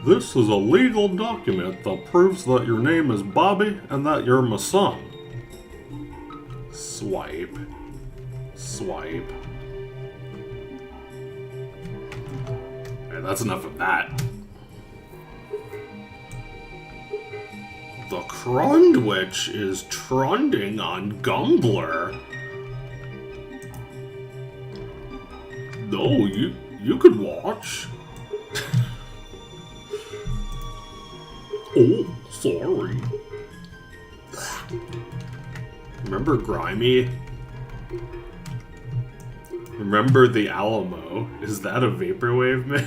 This is a legal document that proves that your name is Bobby and that you're my son. Swipe. Swipe. Okay, that's enough of that. The Crundwitch is trunding on Gumbler. No, you could watch. Oh, sorry. Remember Grimy? Remember the Alamo? Is that a vaporwave, man?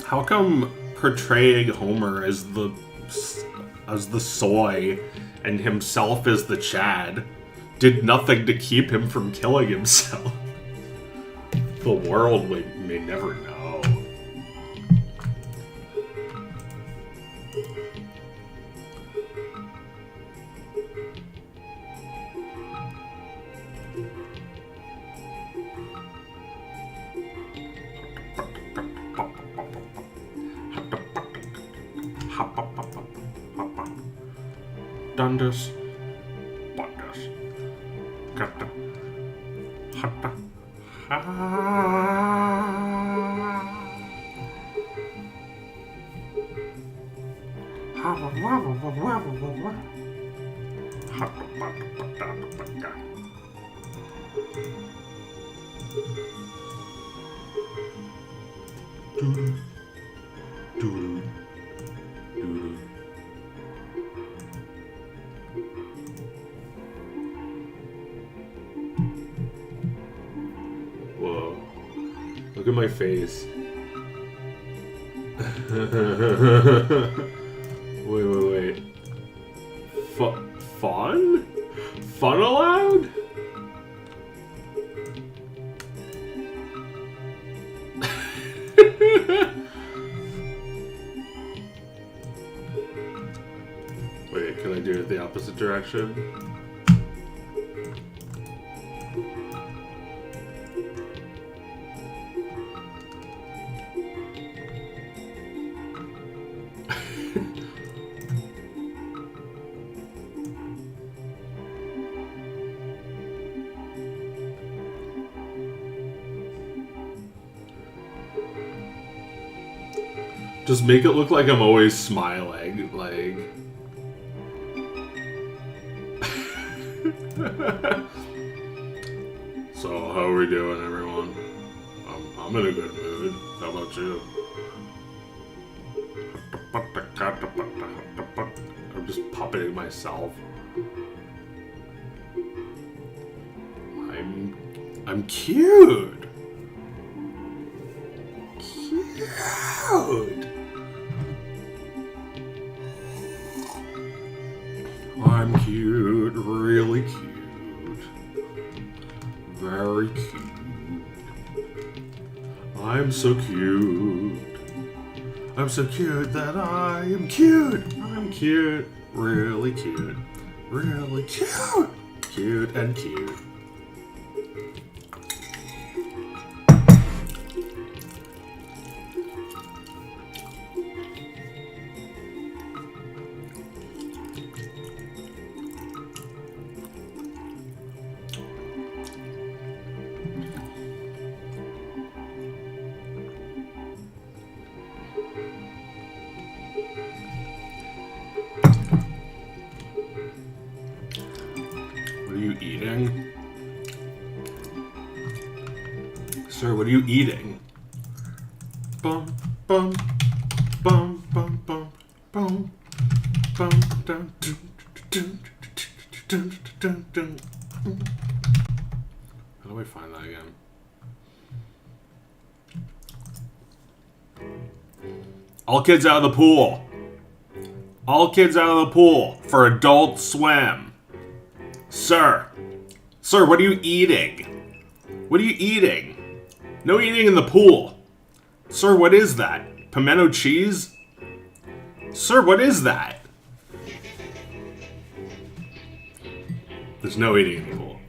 How come portraying Homer as the soy and himself as the Chad did nothing to keep him from killing himself? The world may never know. Dundas, Bundas, Gata, Hata, Ha. Whoa. Look at my face. Wait. Fun? Fun allowed? Wait, can I do it the opposite direction? Just make it look like I'm always smiling, like... So, how are we doing, everyone? I'm in a good mood. How about you? I'm just puppeting myself. I'm cute! Cute! I'm cute, really cute. Very cute. I'm so cute. I'm so cute that I am cute. I'm cute, really cute. Really cute. Cute and cute. What are you eating? Sir, what are you eating? Bum, bum, bum, bum, bum, bum, bum, dun, dun, dun, dun, dun, dun, dun. How do I find that again? All kids out of the pool. All kids out of the pool for Adult Swim. Sir, what are you eating? What are you eating? No eating in the pool. Sir, what is that? Pimento cheese? Sir, what is that? There's no eating in the pool.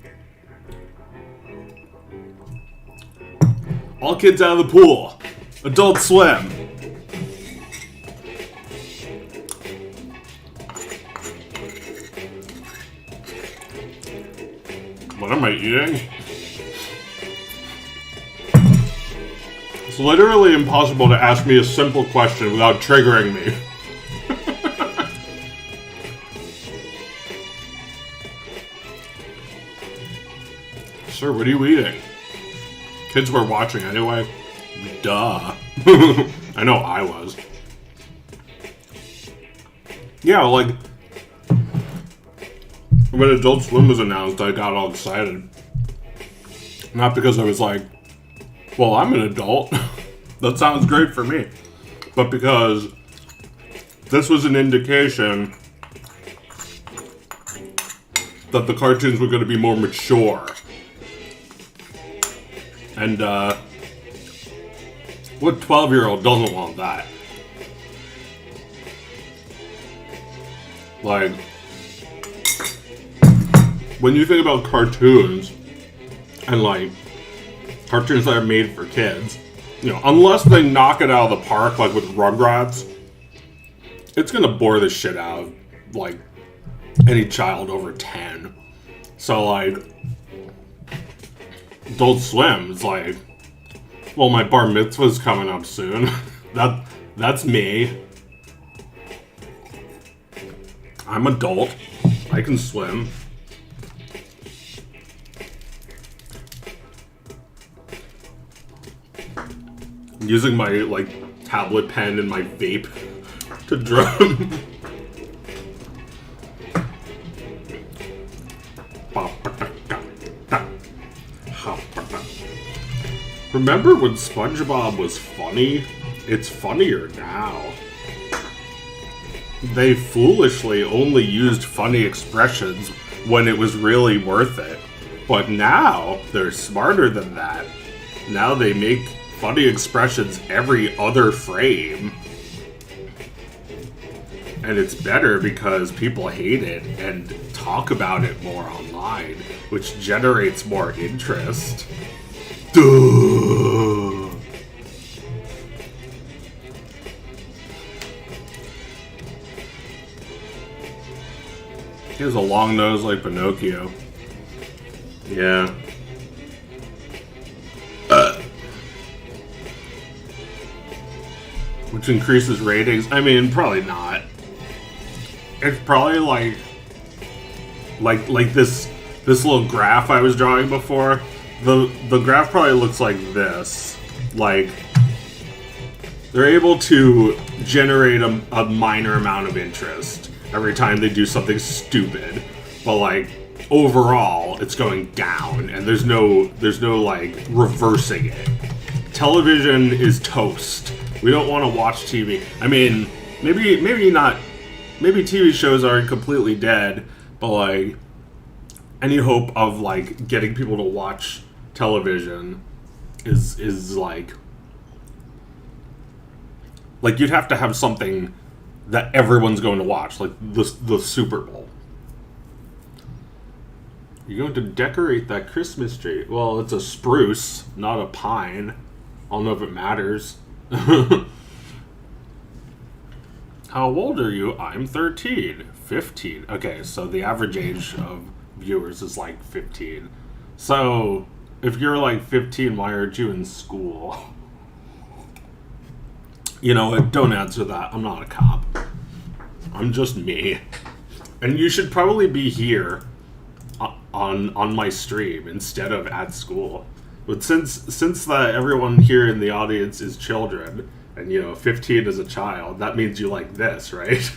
All kids out of the pool. Adult Swim. What am I eating? It's literally impossible to ask me a simple question without triggering me. Sir, what are you eating? Kids were watching anyway. Duh. I know I was. Yeah, like, when Adult Swim was announced, I got all excited. Not because I was like, well, I'm an adult. That sounds great for me. But because this was an indication that the cartoons were going to be more mature. And, what 12-year-old doesn't want that? Like, when you think about cartoons, and like, cartoons that are made for kids, you know, unless they knock it out of the park, like with Rugrats, it's gonna bore the shit out of, like, any child over 10. So, like, Adult Swim is like, well, my bar mitzvah's coming up soon. That's me. I'm adult. I can swim. I'm using my, like, tablet pen and my vape to drum. Remember when SpongeBob was funny? It's funnier now. They foolishly only used funny expressions when it was really worth it. But now, they're smarter than that. Now they make funny expressions every other frame. And it's better because people hate it and talk about it more online, which generates more interest. Duh. He has a long nose like Pinocchio. Yeah. Which increases ratings. I mean, probably not. It's probably like this little graph I was drawing before. The graph probably looks like this. Like, they're able to generate a minor amount of interest every time they do something stupid. But, like, overall, it's going down, and there's no like, reversing it. Television is toast. We don't want to watch TV. I mean, maybe not. Maybe TV shows aren't completely dead, but, like, any hope of, like, getting people to watch television is like you'd have to have something that everyone's going to watch, like the Super Bowl. You're going to decorate that Christmas tree. Well, it's a spruce, not a pine. I don't know if it matters. How old are you? I'm 13. 15. Okay, so the average age of viewers is like 15. So, if you're like 15, why aren't you in school? You know what? Don't answer that. I'm not a cop. I'm just me. And you should probably be here on my stream instead of at school. But since everyone here in the audience is children, and, you know, 15 is a child, that means you like this, right?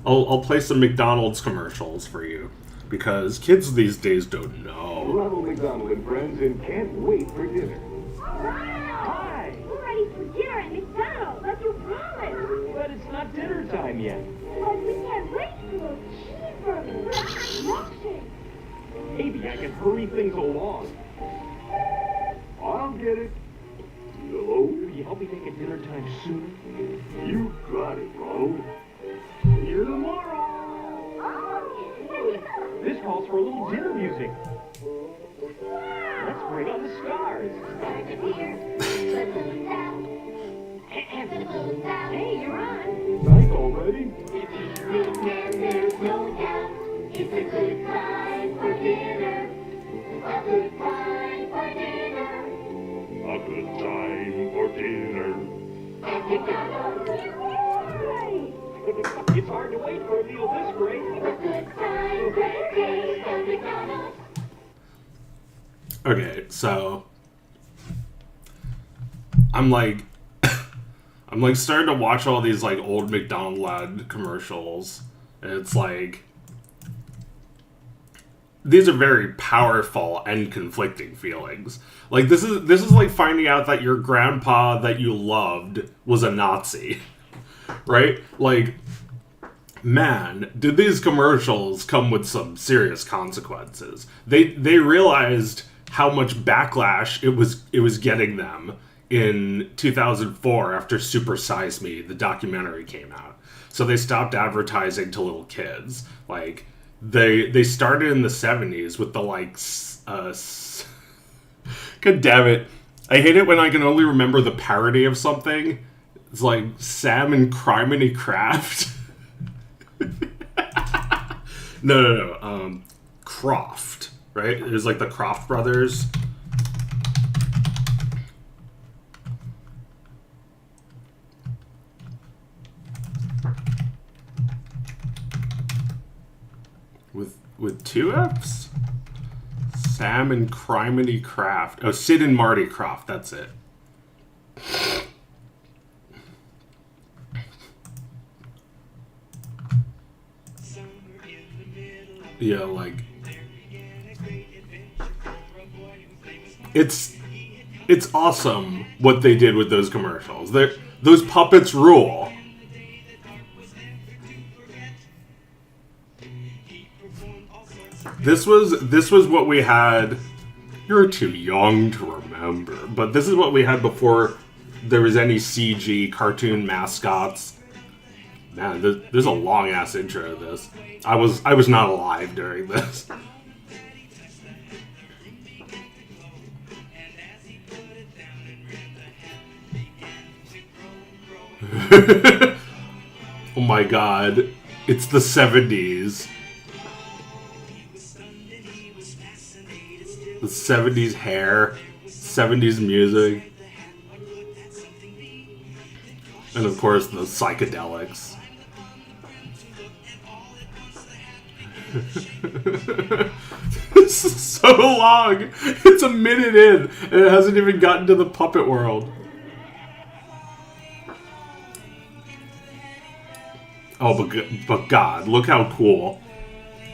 I'll play some McDonald's commercials for you, because kids these days don't know. Ronald McDonald and friends and can't wait for dinner. Hi! We're ready for dinner at McDonald's, like you promised. But it's not dinner time yet. But we can't wait for those cheeseburgers. Milkshake. Maybe I can hurry things along. I'll get it. Hello? Will you help me make it dinner time soon? You got it, Ronald. See you tomorrow. This calls for a little dinner music. Let's bring on the stars. Stars are here. good time for dinner. It's hard to wait for a meal this great. Okay, so I'm like starting to watch all these like old McDonald lad commercials, and it's like these are very powerful and conflicting feelings. Like this is like finding out that your grandpa that you loved was a Nazi, right? Like, man, did these commercials come with some serious consequences? They realized how much backlash it was getting them in 2004 after Super Size Me, the documentary, came out. So they stopped advertising to little kids. Like, they started in the 70s with the, like, God damn it. I hate it when I can only remember the parody of something. It's like Sam and Criminy Craft. No. Croft, right? There's like the Croft brothers. With two F's? Sam and Criminy Craft. Oh, Sid and Marty Croft, that's it. Yeah, like it's awesome what they did with those commercials. Those puppets rule. This was what we had. You're too young to remember, but this is what we had before there was any CG cartoon mascots. Man, there's a long ass intro to this. I was not alive during this. Oh my god, it's the 70s. The 70s hair, 70s music, and of course the psychedelics. This is so long. It's a minute in, and it hasn't even gotten to the puppet world. Oh, but God, look how cool!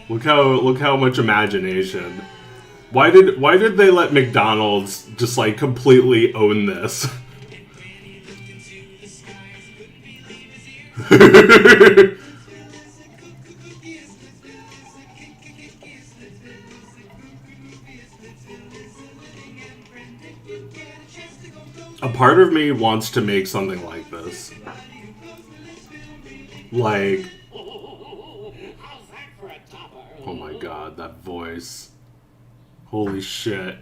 Look how much imagination. Why did they let McDonald's just like completely own this? A part of me wants to make something like this. Like, oh my god, that voice. Holy shit.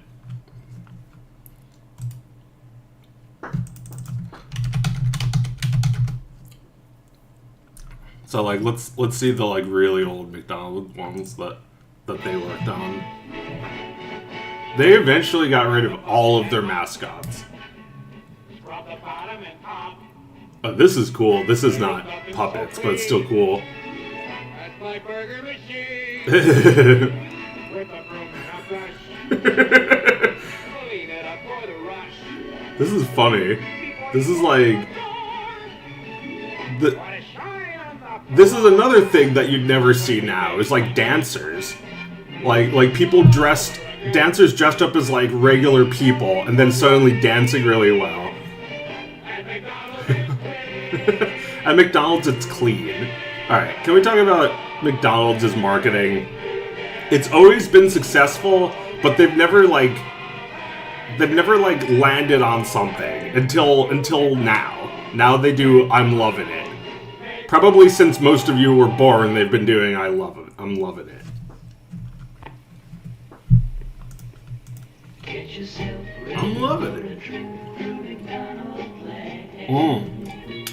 So like let's see the like really old McDonald's ones that they worked on. They eventually got rid of all of their mascots. Oh, this is cool. This is not puppets, but it's still cool. That's my burger machine. With the broom and a brush. Clean it up for the rush. This is funny. This is like this is another thing that you'd never see now. It's like dancers. Like people dancers dressed up as like regular people and then suddenly dancing really well. At McDonald's, it's clean. Alright, can we talk about McDonald's' marketing? It's always been successful, but they've never landed on something until now. Now they do I'm loving it. Probably since most of you were born, they've been doing I'm loving it. I'm loving it.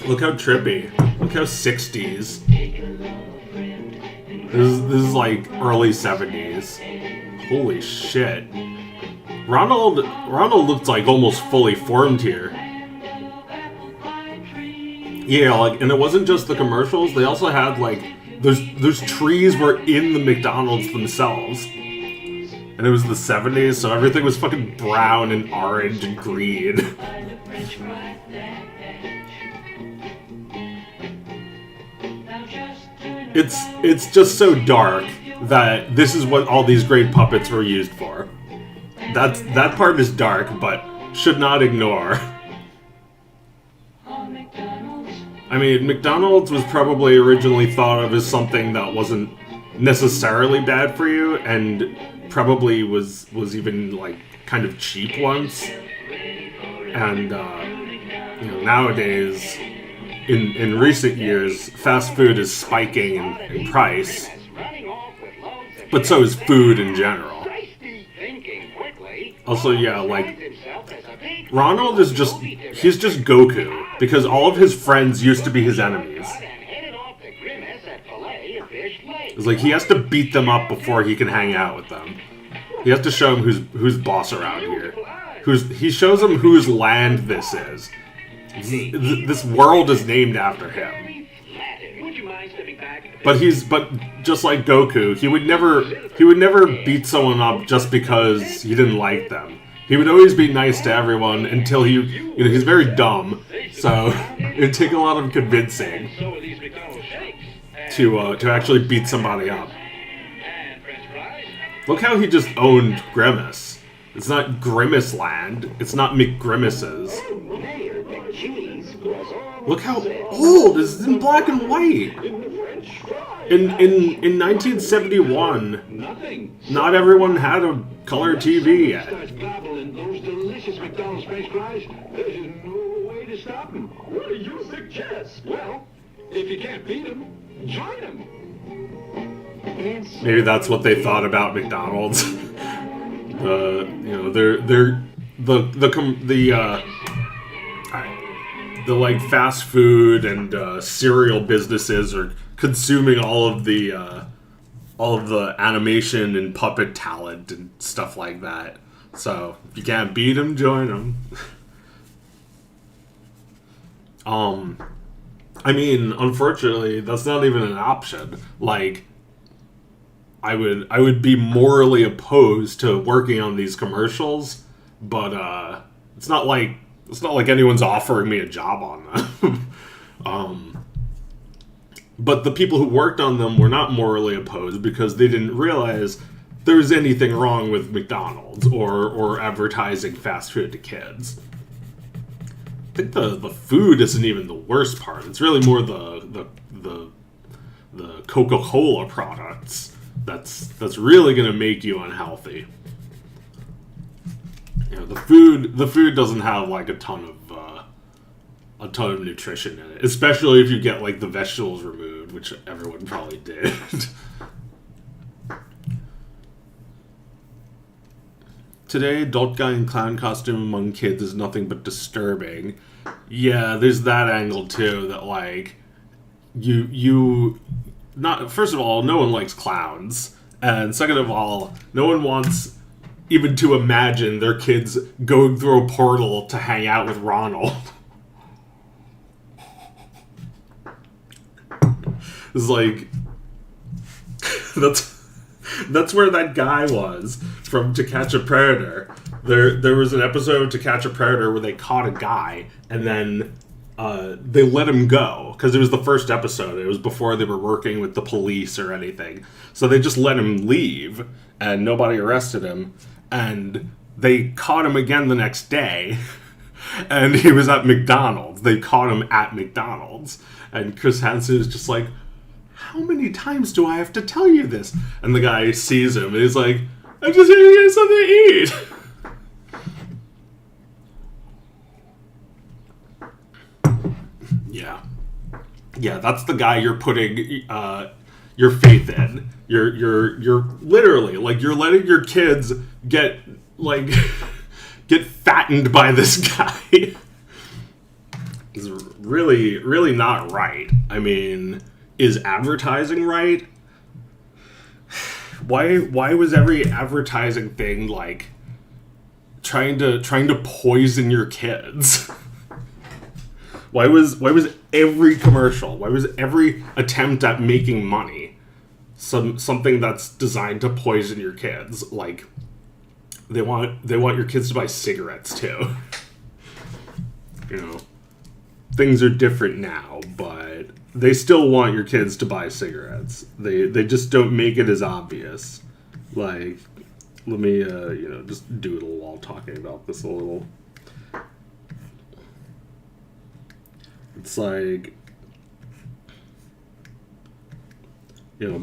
Look how trippy. Look how 60s. This is like early 70s. Holy shit. Ronald looks like almost fully formed here. Yeah, like, and it wasn't just the commercials. They also had like those trees were in the McDonald's themselves, and it was the 70s, so everything was fucking brown and orange and green. It's just so dark that this is what all these great puppets were used for. That part is dark, but should not ignore. I mean, McDonald's was probably originally thought of as something that wasn't necessarily bad for you, and probably was even like kind of cheap once. And nowadays, in recent years, fast food is spiking in price, but so is food in general. Also, yeah, like, Ronald is he's just Goku, because all of his friends used to be his enemies. It's like, he has to beat them up before he can hang out with them. He has to show them who's boss around here. He shows them whose land this is. This world is named after him. But just like Goku, he would never beat someone up just because he didn't like them. He would always be nice to everyone until he's very dumb, so it'd take a lot of convincing to actually beat somebody up. Look how he just owned Grimace. It's not Grimace Land. It's not McGrimace's. Look how old! This is in black and white. In 1971, not everyone had a color TV yet. Those delicious McDonald's French fries. There's no way to stop them. What do you suggest? Well, if you can't beat them, join them. Maybe that's what they thought about McDonald's. The like fast food and cereal businesses are consuming all of the animation and puppet talent and stuff like that. So if you can't beat them, join them. I mean, unfortunately, that's not even an option. Like, I would be morally opposed to working on these commercials, but it's not like anyone's offering me a job on them. But the people who worked on them were not morally opposed because they didn't realize there was anything wrong with McDonald's or advertising fast food to kids. I think the food isn't even the worst part. It's really more the Coca-Cola products that's really going to make you unhealthy. You know, the food doesn't have like a ton of nutrition in it, especially if you get like the vegetables removed, which everyone probably did. Today, adult guy in clown costume among kids is nothing but disturbing. Yeah, there's that angle too, that like first of all, no one likes clowns, and second of all, no one wants even to imagine their kids going through a portal to hang out with Ronald. It's like, that's where that guy was from To Catch a Predator. There was an episode of To Catch a Predator where they caught a guy and then they let him go because it was the first episode. It was before they were working with the police or anything. So they just let him leave and nobody arrested him. And they caught him again the next day and he was at McDonald's. They caught him at McDonald's. And Chris Hansen is just like, how many times do I have to tell you this? And the guy sees him and he's like, I'm just here to get something to eat. Yeah, that's the guy you're putting your faith in. You're literally like you're letting your kids get fattened by this guy. It's really, really not right. I mean, is advertising right? Why was every advertising thing like trying to poison your kids. Why was every commercial, why was every attempt at making money something that's designed to poison your kids? Like, they want your kids to buy cigarettes too. You know, things are different now, but they still want your kids to buy cigarettes. They just don't make it as obvious. Like, let me just doodle while talking about this a little. It's like, you know,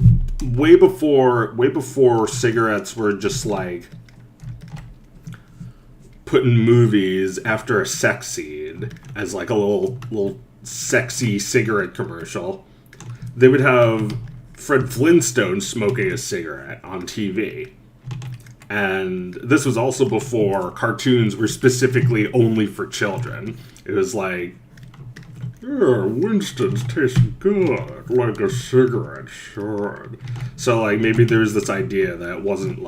way before cigarettes were just like putting movies after a sex scene as like a little sexy cigarette commercial. They would have Fred Flintstone smoking a cigarette on TV. And this was also before cartoons were specifically only for children. It was like, yeah, Winston's taste good, like a cigarette should. So, like, maybe there's this idea that it wasn't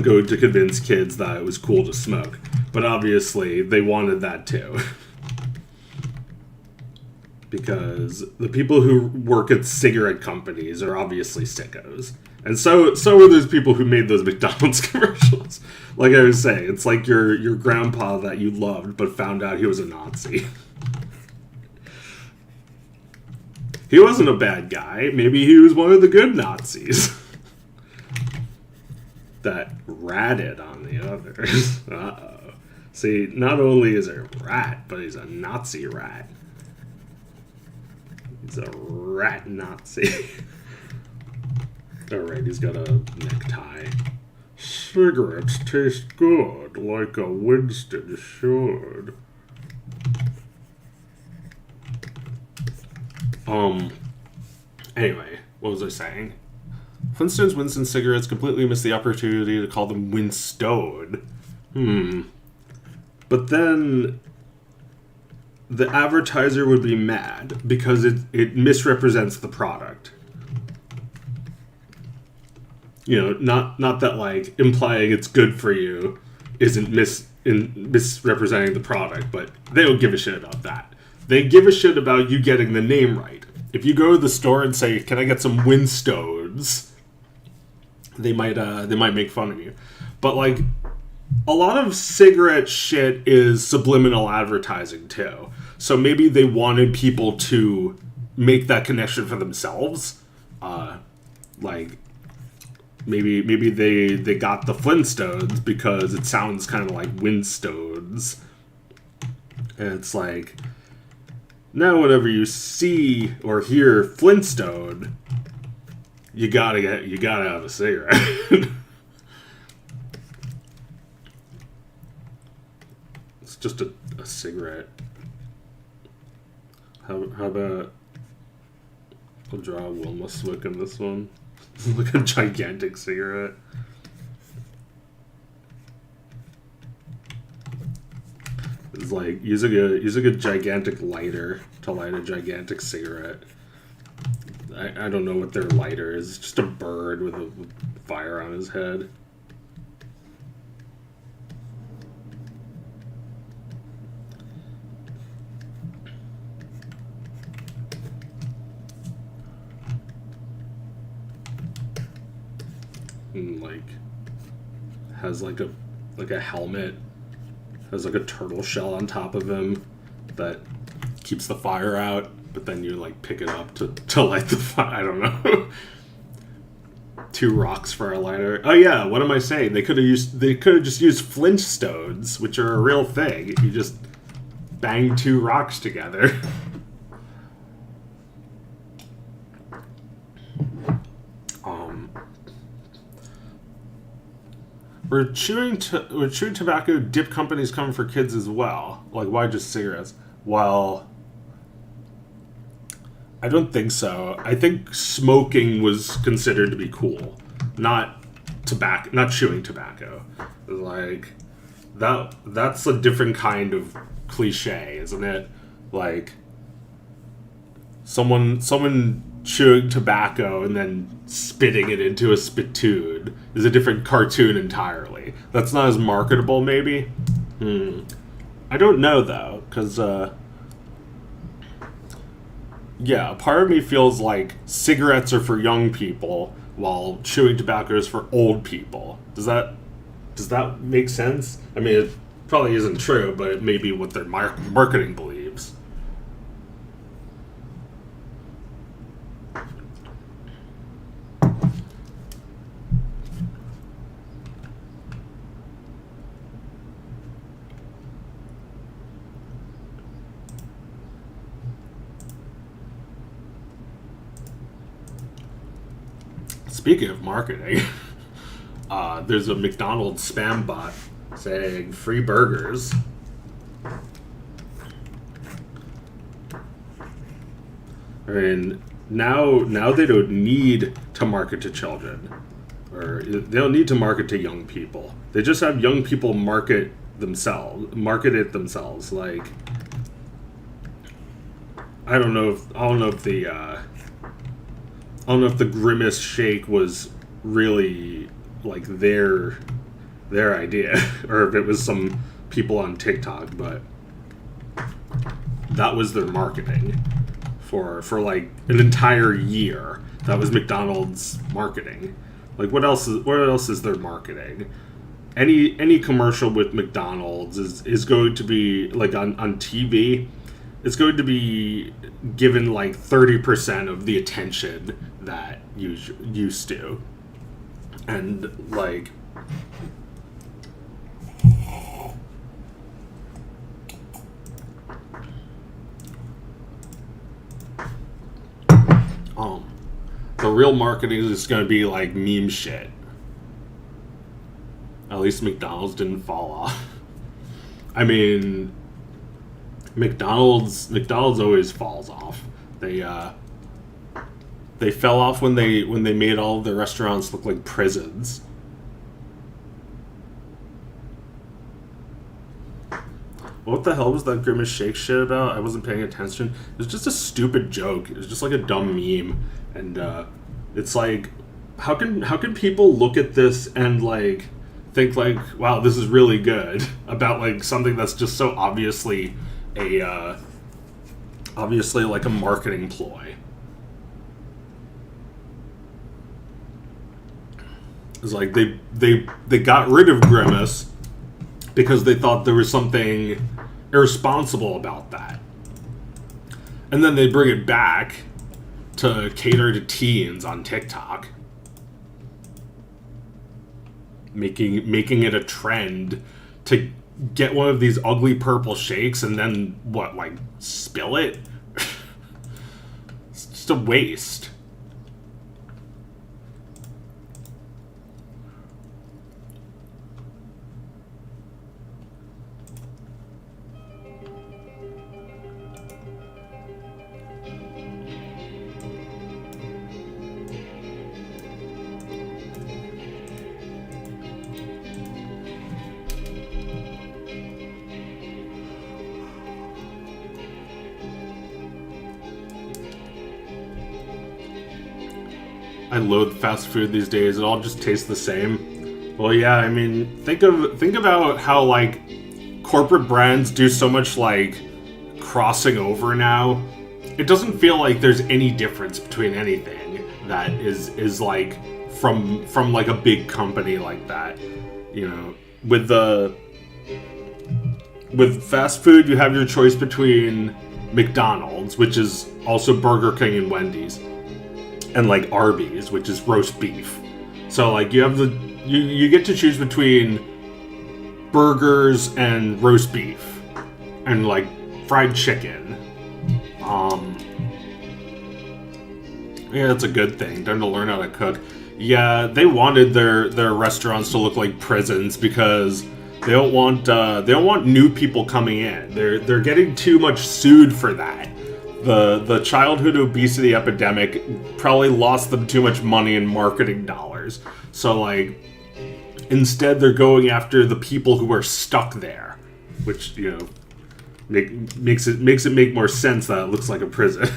going to convince kids that it was cool to smoke. But obviously, they wanted that too. Because the people who work at cigarette companies are obviously sickos. And so are those people who made those McDonald's commercials. Like I was saying, it's like your grandpa that you loved but found out he was a Nazi. He wasn't a bad guy. Maybe he was one of the good Nazis. That ratted on the others. Uh-oh. See, not only is he a rat, but he's a Nazi rat. He's a rat Nazi. Alright, he's got a necktie. Cigarettes taste good, like a Winston should. Anyway, what was I saying? Flintstone's Winston cigarettes completely missed the opportunity to call them Winstone. But then the advertiser would be mad because it misrepresents the product. You know, not that, like, implying it's good for you isn't misrepresenting the product, but they don't give a shit about that. They give a shit about you getting the name right. If you go to the store and say, "Can I get some Winstones?" They might make fun of you. But, like, a lot of cigarette shit is subliminal advertising too. So maybe they wanted people to make that connection for themselves. Like, maybe they got the Flintstones because it sounds kind of like Winstones. And it's like, now whenever you see or hear Flintstone, you gotta have a cigarette. It's just a cigarette. How about I'll draw Wilma smoking this one. Look at a gigantic cigarette. It's like using a gigantic lighter to light a gigantic cigarette. I don't know what their lighter is. It's just a bird with a fire on his head. And like has like a helmet, has like a turtle shell on top of him that keeps the fire out, but then you like pick it up to light the fire. I don't know. 2 rocks for a lighter. Oh yeah, what am I saying? They could have just used Flintstones, which are a real thing. You just bang 2 rocks together. We're chewing tobacco. Dip companies come for kids as well. Like, why just cigarettes? Well, I don't think so. I think smoking was considered to be cool, not chewing tobacco. Like, that's a different kind of cliche, isn't it? Like, someone chewing tobacco and then spitting it into a spittoon is a different cartoon entirely. That's not as marketable, maybe? I don't know, though, because, yeah, a part of me feels like cigarettes are for young people, while chewing tobacco is for old people. Does that make sense? I mean, it probably isn't true, but it may be what their marketing believes. Speaking of marketing, there's a McDonald's spam bot saying free burgers. I mean, now they don't need to market to children, or they don't need to market to young people. They just have young people market it themselves. Like, I don't know if the Grimace shake was really like their idea, or if it was some people on TikTok, but that was their marketing for like an entire year. That was McDonald's marketing. Like, what else is their marketing? Any commercial with McDonald's is going to be like on TV. It's going to be given like 30% of the attention that used to. And like, the real marketing is going to be like meme shit. At least McDonald's didn't fall off. I mean, McDonald's always falls off. They fell off when they made all of their restaurants look like prisons. What the hell was that Grimace Shake shit about? I wasn't paying attention. It was just a stupid joke. It was just like a dumb meme, and it's like, how can people look at this and like think like, wow, this is really good, about like something that's just so obviously like a marketing ploy. It's like they got rid of Grimace because they thought there was something irresponsible about that, and then they bring it back to cater to teens on TikTok, making it a trend to get one of these ugly purple shakes and then what, like spill it? It's just a waste. I loathe fast food these days. It all just tastes the same. Well, yeah, I mean, think about how like corporate brands do so much like crossing over now. It doesn't feel like there's any difference between anything that is like from like a big company like that. You know, with fast food, you have your choice between McDonald's, which is also Burger King and Wendy's, and like Arby's, which is roast beef. So like you have you get to choose between burgers and roast beef and like fried chicken. Yeah, that's a good thing. Time to learn how to cook. Yeah, they wanted their restaurants to look like prisons because they don't want new people coming in. They're getting too much sued for that. The childhood obesity epidemic probably lost them too much money in marketing dollars. So like, instead they're going after the people who are stuck there, which, you know, makes it make more sense that it looks like a prison.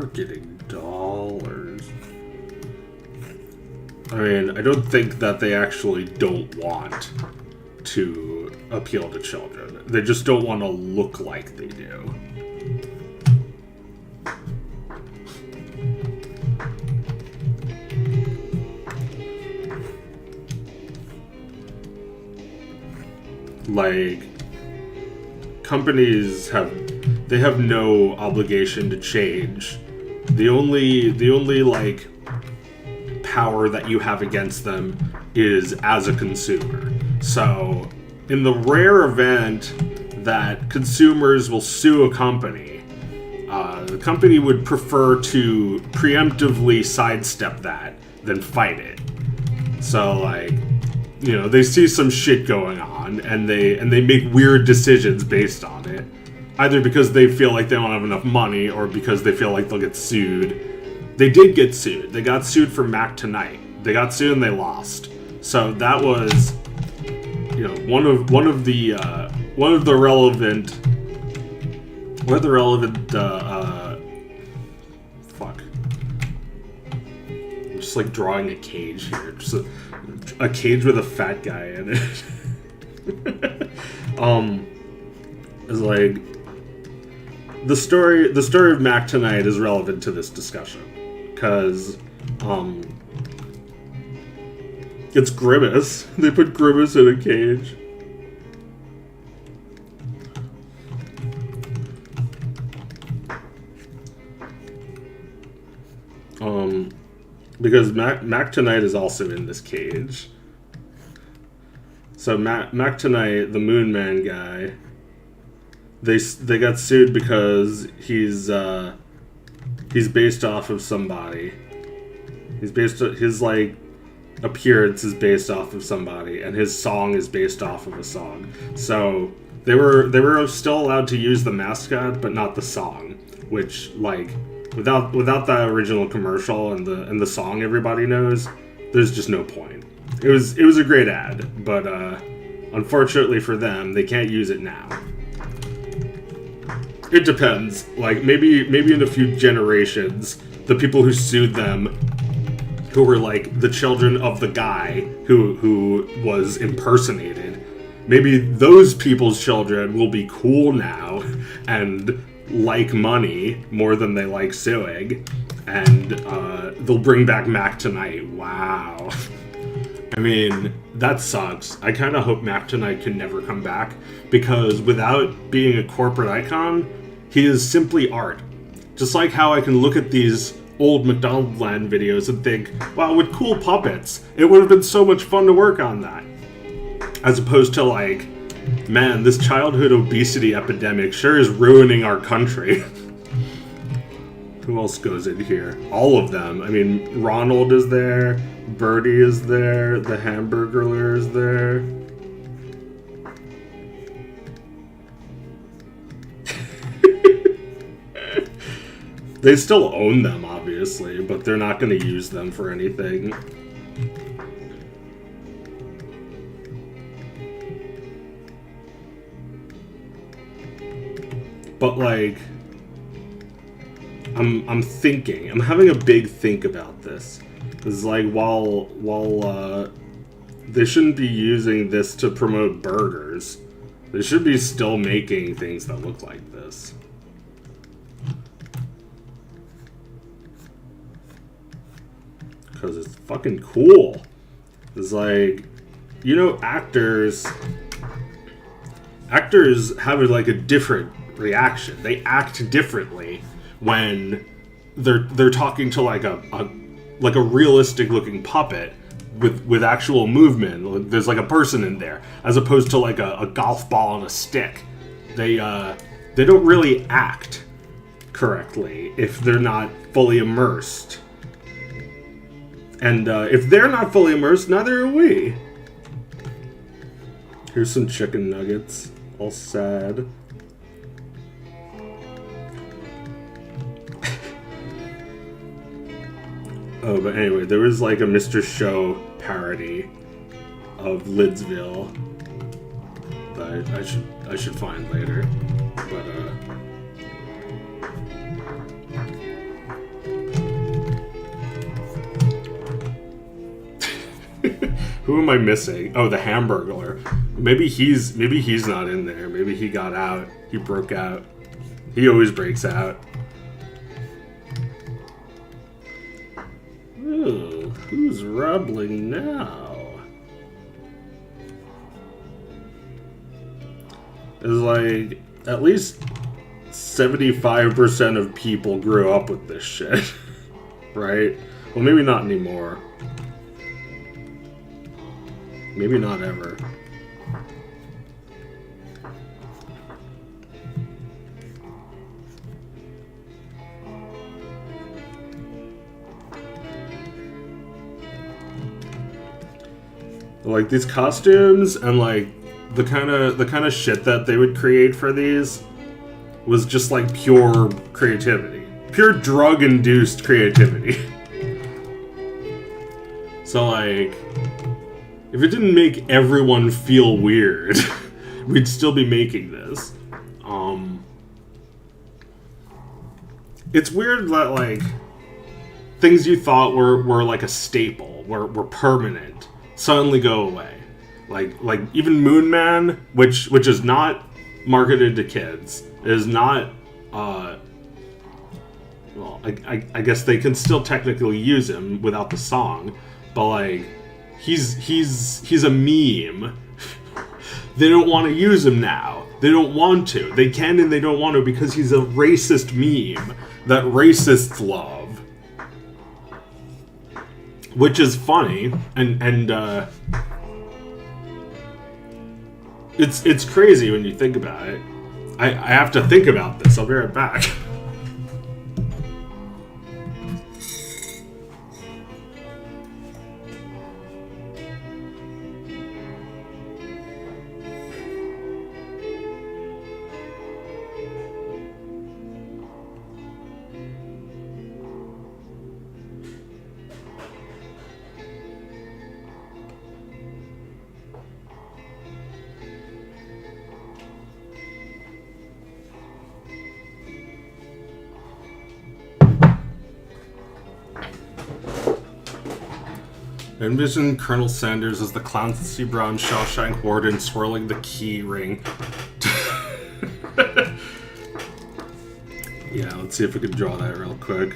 marketing dollars. I mean, I don't think that they actually don't want to appeal to children. They just don't want to look like they do. Like, companies have no obligation to change. The only like power that you have against them is as a consumer. So, in the rare event that consumers will sue a company, the company would prefer to preemptively sidestep that than fight it. So, like, you know, they see some shit going on and they make weird decisions based on it, either because they feel like they don't have enough money or because they feel like they'll get sued. They did get sued. They got sued for Mac Tonight. They got sued and they lost. So that was, you know, one of the relevant fuck. I'm just like drawing a cage here. Just a cage with a fat guy in it. Is like the story of Mac Tonight is relevant to this discussion because it's Grimace. They put Grimace in a cage. Because Mac Tonight is also in this cage. So Mac Tonight, the Moon Man guy, they got sued because he's based off of somebody. His like appearance is based off of somebody, and his song is based off of a song. So they were still allowed to use the mascot, but not the song, which like. Without that original commercial and the song everybody knows, there's just no point. It was a great ad, but unfortunately for them, they can't use it now. It depends. Like maybe in a few generations, the people who sued them, who were like the children of the guy who was impersonated, maybe those people's children will be cool now and like money more than they like suing, and they'll bring back Mac Tonight. Wow. I mean, that sucks. I kind of hope Mac Tonight can never come back, because without being a corporate icon, he is simply art. Just like how I can look at these old McDonald's Land videos and think, wow, with cool puppets, it would have been so much fun to work on that. As opposed to like, man, this childhood obesity epidemic sure is ruining our country. Who else goes in here? All of them. I mean, Ronald is there, Birdie is there, the Hamburglar is there. They still own them, obviously, but they're not going to use them for anything. But like, I'm thinking, I'm having a big think about this. It's like, while they shouldn't be using this to promote burgers, they should be still making things that look like this. Because it's fucking cool. It's like, you know, actors have like a different reaction. They act differently when they're talking to like a realistic looking puppet with actual movement. There's like a person in there, as opposed to like a golf ball and a stick. They don't really act correctly if they're not fully immersed. And if they're not fully immersed, neither are we. Here's some chicken nuggets, all sad. Oh, but anyway, there was like a Mr. Show parody of Lidsville that I should find later. But Who am I missing? Oh, the Hamburglar. Maybe he's not in there. Maybe he got out. He broke out. He always breaks out. Ooh, who's rumbling now? It's like at least 75% of people grew up with this shit. Right? Well, maybe not anymore. Maybe not ever. Like these costumes and like the kind of shit that they would create for these was just like pure creativity. Pure drug-induced creativity. So like if it didn't make everyone feel weird, we'd still be making this. It's weird that like things you thought were like a staple, were permanent, suddenly go away. Like even Moon Man, which is not marketed to kids, is not well, I guess they can still technically use him without the song, but like he's a meme. They don't want to use him now. They don't want to. They can and they don't want to because he's a racist meme that racists love. Which is funny, and it's crazy when you think about it. I have to think about this. I'll be right back. Envision Colonel Sanders as the Clancy Brown Shawshank Warden swirling the key ring. Yeah, let's see if we can draw that real quick.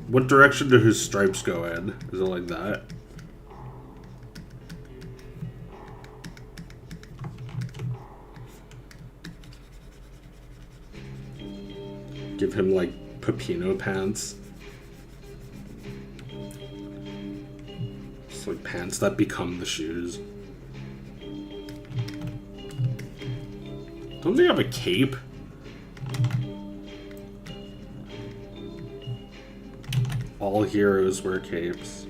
What direction do his stripes go in? Is it like that? Give him like Pepino pants. Just like pants that become the shoes. Don't they have a cape? All heroes wear capes.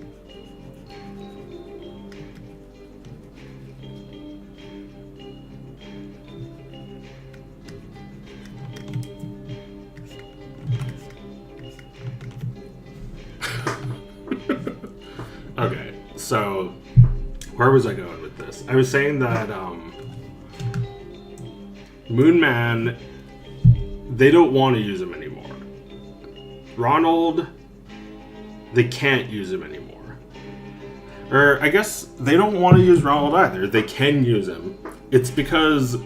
Okay, so where was I going with this? I was saying that Moon Man, they don't want to use him anymore. Ronald, they can't use him anymore. Or I guess they don't want to use Ronald either. They can use him. It's because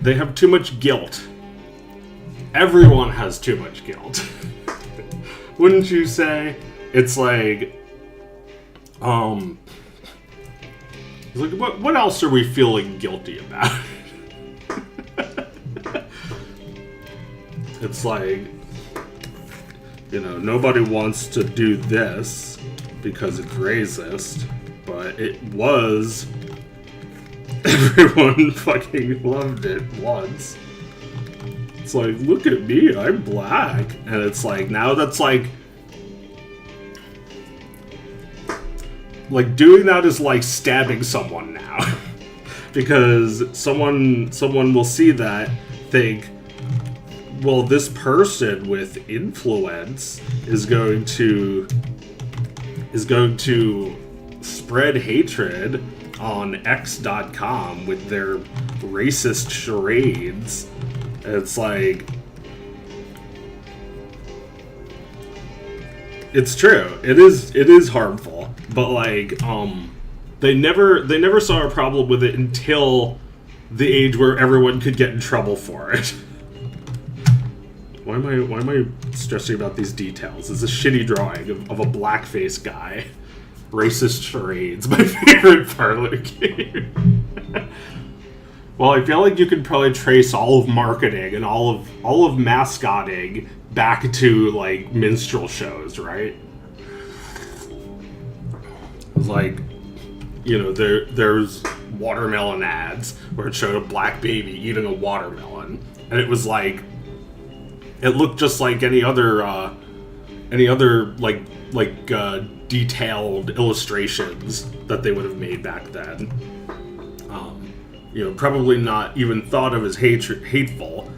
they have too much guilt. Everyone has too much guilt. Wouldn't you say? It's like, what else are we feeling guilty about? It's like, you know, nobody wants to do this because it's racist, but it was. Everyone fucking loved it once. It's like, look at me, I'm black. And it's like, now that's like, like doing that is like stabbing someone now. Because someone will see that, think, well, this person with influence is going to spread hatred on X.com with their racist charades. It's like, it's true. It is harmful, but like they never saw a problem with it until the age where everyone could get in trouble for it. Why am I stressing about these details? It's a shitty drawing of a blackface guy. Racist charades, my favorite parlor game. Well, I feel like you could probably trace all of marketing and all of mascotting back to like minstrel shows, right? It's like, you know, there's watermelon ads where it showed a black baby eating a watermelon, and it was like, it looked just like any other detailed illustrations that they would have made back then. You know, probably not even thought of as hateful.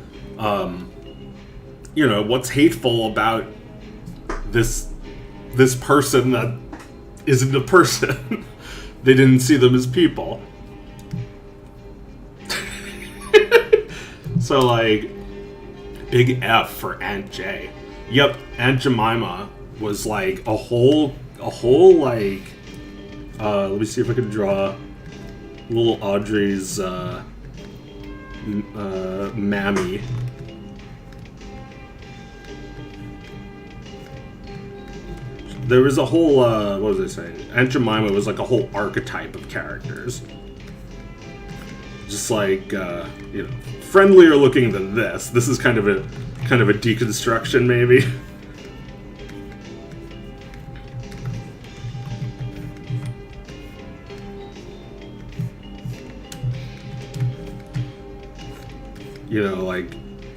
You know, what's hateful about this person that isn't a person? They didn't see them as people. So, like, big F for Aunt J. Yep, Aunt Jemima was like a whole like, let me see if I can draw little Audrey's mammy. There was a whole what was I saying? Aunt Jemima was like a whole archetype of characters. Just like you know, friendlier looking than this. This is kind of a deconstruction, maybe. You know, like,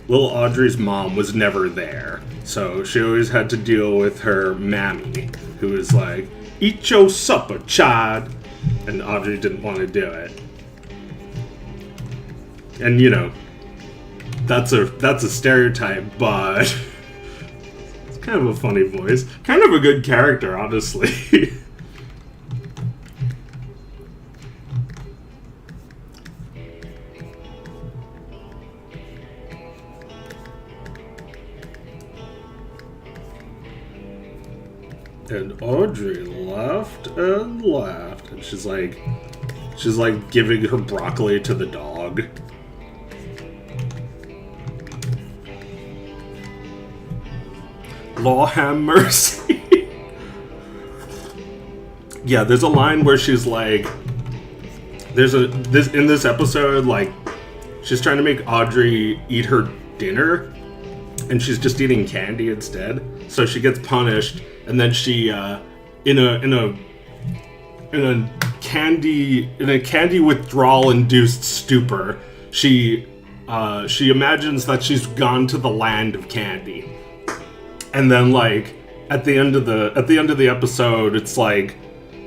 little Audrey's mom was never there, so she always had to deal with her mammy, who was like, "Eat your supper, child," and Audrey didn't want to do it. And you know, that's a stereotype, but it's kind of a funny voice, kind of a good character, honestly. And Audrey laughed and laughed, and she's like giving her broccoli to the dog. Law have mercy. Yeah, there's a line where she's like, in this episode, like, she's trying to make Audrey eat her dinner, and she's just eating candy instead. So she gets punished, and then she in a candy withdrawal induced stupor, she imagines that she's gone to the land of candy. And then, like, at the end of the episode, it's like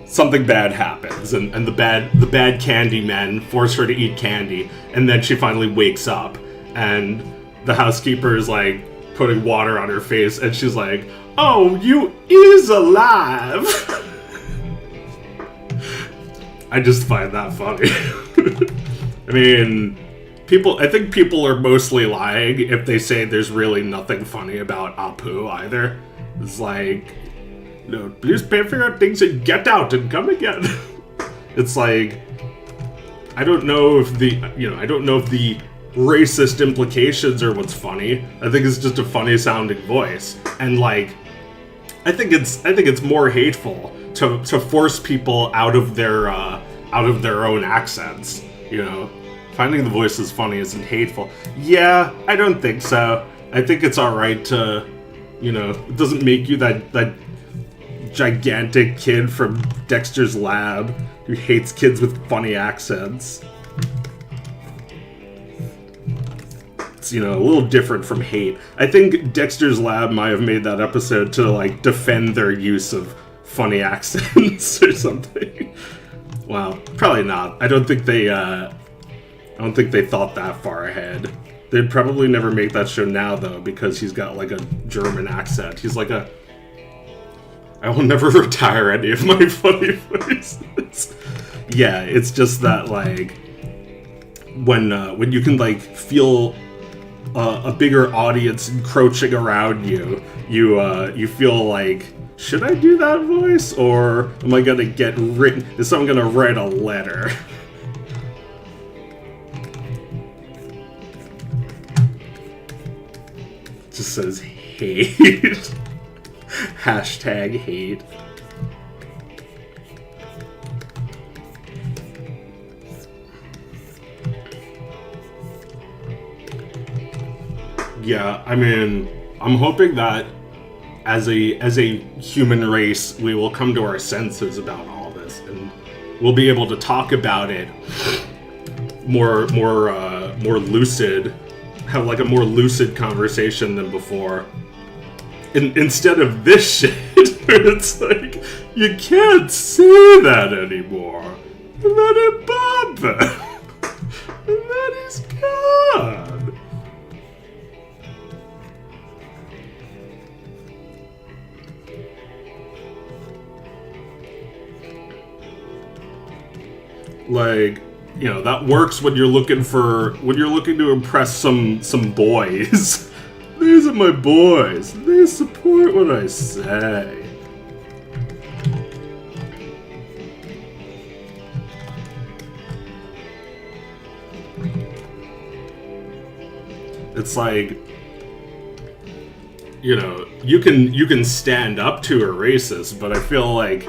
something bad happens, and the bad candy men force her to eat candy, and then she finally wakes up, and the housekeeper is like putting water on her face, and she's like, "Oh, you is alive." I just find that funny. I mean, I think people are mostly lying if they say there's really nothing funny about Apu either. It's like, no, please pay for your things and get out and come again. It's like, I don't know if the racist implications are what's funny. I think it's just a funny sounding voice. And like, I think it's more hateful to force people out of their own accents, you know. Finding the voices funny isn't hateful. Yeah, I don't think so. I think it's alright to, you know, it doesn't make you that gigantic kid from Dexter's Lab who hates kids with funny accents. It's, you know, a little different from hate. I think Dexter's Lab might have made that episode to, like, defend their use of funny accents or something. Wow, probably not. I don't think they thought that far ahead. They'd probably never make that show now, though, because he's got, like, a German accent. He's like a... I will never retire any of my funny voices. Yeah, it's just that, like... When you can, like, feel a bigger audience encroaching around you, you feel like... Should I do that voice? Or am I gonna get written... Is someone gonna write a letter? Just says hate. Hashtag hate. Yeah, I mean, I'm hoping that as a human race, we will come to our senses about all this, and we'll be able to talk about it more lucid. Have like a more lucid conversation than before. Instead of this shit, it's like, you can't say that anymore. And then it bump. And then he's gone. Like, you know, that works when you're looking to impress some boys. These are my boys. They support what I say. It's like, you know, you can stand up to a racist, but I feel like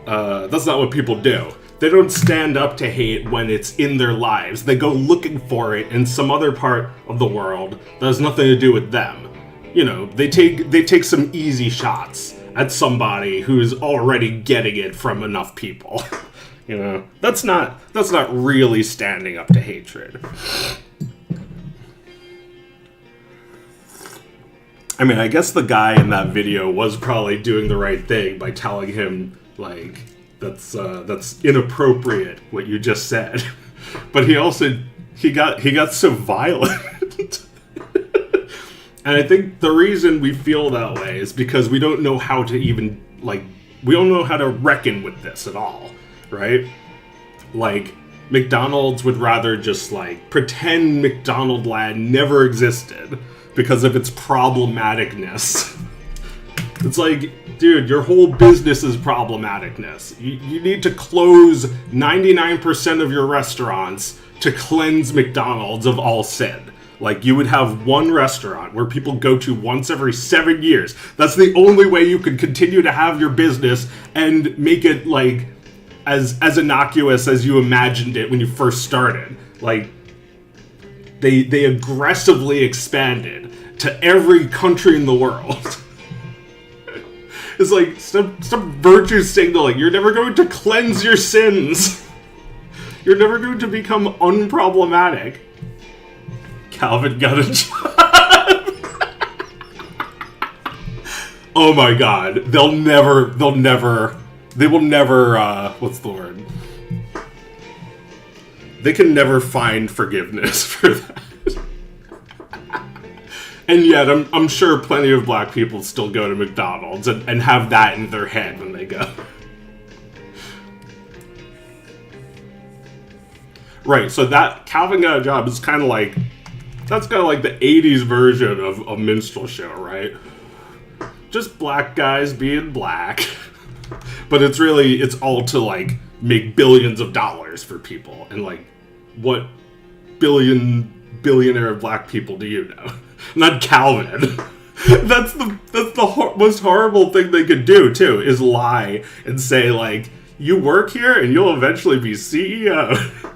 that's not what people do. They don't stand up to hate when it's in their lives. They go looking for it in some other part of the world that has nothing to do with them. You know, they take some easy shots at somebody who's already getting it from enough people. You know, that's not really standing up to hatred. I mean, I guess the guy in that video was probably doing the right thing by telling him, like, that's inappropriate what you just said, but he got so violent. And I think the reason we feel that way is because we don't know how to even, like, we don't know how to reckon with this at all, right? Like, McDonald's would rather just, like, pretend McDonald Land never existed because of its problematicness. It's like, dude, your whole business is problematicness. You need to close 99% of your restaurants to cleanse McDonald's of all sin. Like, you would have one restaurant where people go to once every 7 years. That's the only way you could continue to have your business and make it, like, as innocuous as you imagined it when you first started. Like, they aggressively expanded to every country in the world. It's like, stop virtue signaling. You're never going to cleanse your sins. You're never going to become unproblematic. Calvin got a job. Oh my god. They will never, what's the word? They can never find forgiveness for that. And yet, I'm sure plenty of black people still go to McDonald's and have that in their head when they go. Right, so that Calvin Got a Job is kind of like, that's kind of like the 80s version of a minstrel show, right? Just black guys being black. But it's all to, like, make billions of dollars for people. And, like, what billionaire black people do you know? Not Calvin. That's the most horrible thing they could do, too, is lie and say, like, you work here and you'll eventually be CEO.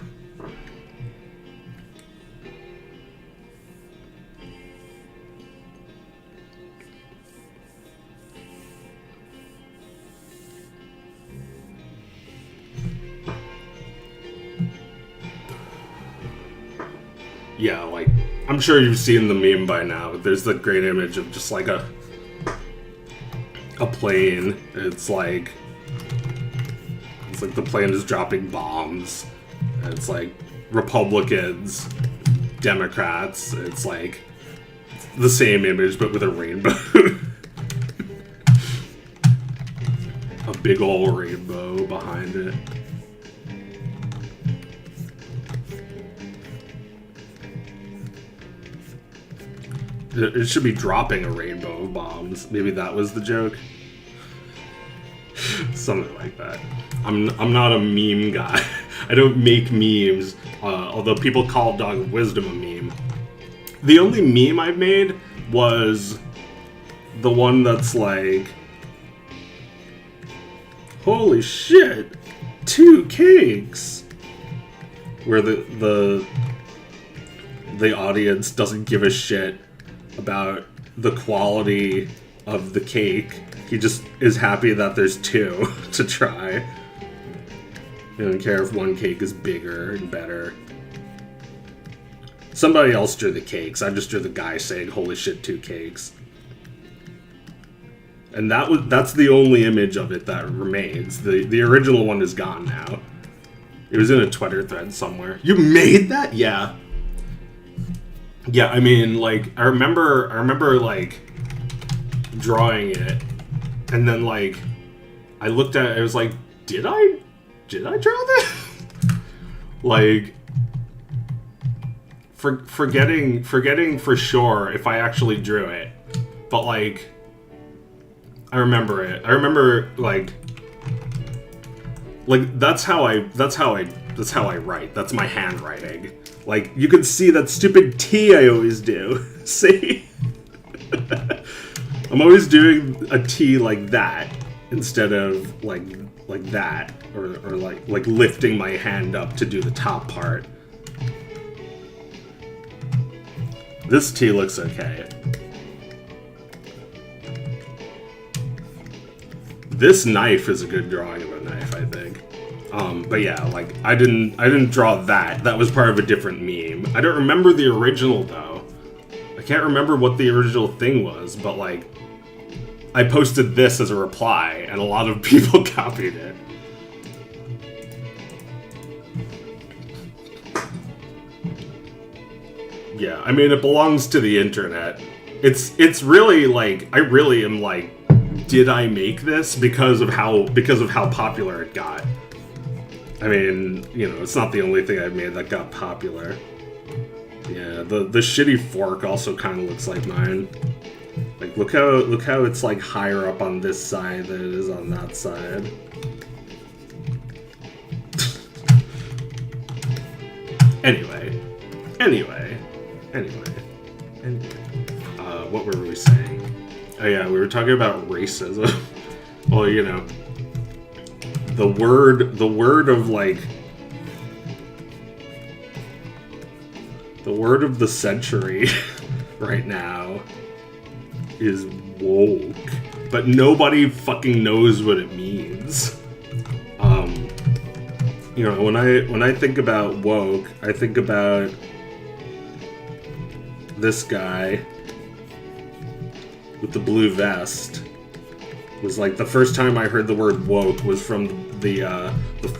Yeah, like, I'm sure you've seen the meme by now, but there's the great image of just like a a plane. It's like the plane is dropping bombs. And it's like Republicans, Democrats. It's like the same image but with a rainbow. A big ol' rainbow behind it. It should be dropping a rainbow of bombs. Maybe that was the joke. Something like that. I'm not a meme guy. I don't make memes. Although people call Dog of Wisdom a meme. The only meme I've made was the one that's like, holy shit, 2 cakes. Where the audience doesn't give a shit about the quality of the cake. He just is happy that there's 2 to try. He doesn't care if one cake is bigger and better. Somebody else drew the cakes. I just drew the guy saying, holy shit, 2 cakes. And that's the only image of it that remains. The original one is gone now. It was in a Twitter thread somewhere. You made that? Yeah. Yeah, I mean, like, I remember, like, drawing it, and then, like, I looked at it, I was like, did I draw that? Like, forgetting for sure if I actually drew it, but, like, I remember it. I remember, like, that's how I write. That's my handwriting. Like, you can see that stupid T I always do. See? I'm always doing a T like that instead of like that, or like lifting my hand up to do the top part. This T looks okay. This knife is a good drawing of a knife, I think. But yeah, like, I didn't draw that. That was part of a different meme. I don't remember the original, though. I can't remember what the original thing was, but, like, I posted this as a reply, and a lot of people copied it. Yeah, I mean, it belongs to the internet. It's really, like, I really am, like, did I make this because of how popular it got? I mean, you know, it's not the only thing I've made that got popular. Yeah, the shitty fork also kind of looks like mine. Like, look how it's like higher up on this side than it is on that side. Anyway. What were we saying? Oh yeah, we were talking about racism. Well, you know, the word of like the word of the century right now is woke, but nobody fucking knows what it means. You know, when I think about woke, I think about this guy with the blue vest. It was like the first time I heard the word woke was from the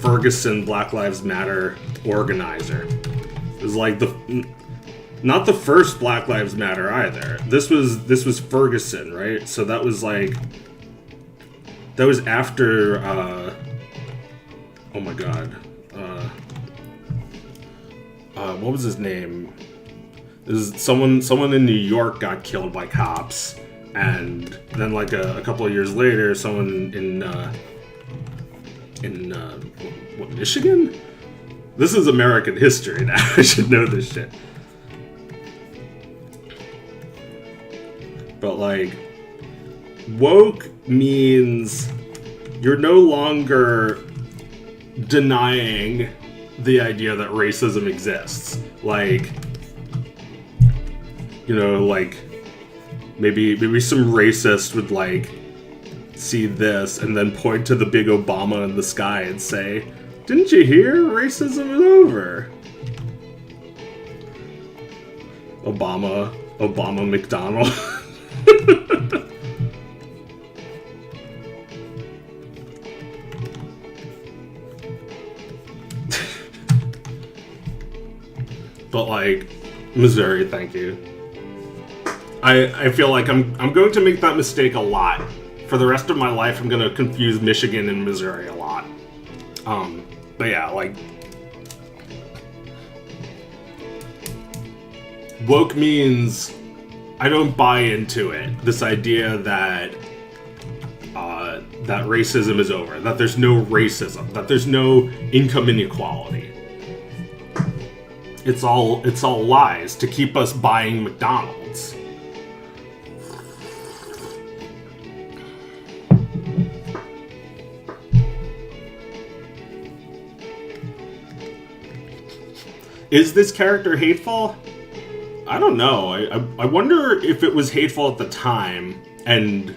Ferguson Black Lives Matter organizer. It was like not the first Black Lives Matter either. This was Ferguson, right? So that was after oh my god. What was his name? It was someone in New York got killed by cops. And then, like, a couple of years later, someone in Michigan? This is American history now. I should know this shit. But, like, woke means you're no longer denying the idea that racism exists. Like, you know, like, maybe some racist would, like, see this and then point to the big Obama in the sky and say, "Didn't you hear? Racism is over." Obama McDonald. but like Missouri, thank you. I feel like I'm going to make that mistake a lot. For the rest of my life, I'm going to confuse Michigan and Missouri a lot. But yeah, like, woke means I don't buy into it. This idea that that racism is over, that there's no racism, that there's no income inequality. It's all lies to keep us buying McDonald's. Is this character hateful? I don't know. I wonder if it was hateful at the time, and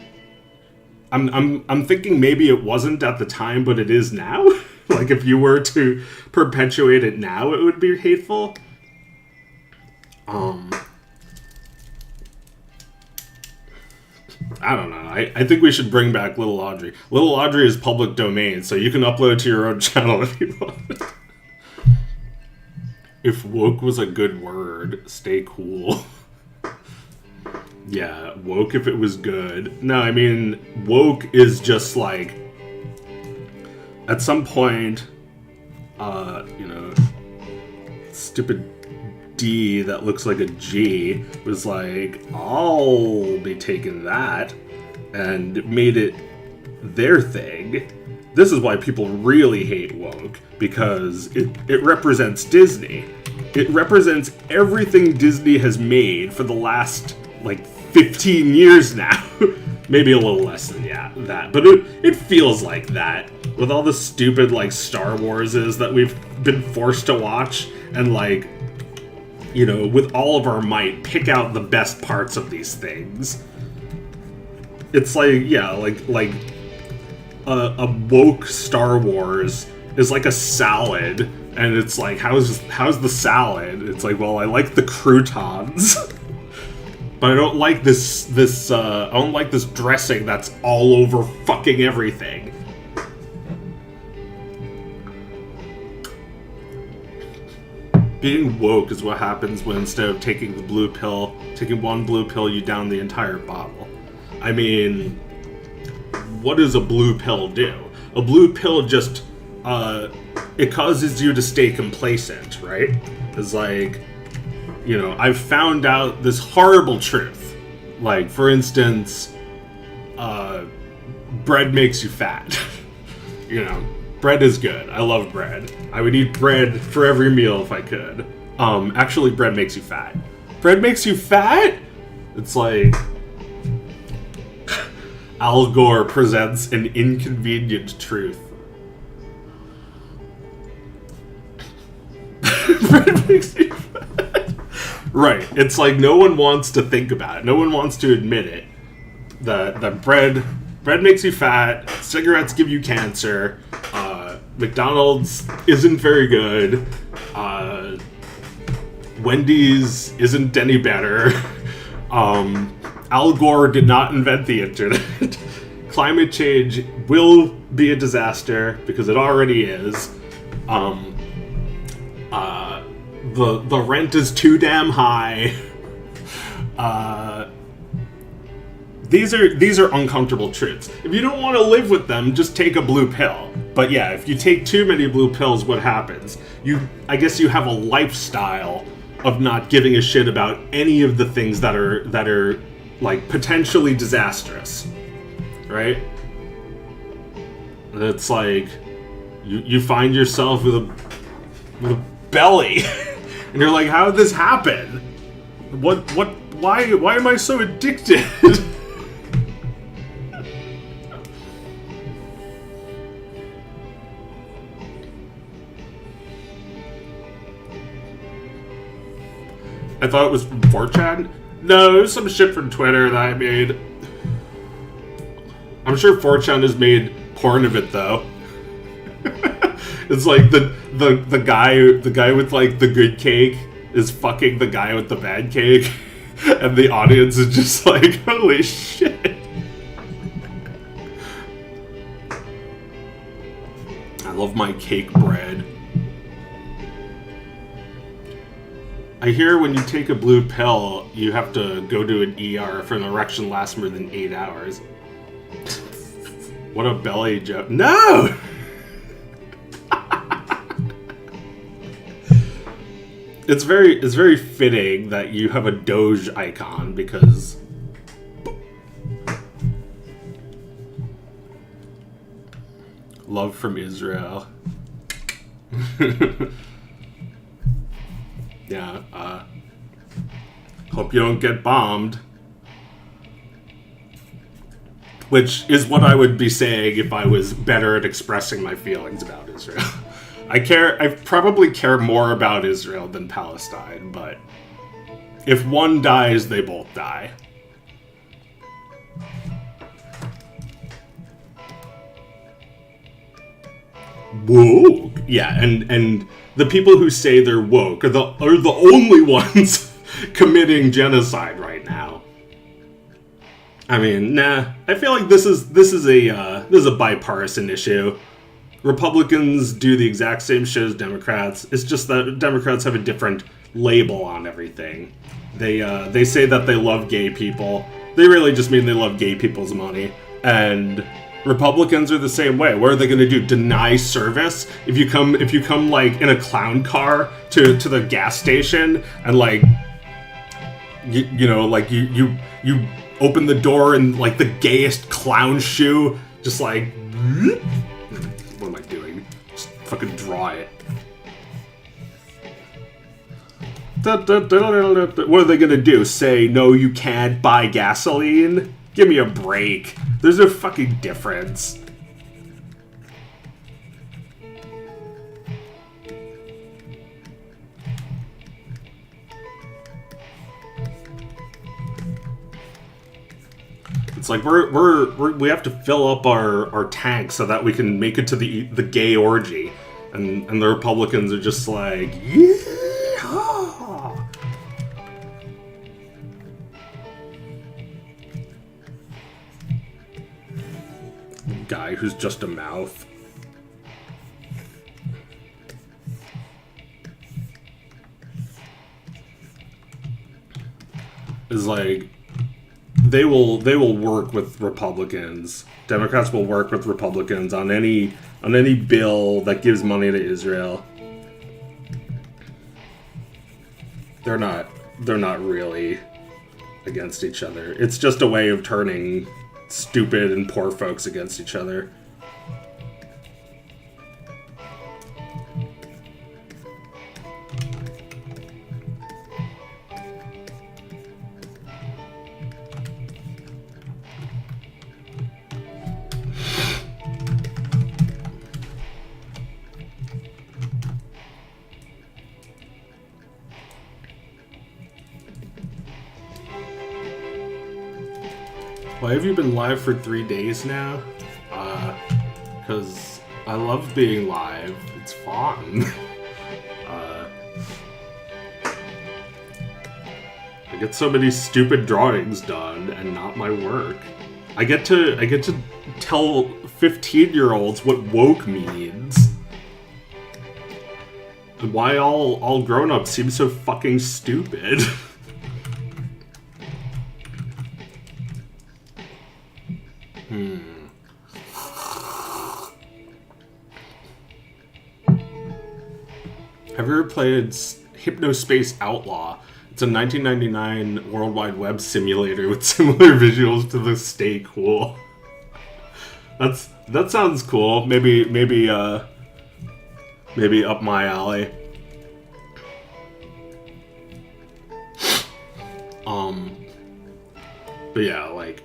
I'm thinking maybe it wasn't at the time, but it is now. Like if you were to perpetuate it now, it would be hateful. I don't know. I think we should bring back Little Audrey. Little Audrey is public domain, so you can upload to your own channel if you want. If woke was a good word, stay cool. Yeah, woke if it was good. No, I mean, woke is just like, at some point, you know, stupid D that looks like a G was like, I'll be taking that, and made it their thing. This is why people really hate woke, because it represents Disney. It represents everything Disney has made for the last, like, 15 years now. Maybe a little less than that. But it feels like that. With all the stupid, like, Star Warses that we've been forced to watch, and, like, you know, with all of our might, pick out the best parts of these things. It's like, yeah, like a woke Star Wars is like a salad, and it's like, how's the salad? It's like, well, I like the croutons, but I don't like this I don't like this dressing that's all over fucking everything. Being woke is what happens when instead of taking the blue pill, taking one blue pill, you down the entire bottle. I mean, what does a blue pill do? A blue pill just, it causes you to stay complacent, right? It's like, you know, I've found out this horrible truth. Like, for instance, bread makes you fat. You know, bread is good. I love bread. I would eat bread for every meal if I could. Actually, bread makes you fat. Bread makes you fat? It's like, Al Gore presents an inconvenient truth. Bread makes you fat. Right. It's like no one wants to think about it. No one wants to admit it. That bread makes you fat. Cigarettes give you cancer. McDonald's isn't very good. Wendy's isn't any better. Al Gore did not invent the internet. Climate change will be a disaster because it already is. The rent is too damn high. These are uncomfortable truths. If you don't want to live with them, just take a blue pill. But yeah, if you take too many blue pills, what happens? I guess you have a lifestyle of not giving a shit about any of the things that are like potentially disastrous, right? And it's like you find yourself with a belly, and you're like, how did this happen? Why am I so addicted? I thought it was from 4chan. No, it was some shit from Twitter that I made. I'm sure 4chan has made porn of it though. It's like the guy with like the good cake is fucking the guy with the bad cake, and the audience is just like, holy shit. I love my cake bread. I hear when you take a blue pill, you have to go to an ER if an erection lasts more than 8 hours. What a belly joke. No! It's very fitting that you have a Doge icon because love from Israel. Yeah, hope you don't get bombed. Which is what I would be saying if I was better at expressing my feelings about Israel. I probably care more about Israel than Palestine, but if one dies, they both die. Woke. Yeah, and the people who say they're woke are the only ones committing genocide right now. I mean, nah. I feel like this is a bipartisan issue. Republicans do the exact same shit as Democrats. It's just that Democrats have a different label on everything. They say that they love gay people. They really just mean they love gay people's money. And Republicans are the same way. What are they going to do? Deny service? If you come like in a clown car to the gas station and like you open the door and like the gayest clown shoe just like what am I doing? Just fucking draw it. What are they gonna do? Say, no, you can't buy gasoline? Give me a break. There's no fucking difference. It's like we have to fill up our tank so that we can make it to the gay orgy, and the Republicans are just like, yeah. Guy who's just a mouth. Is like they will work with Republicans. Democrats will work with Republicans on any bill that gives money to Israel. They're not really against each other. It's just a way of turning stupid and poor folks against each other. Why have you been live for 3 days now? Because I love being live. It's fun. I get so many stupid drawings done and not my work. I get to tell 15-year-olds what woke means. And why all grown-ups seem so fucking stupid. Have you ever played Hypnospace Outlaw? It's a 1999 World Wide Web simulator with similar visuals to the Stay Cool. That sounds cool. Maybe up my alley. But yeah, like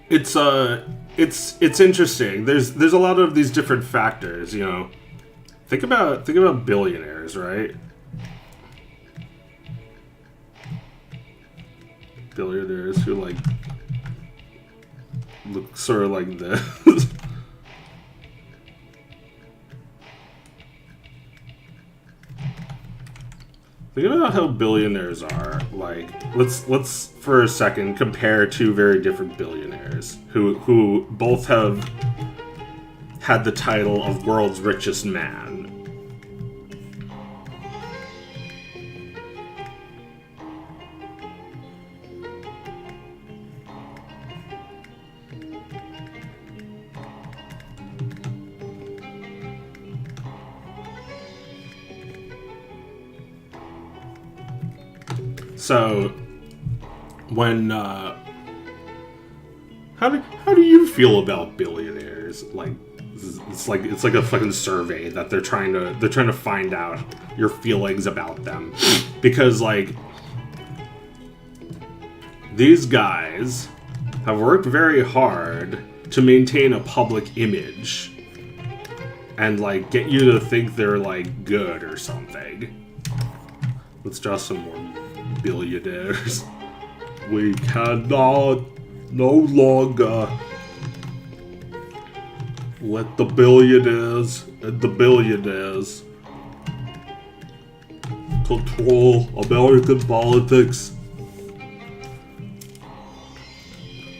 it's interesting. There's a lot of these different factors, you know. Think about billionaires, right? Billionaires who like look sort of like this. Think about how billionaires are. Like, let's for a second compare two very different billionaires who both have had the title of world's richest man. So, when, how do you feel about billionaires? Like, it's like a fucking survey that they're trying to find out your feelings about them. Because, like, these guys have worked very hard to maintain a public image and, like, get you to think they're, like, good or something. Let's draw some more billionaires. We cannot no longer let the billionaires and the billionaires control American politics.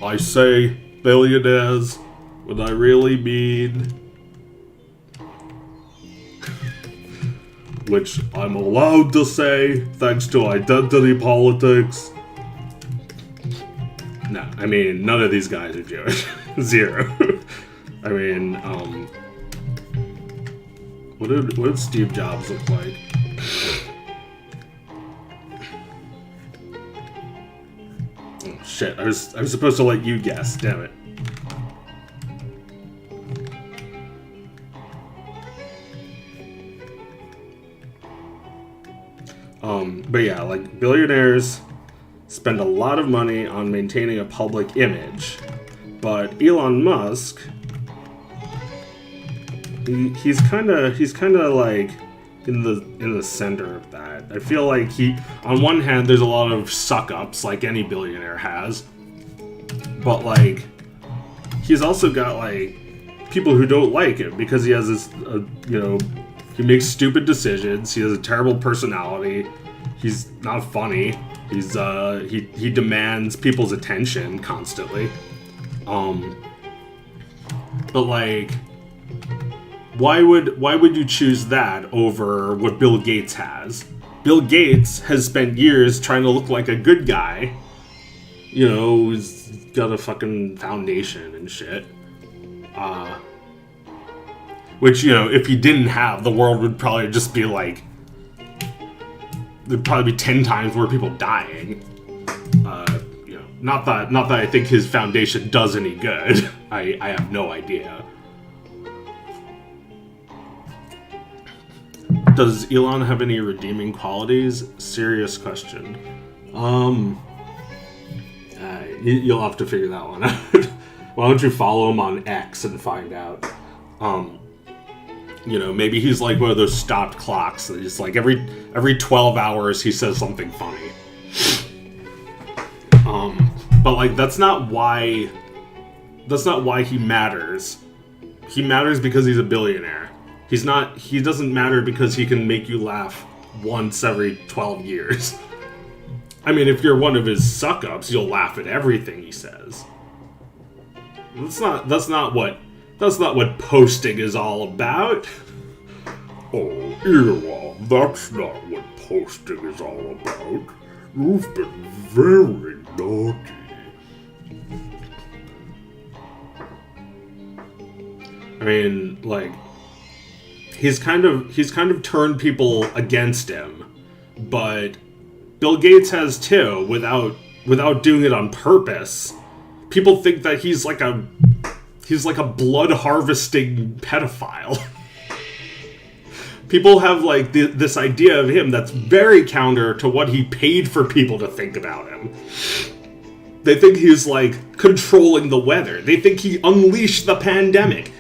I say billionaires when I really mean which I'm allowed to say thanks to identity politics. No, I mean, none of these guys are Jewish. Zero. I mean, what did Steve Jobs look like? Oh shit, I was supposed to let you guess, damn it. But yeah, like, billionaires spend a lot of money on maintaining a public image, but Elon Musk, he's kind of like in the center of that. I feel like on one hand, there's a lot of suck-ups like any billionaire has, but like he's also got like people who don't like him because he has this, he makes stupid decisions. He has a terrible personality. He's not funny. He's he demands people's attention constantly. But like, why would you choose that over what Bill Gates has? Bill Gates has spent years trying to look like a good guy. You know, he's got a fucking foundation and shit. Which, you know, if he didn't have, the world would probably just be like, there'd probably be 10 times more people dying. Not that I think his foundation does any good. I have no idea. Does Elon have any redeeming qualities? Serious question. You'll have to figure that one out. Why don't you follow him on X and find out? Maybe he's like one of those stopped clocks that just like every 12 hours he says something funny. But like that's not why he matters. He matters because he's a billionaire. He doesn't matter because he can make you laugh once every 12 years. I mean, if you're one of his suck-ups, you'll laugh at everything he says. That's not what posting is all about. Oh, Elon, that's not what posting is all about. You've been very naughty. I mean, like, he's kind of turned people against him, but Bill Gates has too, without doing it on purpose. People think that he's like a blood harvesting pedophile. People have like this idea of him that's very counter to what he paid for people to think about him. They think he's like controlling the weather. They think he unleashed the pandemic.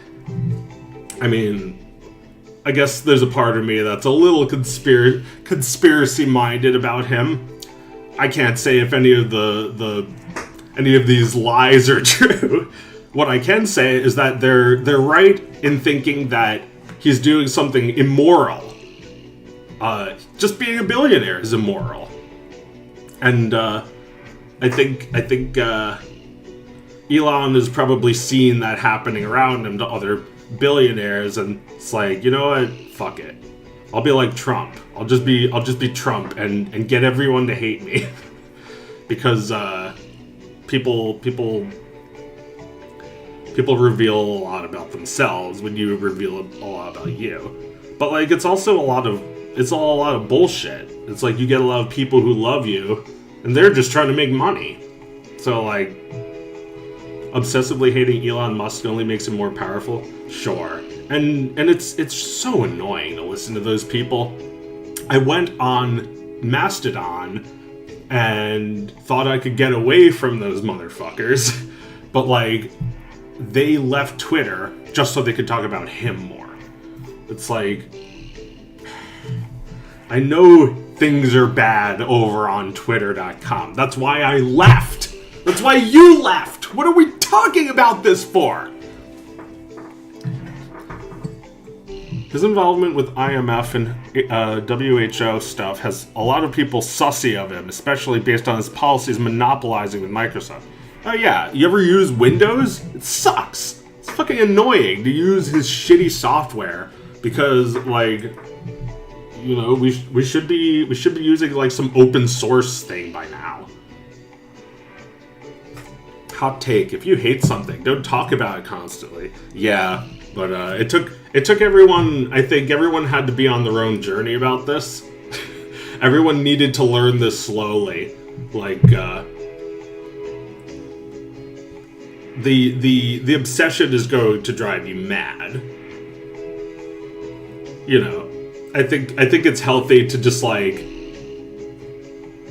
I mean, I guess there's a part of me that's a little conspiracy minded about him. I can't say if any of any of these lies are true. What I can say is that they're right in thinking that he's doing something immoral. Just being a billionaire is immoral. And I think Elon has probably seen that happening around him to other billionaires, and it's like, you know what? Fuck it. I'll be like Trump. I'll just be Trump and get everyone to hate me. Because people reveal a lot about themselves when you reveal a lot about you. But like it's all a lot of bullshit. It's like you get a lot of people who love you And they're just trying to make money. So, like, obsessively hating Elon Musk only makes him more powerful? Sure. And it's so annoying to listen to those people. I went on Mastodon and thought I could get away from those motherfuckers. But, like, they left Twitter just so they could talk about him more. It's like, I know things are bad over on Twitter.com. That's why I left. That's why you left. What are we talking about this for? His involvement with IMF and WHO stuff has a lot of people sussy of him, especially based on his policies monopolizing with Microsoft. Oh yeah, you ever use Windows? It sucks. It's fucking annoying to use his shitty software because, like, you know, we should be using like some open source thing by now. Hot take: if you hate something, don't talk about it constantly. Yeah, but it took everyone. I think everyone had to be on their own journey about this. Everyone needed to learn this slowly. Like the obsession is going to drive you mad. You know. I think it's healthy to just like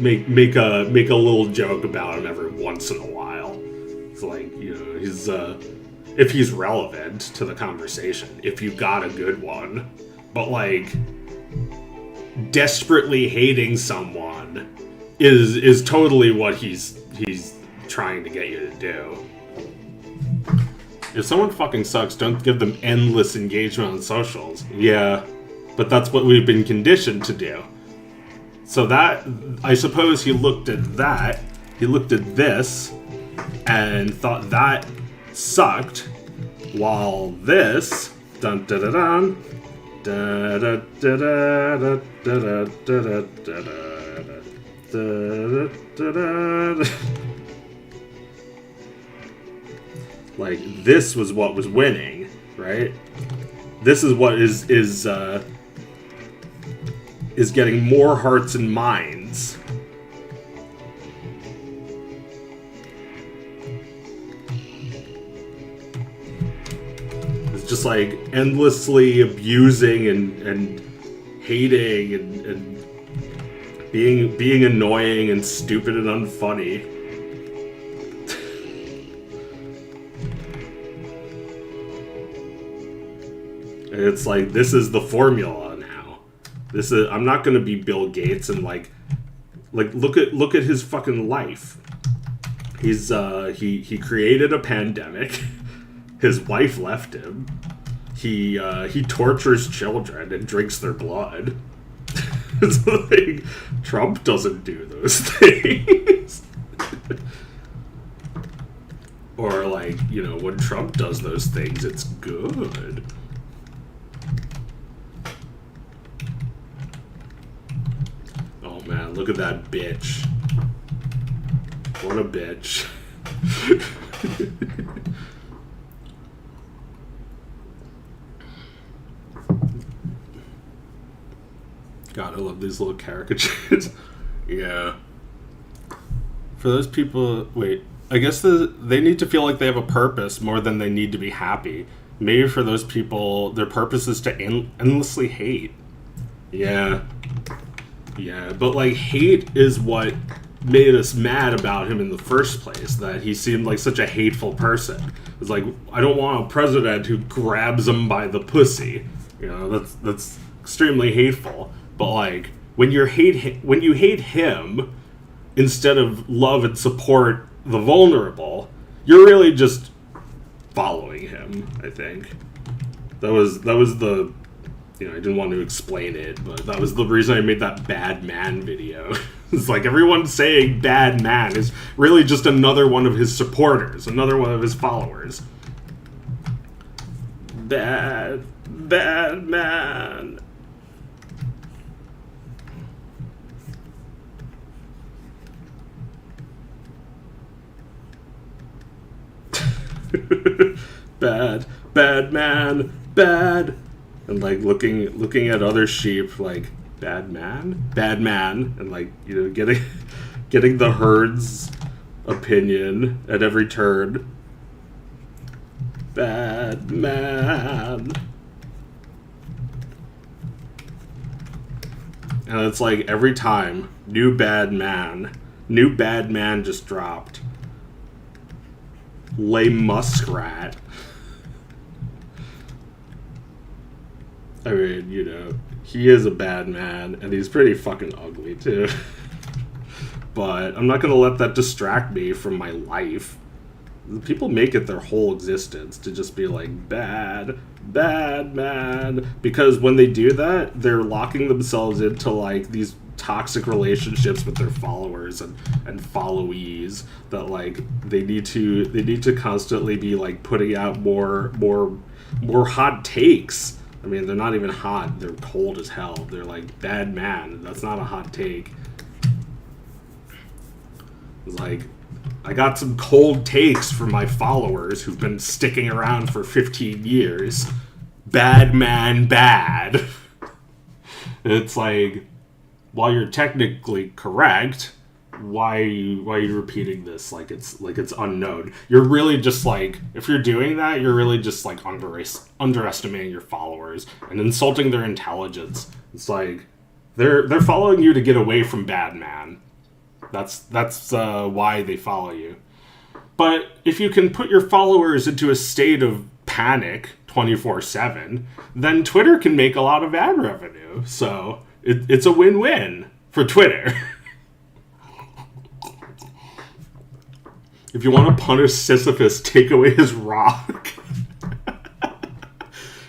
make a little joke about him every once in a while. It's like, you know, he's if he's relevant to the conversation, if you got a good one. But like desperately hating someone is totally what he's trying to get you to do. If someone fucking sucks, don't give them endless engagement on socials. Yeah. But that's what we've been conditioned to do. So that, I suppose he looked at that, he looked at this, and thought that sucked, while this, dun da da dun, da da da da da da da da da. Like, this was what was winning, right? This is what is getting more hearts and minds. It's just like endlessly abusing and hating and being annoying and stupid and unfunny. And it's like, this is the formula. This is. I'm not gonna be Bill Gates and like look at his fucking life. He's he created a pandemic. His wife left him. He tortures children and drinks their blood. It's like Trump doesn't do those things. Or like, you know, when Trump does those things, it's good. Man, look at that bitch. What a bitch. God, I love these little caricatures. Yeah. For those people, wait, I guess they need to feel like they have a purpose more than they need to be happy. Maybe for those people, their purpose is to endlessly hate. Yeah. Yeah, but like hate is what made us mad about him in the first place, that he seemed like such a hateful person. It's like, I don't want a president who grabs him by the pussy. You know, that's extremely hateful. But like, when you hate him instead of love and support the vulnerable, you're really just following him, I think. That was the, you know, I didn't want to explain it, but that was the reason I made that bad man video. It's like everyone saying bad man is really just another one of his supporters, another one of his followers. Bad man. Bad man, bad. And like looking at other sheep like bad man, and like, you know, getting the herd's opinion at every turn. Bad man. And it's like every time, new bad man just dropped. Lay Muskrat. I mean, you know, he is a bad man, and he's pretty fucking ugly, too. But I'm not gonna let that distract me from my life. People make it their whole existence to just be like, bad man. Because when they do that, they're locking themselves into, like, these toxic relationships with their followers and followees that, like, they need to constantly be, like, putting out more hot takes. I mean, they're not even hot. They're cold as hell. They're like, bad man. That's not a hot take. It's like, I got some cold takes from my followers who've been sticking around for 15 years. Bad man, bad. It's like, while you're technically correct, why are you repeating this like it's unknown? You're really just like, if you're doing that, you're really just like underestimating your followers and insulting their intelligence. It's like they're following you to get away from bad man. That's why they follow you. But if you can put your followers into a state of panic 24/7, then Twitter can make a lot of ad revenue. So it's a win-win for Twitter. If you want to punish Sisyphus, take away his rock.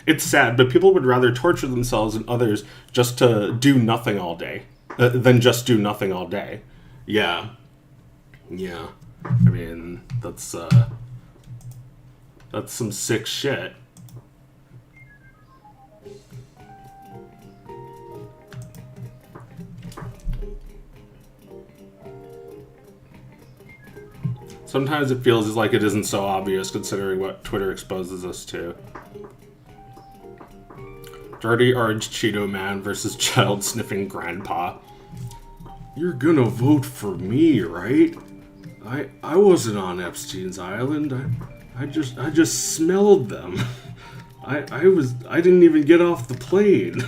It's sad, but people would rather torture themselves and others just to do nothing all day than just do nothing all day. Yeah. I mean, that's some sick shit. Sometimes it feels like it isn't so obvious considering what Twitter exposes us to. Dirty Orange Cheeto Man versus Child Sniffing Grandpa. You're gonna vote for me, right? I wasn't on Epstein's Island. I just smelled them. I didn't even get off the plane.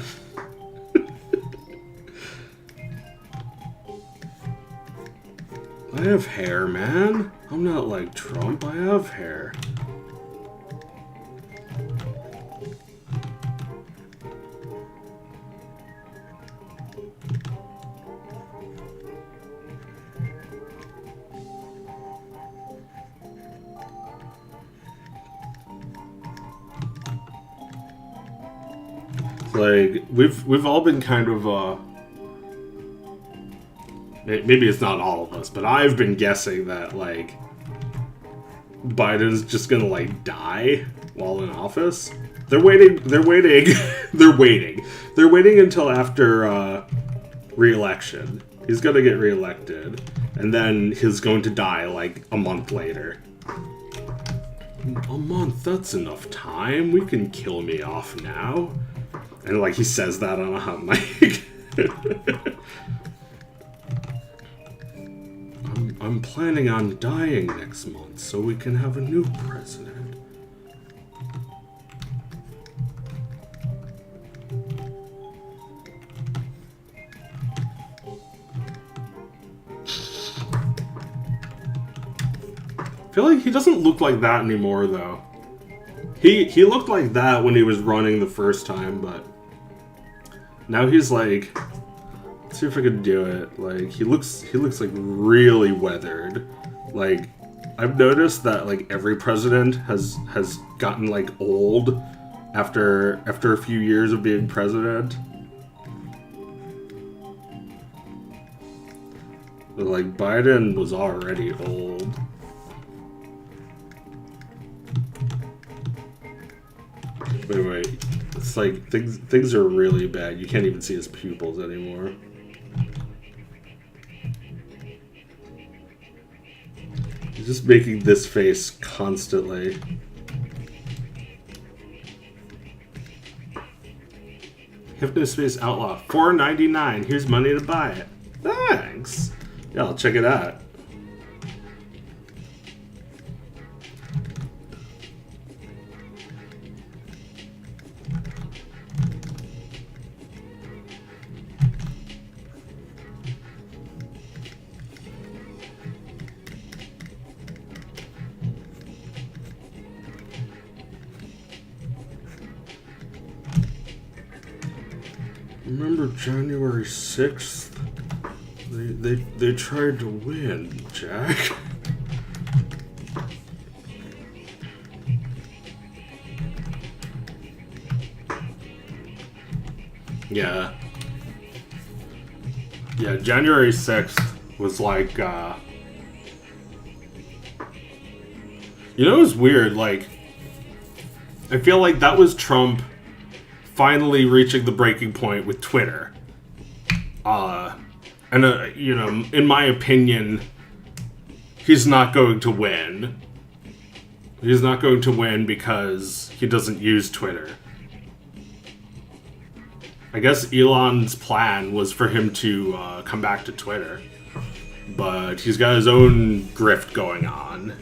I have hair, man. I'm not like Trump. I have hair. Like we've all been kind of maybe it's not all of us, but I've been guessing that like Biden's just gonna like die while in office. They're waiting they're waiting until after re-election. He's gonna get re-elected, and then he's going to die like a month later. A month, that's enough time. We can kill me off now. And like he says that on a hot mic. I'm planning on dying next month so we can have a new president. I feel like he doesn't look like that anymore though. He looked like that when he was running the first time, but now he's like, let's see if I can do it. Like he looks like really weathered. Like I've noticed that like every president has gotten like old after a few years of being president. But like Biden was already old. Wait. It's like things are really bad. You can't even see his pupils anymore. He's just making this face constantly. Hypnospace Outlaw, $4.99. Here's money to buy it. Thanks. Yeah, I'll check it out. Remember January 6th? They tried to win, Jack. Yeah. Yeah, January 6th was like, you know, it was weird, like, I feel like that was Trump finally reaching the breaking point with Twitter. You know, in my opinion, he's not going to win. He's not going to win because he doesn't use Twitter. I guess Elon's plan was for him to come back to Twitter. But he's got his own grift going on.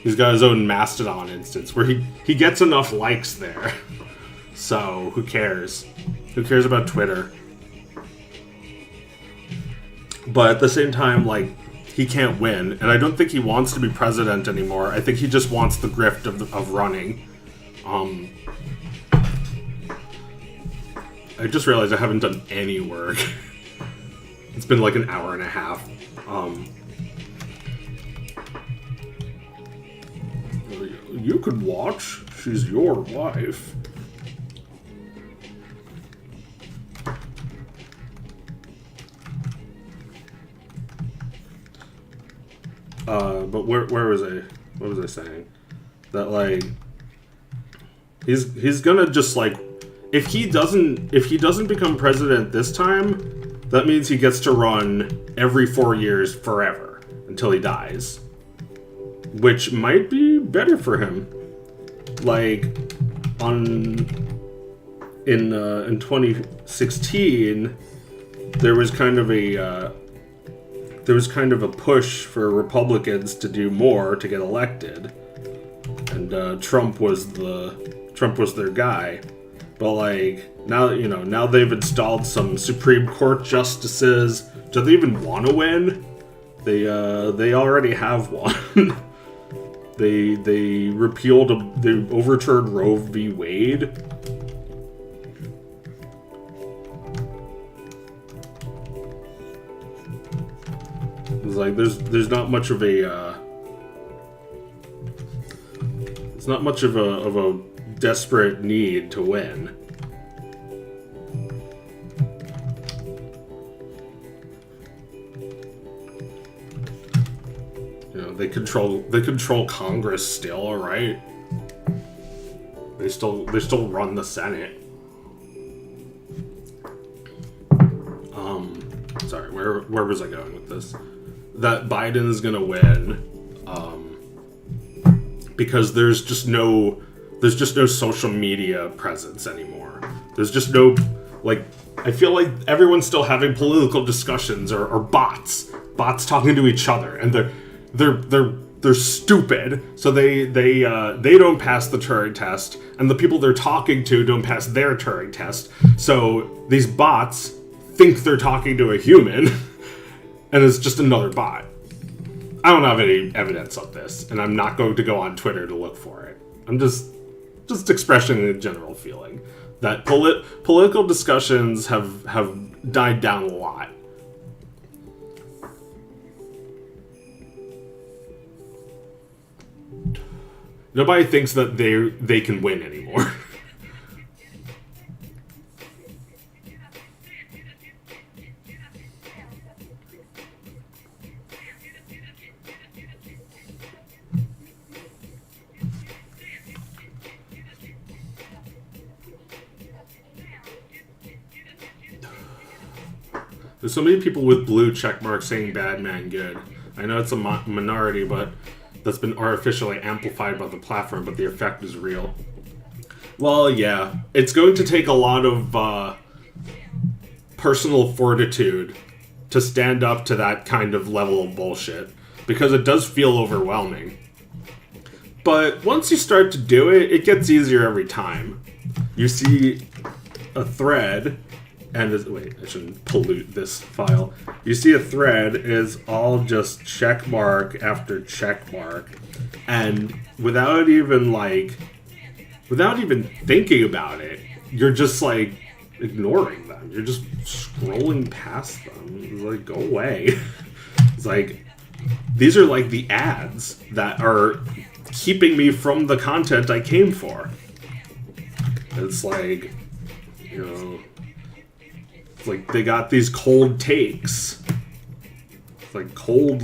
He's got his own Mastodon instance where he gets enough likes there. So, who cares? Who cares about Twitter? But at the same time, like, he can't win. And I don't think he wants to be president anymore. I think he just wants the grift of running. I just realized I haven't done any work. It's been like an hour and a half. You could watch. She's your wife. But where was I? What was I saying? That like he's gonna just like if he doesn't become president this time, that means he gets to run every 4 years forever until he dies, which might be better for him. Like in 2016, there was kind of a push for Republicans to do more to get elected, and Trump was their guy. But like now they've installed some Supreme Court justices. Do they even want to win? They already have one. they overturned Roe v. Wade. It's like there's not much of a it's not much of a desperate need to win. You know, they control Congress still, right? They still run the Senate. Sorry, where was I going with this? That Biden is gonna win, because there's just no social media presence anymore. There's just no, like, I feel like everyone's still having political discussions or bots talking to each other, and they're stupid, so they don't pass the Turing test, and the people they're talking to don't pass their Turing test. So these bots think they're talking to a human, and it's just another bot. I don't have any evidence of this, and I'm not going to go on Twitter to look for it. I'm just expressing a general feeling that political discussions have died down a lot. Nobody thinks that they can win anymore. There's so many people with blue checkmarks saying bad man good. I know it's a minority, but that's been artificially amplified by the platform, but the effect is real. Well, yeah. It's going to take a lot of personal fortitude to stand up to that kind of level of bullshit, because it does feel overwhelming. But once you start to do it, it gets easier every time. You see a thread, and wait, I shouldn't pollute this file. You see a thread is all just check mark after check mark, and without even thinking about it, you're just like ignoring them. You're just scrolling past them. It's like, go away. It's like, these are like the ads that are keeping me from the content I came for. It's like, you know, it's like they got these cold takes. It's like cold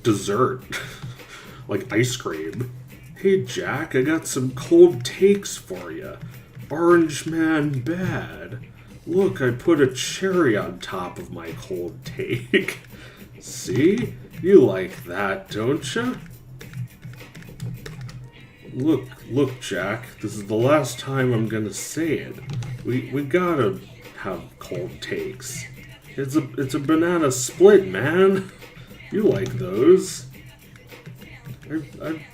dessert. Like ice cream. Hey Jack, I got some cold takes for you. Orange man bad. Look, I put a cherry on top of my cold take. See? You like that, don't you? Look, Jack. This is the last time I'm gonna say it. We gotta have cold takes. It's a banana split, man. You like those.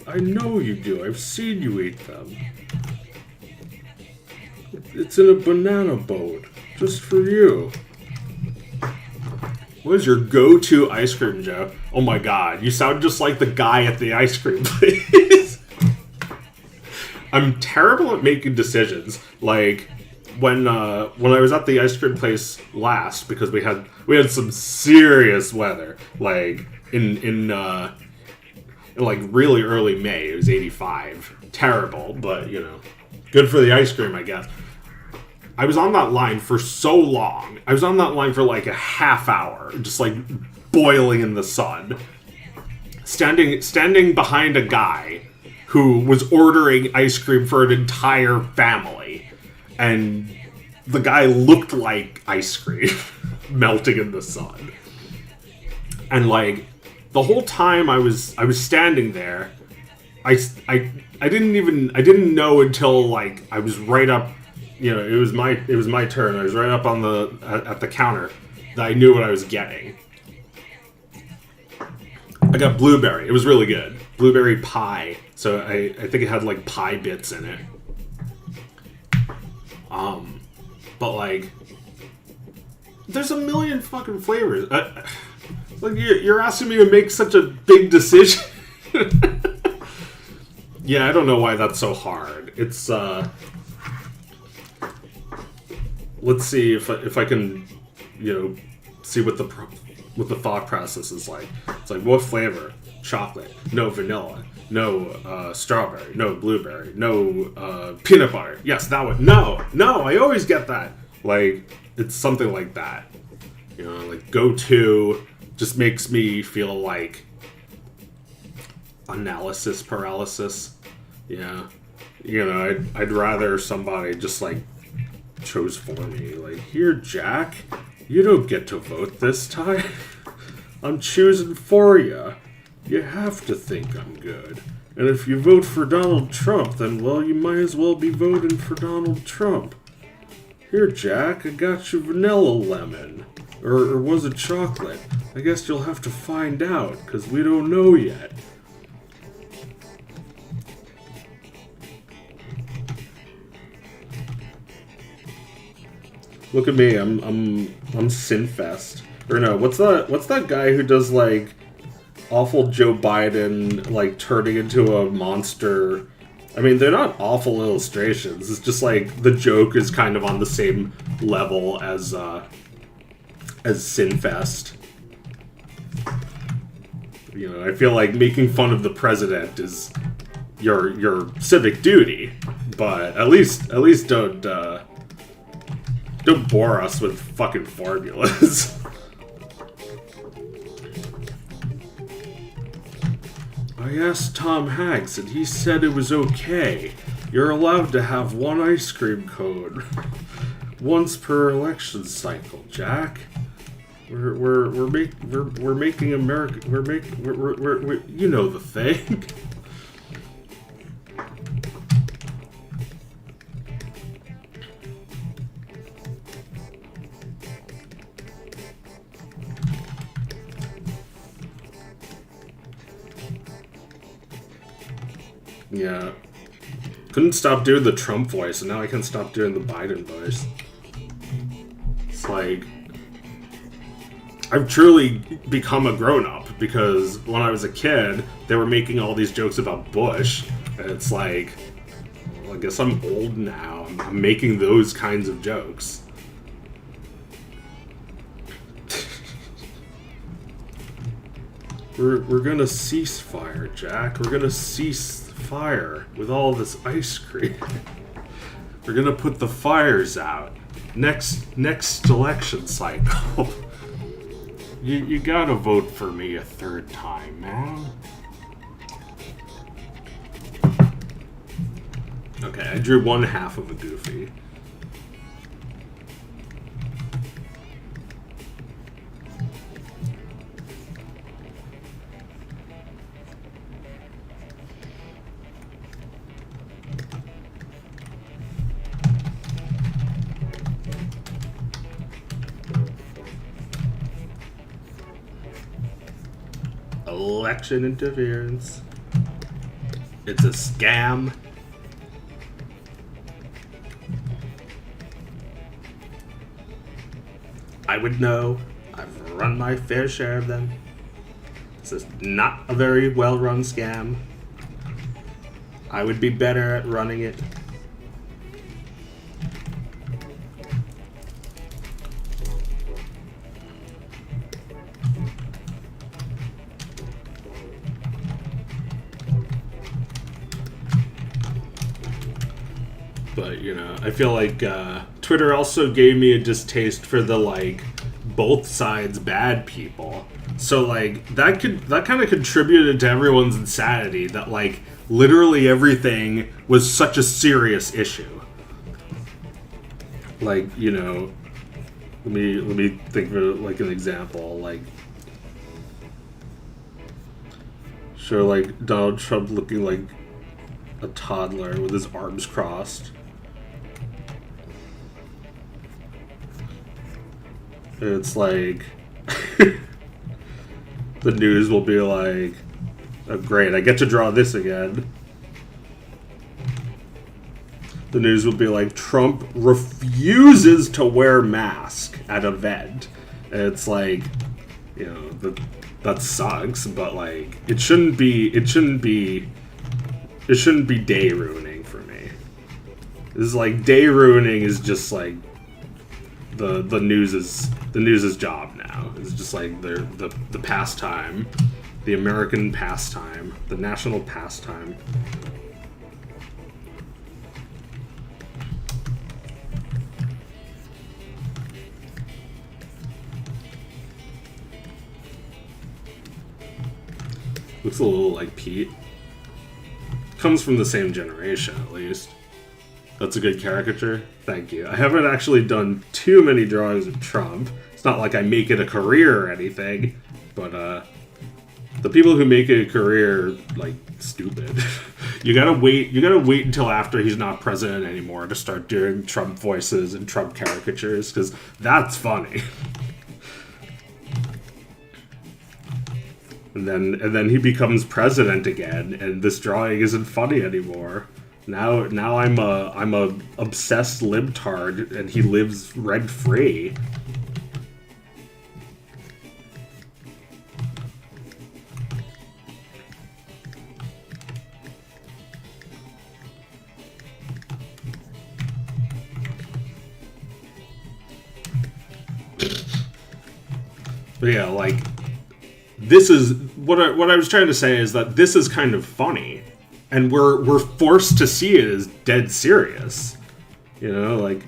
I know you do. I've seen you eat them. It's in a banana boat. Just for you. What is your go-to ice cream, Joe? Oh my god, you sound just like the guy at the ice cream place. I'm terrible at making decisions. Like, when I was at the ice cream place last, because we had some serious weather, like in like really early May. It was 85. Terrible, but you know, good for the ice cream, I guess. I was on that line for so long. I was on that line for like a half hour, just like boiling in the sun, standing behind a guy who was ordering ice cream for an entire family, and the guy looked like ice cream melting in the sun. And like the whole time I was standing there, I didn't know until like I was right up, you know, it was my turn. I was right up on at the counter that I knew what I was getting. I got blueberry. It was really good. Blueberry pie. So I think it had like pie bits in it. But like, there's a million fucking flavors. Like you're asking me to make such a big decision. Yeah, I don't know why that's so hard. It's let's see if I can, you know, see what the thought process is like. It's like, what flavor? Chocolate. No vanilla. No strawberry. No blueberry. No peanut butter. Yes, that one. No, I always get that. Like, it's something like that. You know, like go-to just makes me feel like analysis paralysis. Yeah. You know, I'd rather somebody just like chose for me. Like, here, Jack, you don't get to vote this time. I'm choosing for you. You have to think I'm good. And if you vote for Donald Trump, then, well, you might as well be voting for Donald Trump. Here, Jack, I got you vanilla lemon. Or was it chocolate? I guess you'll have to find out, because we don't know yet. Look at me, I'm Sinfest. Or no, what's that guy who does like awful Joe Biden like turning into a monster? I mean, they're not awful illustrations. It's just like the joke is kind of on the same level as Sinfest. You know, I feel like making fun of the president is your civic duty, but at least don't bore us with fucking formulas. I asked Tom Hanks and he said it was okay. You're allowed to have one ice cream cone. Once per election cycle, Jack. We're making America. We're you know the thing. Yeah. Couldn't stop doing the Trump voice, and now I can stop doing the Biden voice. It's like... I've truly become a grown-up, because when I was a kid, they were making all these jokes about Bush, and it's like... Well, I guess I'm old now. I'm making those kinds of jokes. We're gonna cease fire, Jack. We're gonna cease fire with all this ice cream. We're gonna put the fires out. Next election cycle. You gotta vote for me a third time, man. Okay, I drew one half of a Goofy. Election interference. It's a scam. I would know. I've run my fair share of them. This is not a very well-run scam. I would be better at running it. But, you know, I feel like Twitter also gave me a distaste for the, like, both sides bad people. So, like, that kind of contributed to everyone's insanity, that, like, literally everything was such a serious issue. Like, you know, let me think of it like an example. Like, sure, like, Donald Trump looking like a toddler with his arms crossed. It's like the news will be like, oh great, I get to draw this again. The news will be like, Trump refuses to wear mask at event. And it's like, you know, that sucks, but like it shouldn't be day ruining for me. This is like, day ruining is just like the news's job now. It's just like the pastime, the American pastime, the national pastime. Looks a little like Pete. Comes from the same generation, at least. That's a good caricature. Thank you. I haven't actually done too many drawings of Trump. It's not like I make it a career or anything, but the people who make it a career are, like, stupid. You gotta wait until after he's not president anymore to start doing Trump voices and Trump caricatures, because that's funny. And then he becomes president again, and this drawing isn't funny anymore. Now I'm a obsessed libtard, and he lives rent free. But yeah, like, this is what I was trying to say is that this is kind of funny. And we're forced to see it as dead serious. You know, like,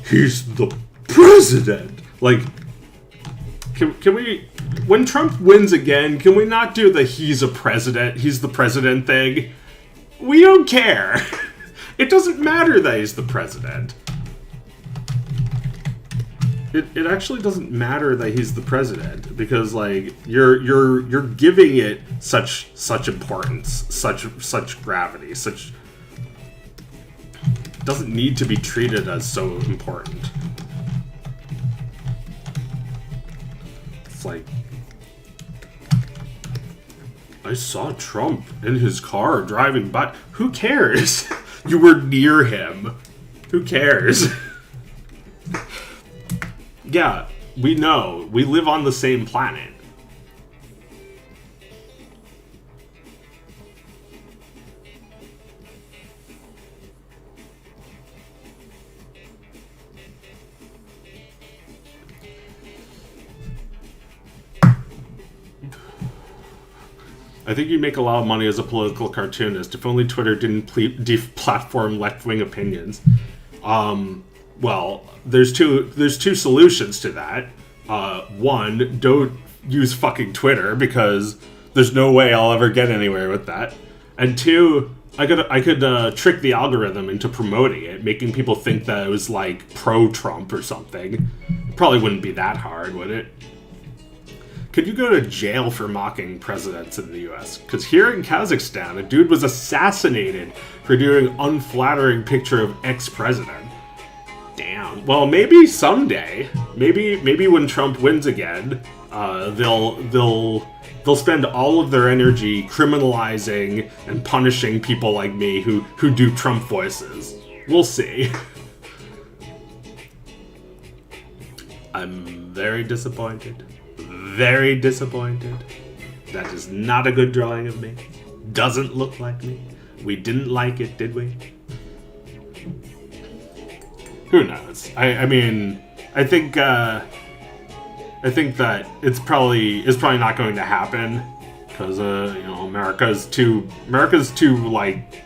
he's the president. Like, can we, when Trump wins again, can we not do the he's the president thing? We don't care. It doesn't matter that he's the president. It actually doesn't matter that he's the president, because like you're giving it such importance, such gravity, such doesn't need to be treated as so important. It's like I saw Trump in his car driving by. Who cares? You were near him. Who cares? Yeah, we know. We live on the same planet. I think you'd make a lot of money as a political cartoonist if only Twitter didn't deplatform left-wing opinions. Well, there's two solutions to that. One, don't use fucking Twitter because there's no way I'll ever get anywhere with that. And two, I could trick the algorithm into promoting it, making people think that it was like pro-Trump or something. It probably wouldn't be that hard, would it? Could you go to jail for mocking presidents in the US? Because here in Kazakhstan, a dude was assassinated for doing an unflattering picture of ex-president. Damn. Well, maybe someday, maybe when Trump wins again, they'll spend all of their energy criminalizing and punishing people like me who do Trump voices. We'll see. I'm very disappointed. Very disappointed. That is not a good drawing of me. Doesn't look like me. We didn't like it, did we? Who knows? I mean, I think that it's probably not going to happen because America's too like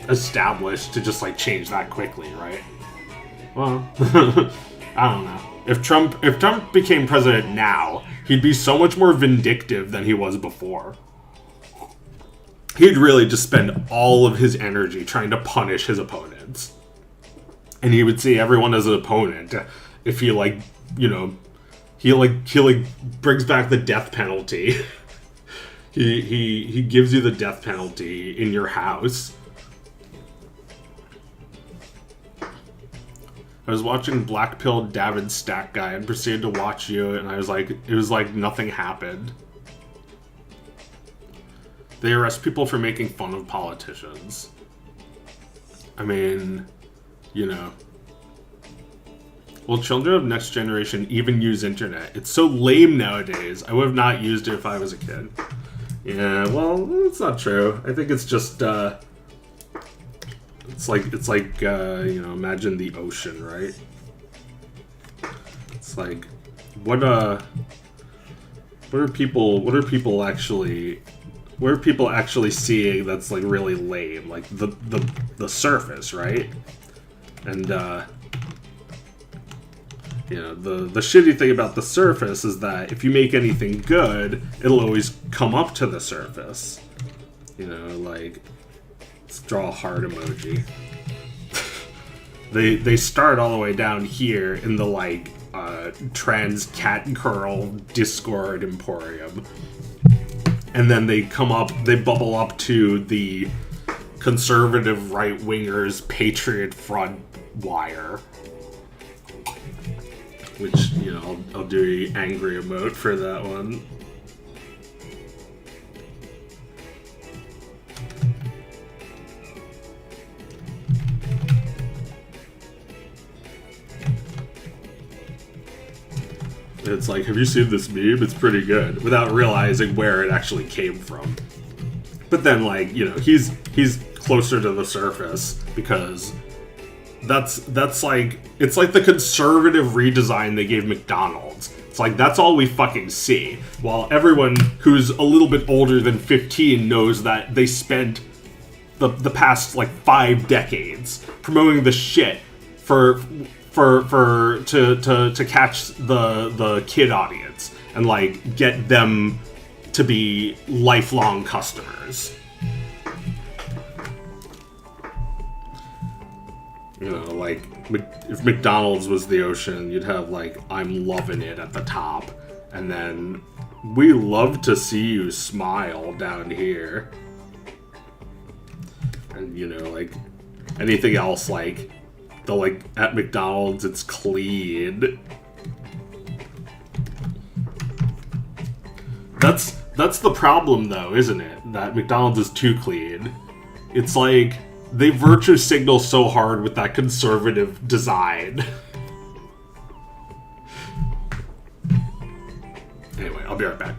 established to just like change that quickly, right? Well, I don't know. If Trump became president now, he'd be so much more vindictive than he was before. He'd really just spend all of his energy trying to punish his opponents. And he would see everyone as an opponent. If he he brings back the death penalty. he gives you the death penalty in your house. I was watching Black Pill David Stack Guy and proceeded to watch you, and it was like nothing happened. They arrest people for making fun of politicians. I mean, will children of next generation even use internet? It's so lame nowadays. I would have not used it if I was a kid. Yeah, well, it's not true. I think it's just, It's like imagine the ocean, right? It's like, what are people actually seeing that's like really lame? Like the surface, right? And the shitty thing about the surface is that if you make anything good, it'll always come up to the surface. Like, let's draw a heart emoji. They start all the way down here in the like trans cat girl Discord emporium, and then they bubble up to the conservative right wingers Patriot Front wire, which I'll do an angry emote for that one. It's like, have you seen this meme? It's pretty good, without realizing where it actually came from. But then, like, he's closer to the surface because that's like, it's like the conservative redesign they gave McDonald's. It's like, that's all we fucking see. While everyone who's a little bit older than 15 knows that they spent the past like 5 decades promoting the shit to catch the kid audience and like get them to be lifelong customers. Like if McDonald's was the ocean, you'd have like I'm loving it at the top, and then we love to see you smile down here. And like anything else, like at McDonald's it's clean. That's the problem, though, isn't it? That McDonald's is too clean. It's like they virtue signal so hard with that conservative design. Anyway, I'll be right back.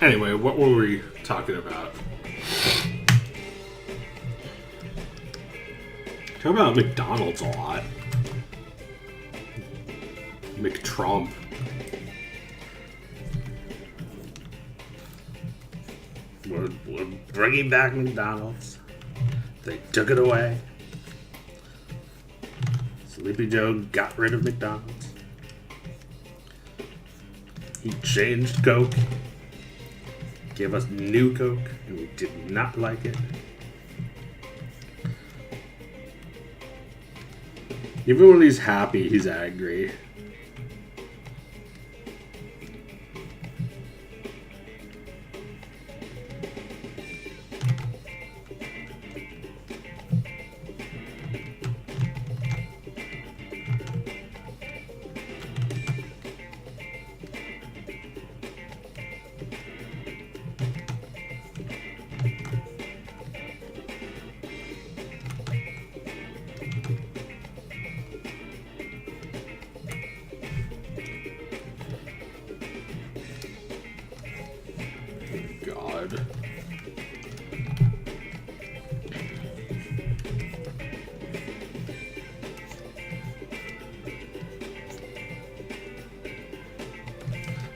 Anyway, what were we talking about? Talk about McDonald's a lot. McTrump. We're bringing back McDonald's. They took it away. Sleepy Joe got rid of McDonald's. He changed Coke. Gave us new Coke, and we did not like it. Even when he's happy, he's angry. God.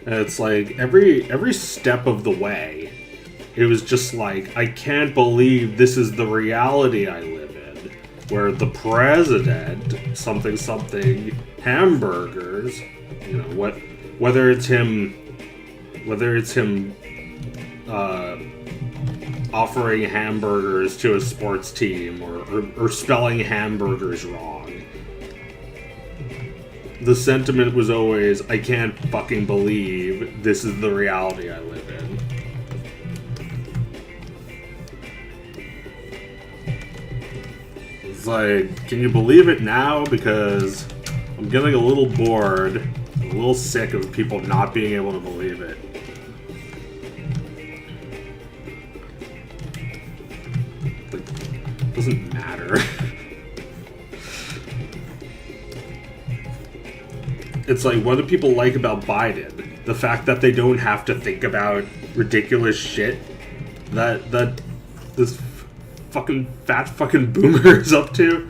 And it's like every step of the way, it was just like, I can't believe this is the reality I live in, where the president, something hamburgers, you know, whether it's him offering hamburgers to a sports team or spelling hamburgers wrong. The sentiment was always, I can't fucking believe this is the reality I live in. It's like, can you believe it now? Because I'm getting a little bored, a little sick of people not being able to believe it. Like, doesn't matter. It's like, what do people like about Biden? The fact that they don't have to think about ridiculous shit that this fucking fat fucking boomer is up to?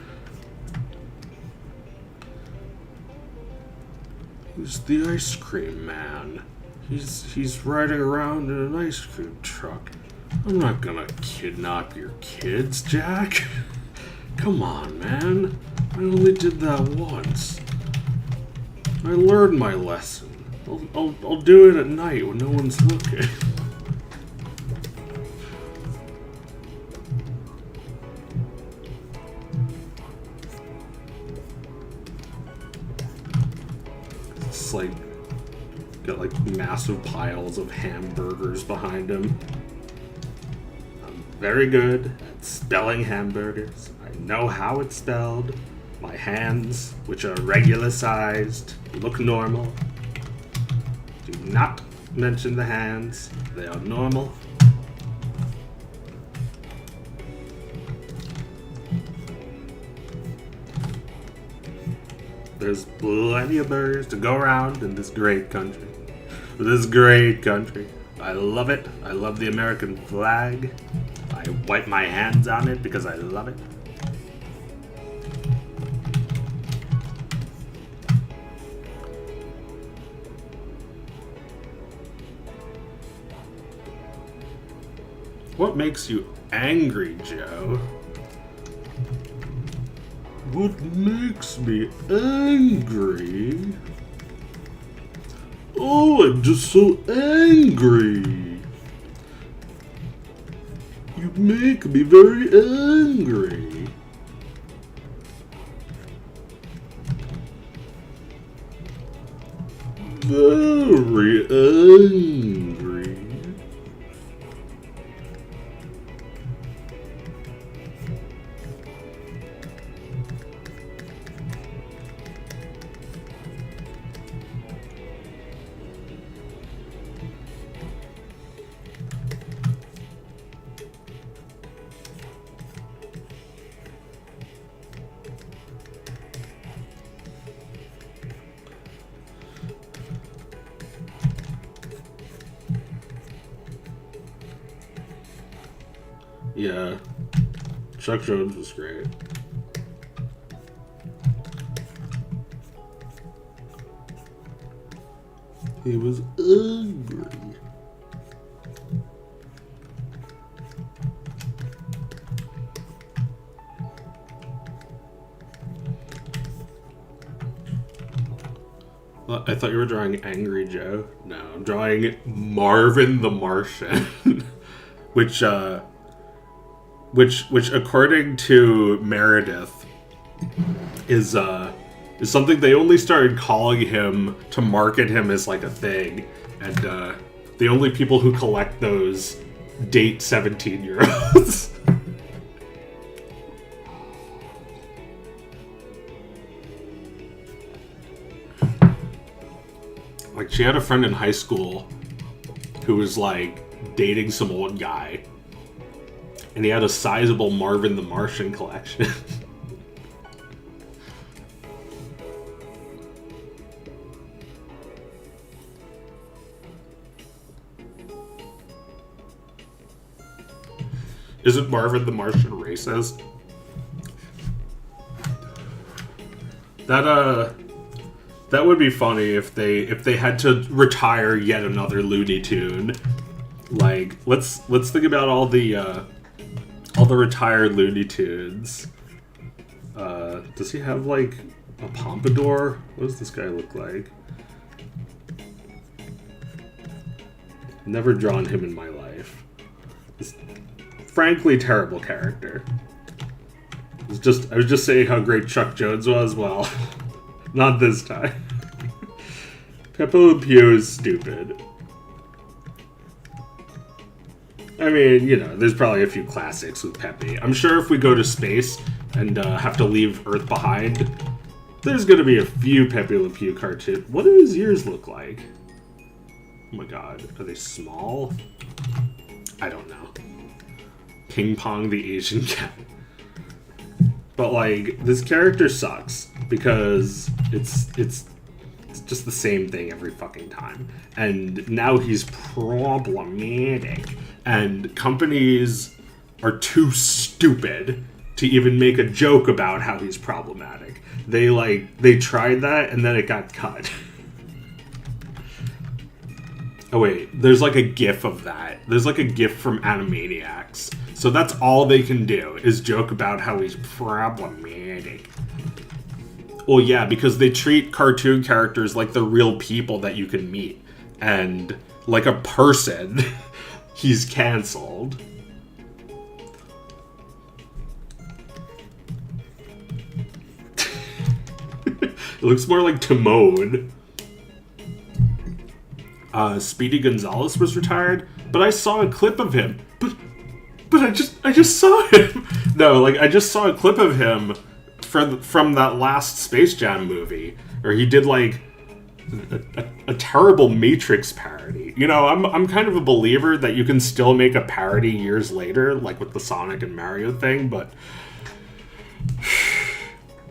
He's the ice cream man. He's riding around in an ice cream truck. I'm not gonna kidnap your kids, Jack. Come on, man. I only did that once. I learned my lesson. I'll do it at night when no one's looking. It's like, got like massive piles of hamburgers behind him. I'm very good at spelling hamburgers. I know how it's spelled. My hands, which are regular sized, look normal. Do not mention the hands. They are normal. There's plenty of burgers to go around in this great country. This great country. I love it. I love the American flag. I wipe my hands on it because I love it. What makes you angry, Joe? What makes me angry? Oh, I'm just so angry. You make me very angry. Very angry. Yeah. Chuck Jones was great. He was angry. I thought you were drawing Angry Joe. No, I'm drawing Marvin the Martian, which according to Meredith is something they only started calling him to market him as like a thing, and the only people who collect those date 17-year-olds. Like, she had a friend in high school who was, like, dating some old guy. And he had a sizable Marvin the Martian collection. Isn't Marvin the Martian racist? That would be funny if they had to retire yet another Looney Tune. Like, let's think about all the retired Looney Tunes. Does he have like a pompadour? What does this guy look like? Never drawn him in my life. This frankly terrible character. I was just saying how great Chuck Jones was. Well, not this time. Pepe Le Pew is stupid. I mean, you know, there's probably a few classics with Pepe. I'm sure if we go to space and have to leave Earth behind, there's going to be a few Pepe Le Pew cartoons. What do his ears look like? Oh my god, are they small? I don't know. Ping Pong the Asian Cat. But, like, this character sucks because it's just the same thing every fucking time. And now he's problematic. And companies are too stupid to even make a joke about how he's problematic. They tried that and then it got cut. Oh wait, there's like a gif of that. There's like a gif from Animaniacs. So that's all they can do, is joke about how he's problematic. Well, yeah, because they treat cartoon characters like the real people that you can meet. And like a person, he's canceled. It looks more like Timon. Speedy Gonzalez was retired, but I saw a clip of him. But I just saw him. No, like I just saw a clip of him from that last Space Jam movie, where he did like a terrible Matrix parody. You know, I'm kind of a believer that you can still make a parody years later, like with the Sonic and Mario thing, but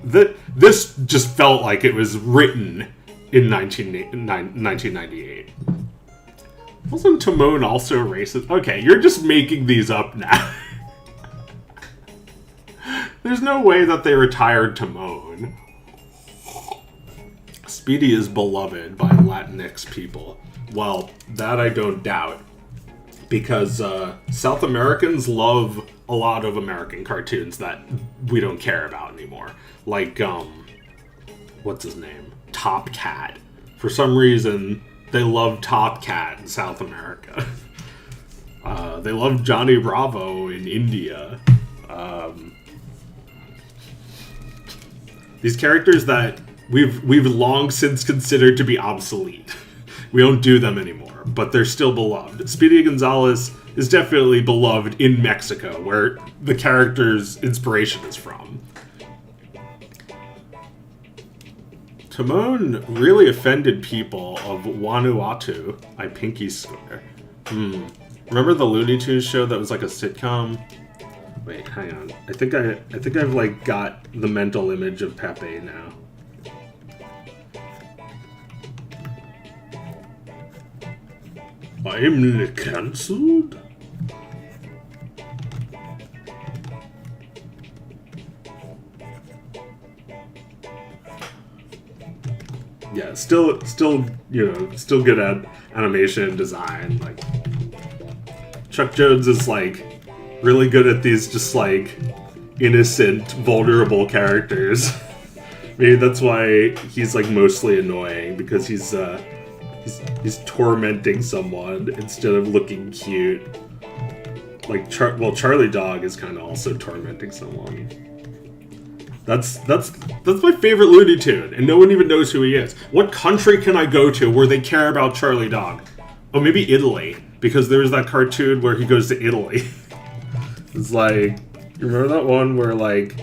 this just felt like it was written in 1998. Wasn't Timon also racist? Okay, you're just making these up now. There's no way that they retired Timon. Speedy is beloved by Latinx people. Well, that I don't doubt. Because South Americans love a lot of American cartoons that we don't care about anymore. Like, what's his name? Top Cat. For some reason, they love Top Cat in South America. They love Johnny Bravo in India. These characters that we've long since considered to be obsolete. We don't do them anymore, but they're still beloved. Speedy Gonzalez is definitely beloved in Mexico, where the character's inspiration is from. Timon really offended people of Vanuatu. I pinky swear. Remember the Looney Tunes show that was like a sitcom? Wait, hang on. I think I've like got the mental image of Pepe now. I'm cancelled? yeah, still, you know, still good at animation and design. Like, Chuck Jones is like really good at these just like innocent, vulnerable characters. Maybe that's why he's like mostly annoying, because he's tormenting someone instead of looking cute. Like Charlie Dog is kind of also tormenting someone. That's my favorite Looney Tune, and no one even knows who he is. What country can I go to where they care about Charlie Dog? Oh, maybe Italy, because there's that cartoon where he goes to Italy. It's like, you remember that one where like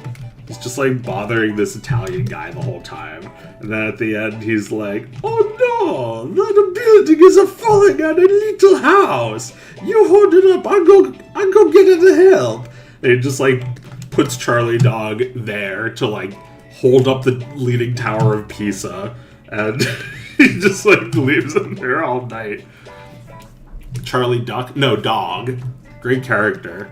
he's just like bothering this Italian guy the whole time, and then at the end he's like, "Oh no, the building is falling on a little house. You hold it up, I'll go get it to help." And he just like puts Charlie Dog there to like hold up the Leaning Tower of Pisa, and he just like leaves him there all night. Charlie Dog, great character.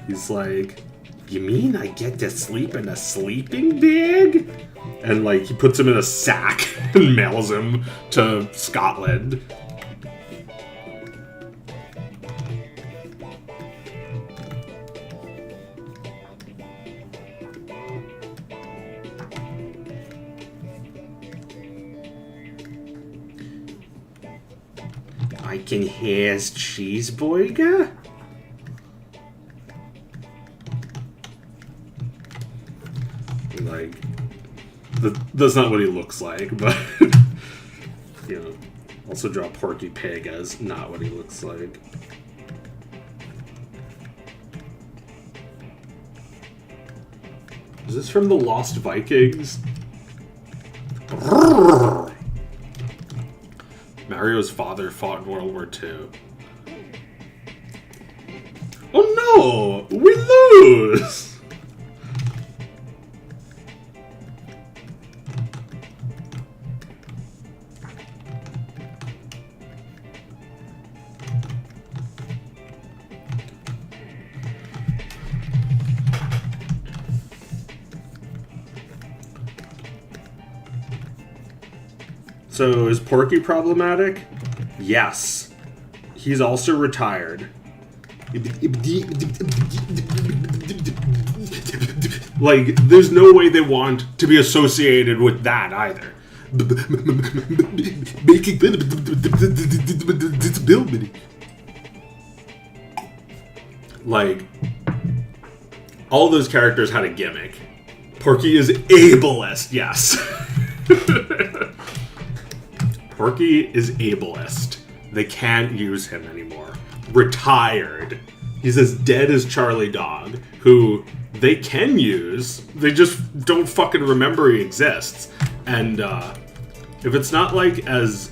He's like, "You mean I get to sleep in a sleeping bag?" And like he puts him in a sack and mails him to Scotland. I can has cheeseburger? Like, that's not what he looks like, but, you know, also draw Porky Pig as not what he looks like. Is this from the Lost Vikings? Mario's father fought in World War II. Oh no! We lose! So, is Porky problematic? Yes. He's also retired. Like, there's no way they want to be associated with that either. Like, all those characters had a gimmick. Porky is ableist, yes. Porky is ableist. They can't use him anymore. Retired. He's as dead as Charlie Dog, who they can use. They just don't fucking remember he exists. And if it's not like as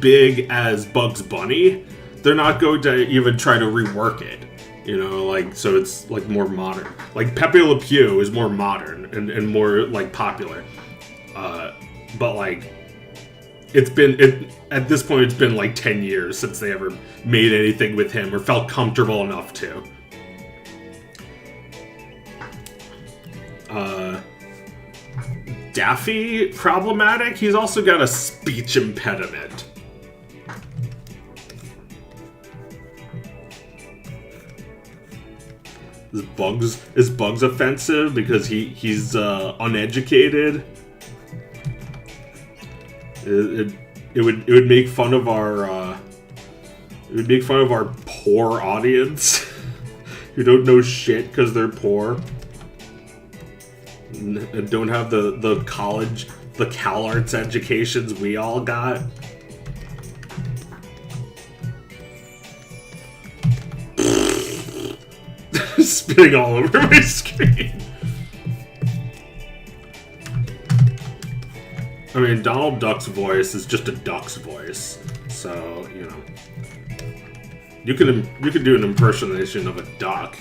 big as Bugs Bunny, they're not going to even try to rework it. You know, like, so it's like more modern. Like Pepe Le Pew is more modern and more like popular. But like, at this point, it's been like 10 years since they ever made anything with him or felt comfortable enough to. Daffy, problematic. He's also got a speech impediment. Is Bugs offensive because he's uneducated? It would make fun of our poor audience who don't know shit because they're poor and don't have the Cal Arts educations we all got. Spitting all over my screen. I mean, Donald Duck's voice is just a duck's voice, so you know you can do an impersonation of a duck.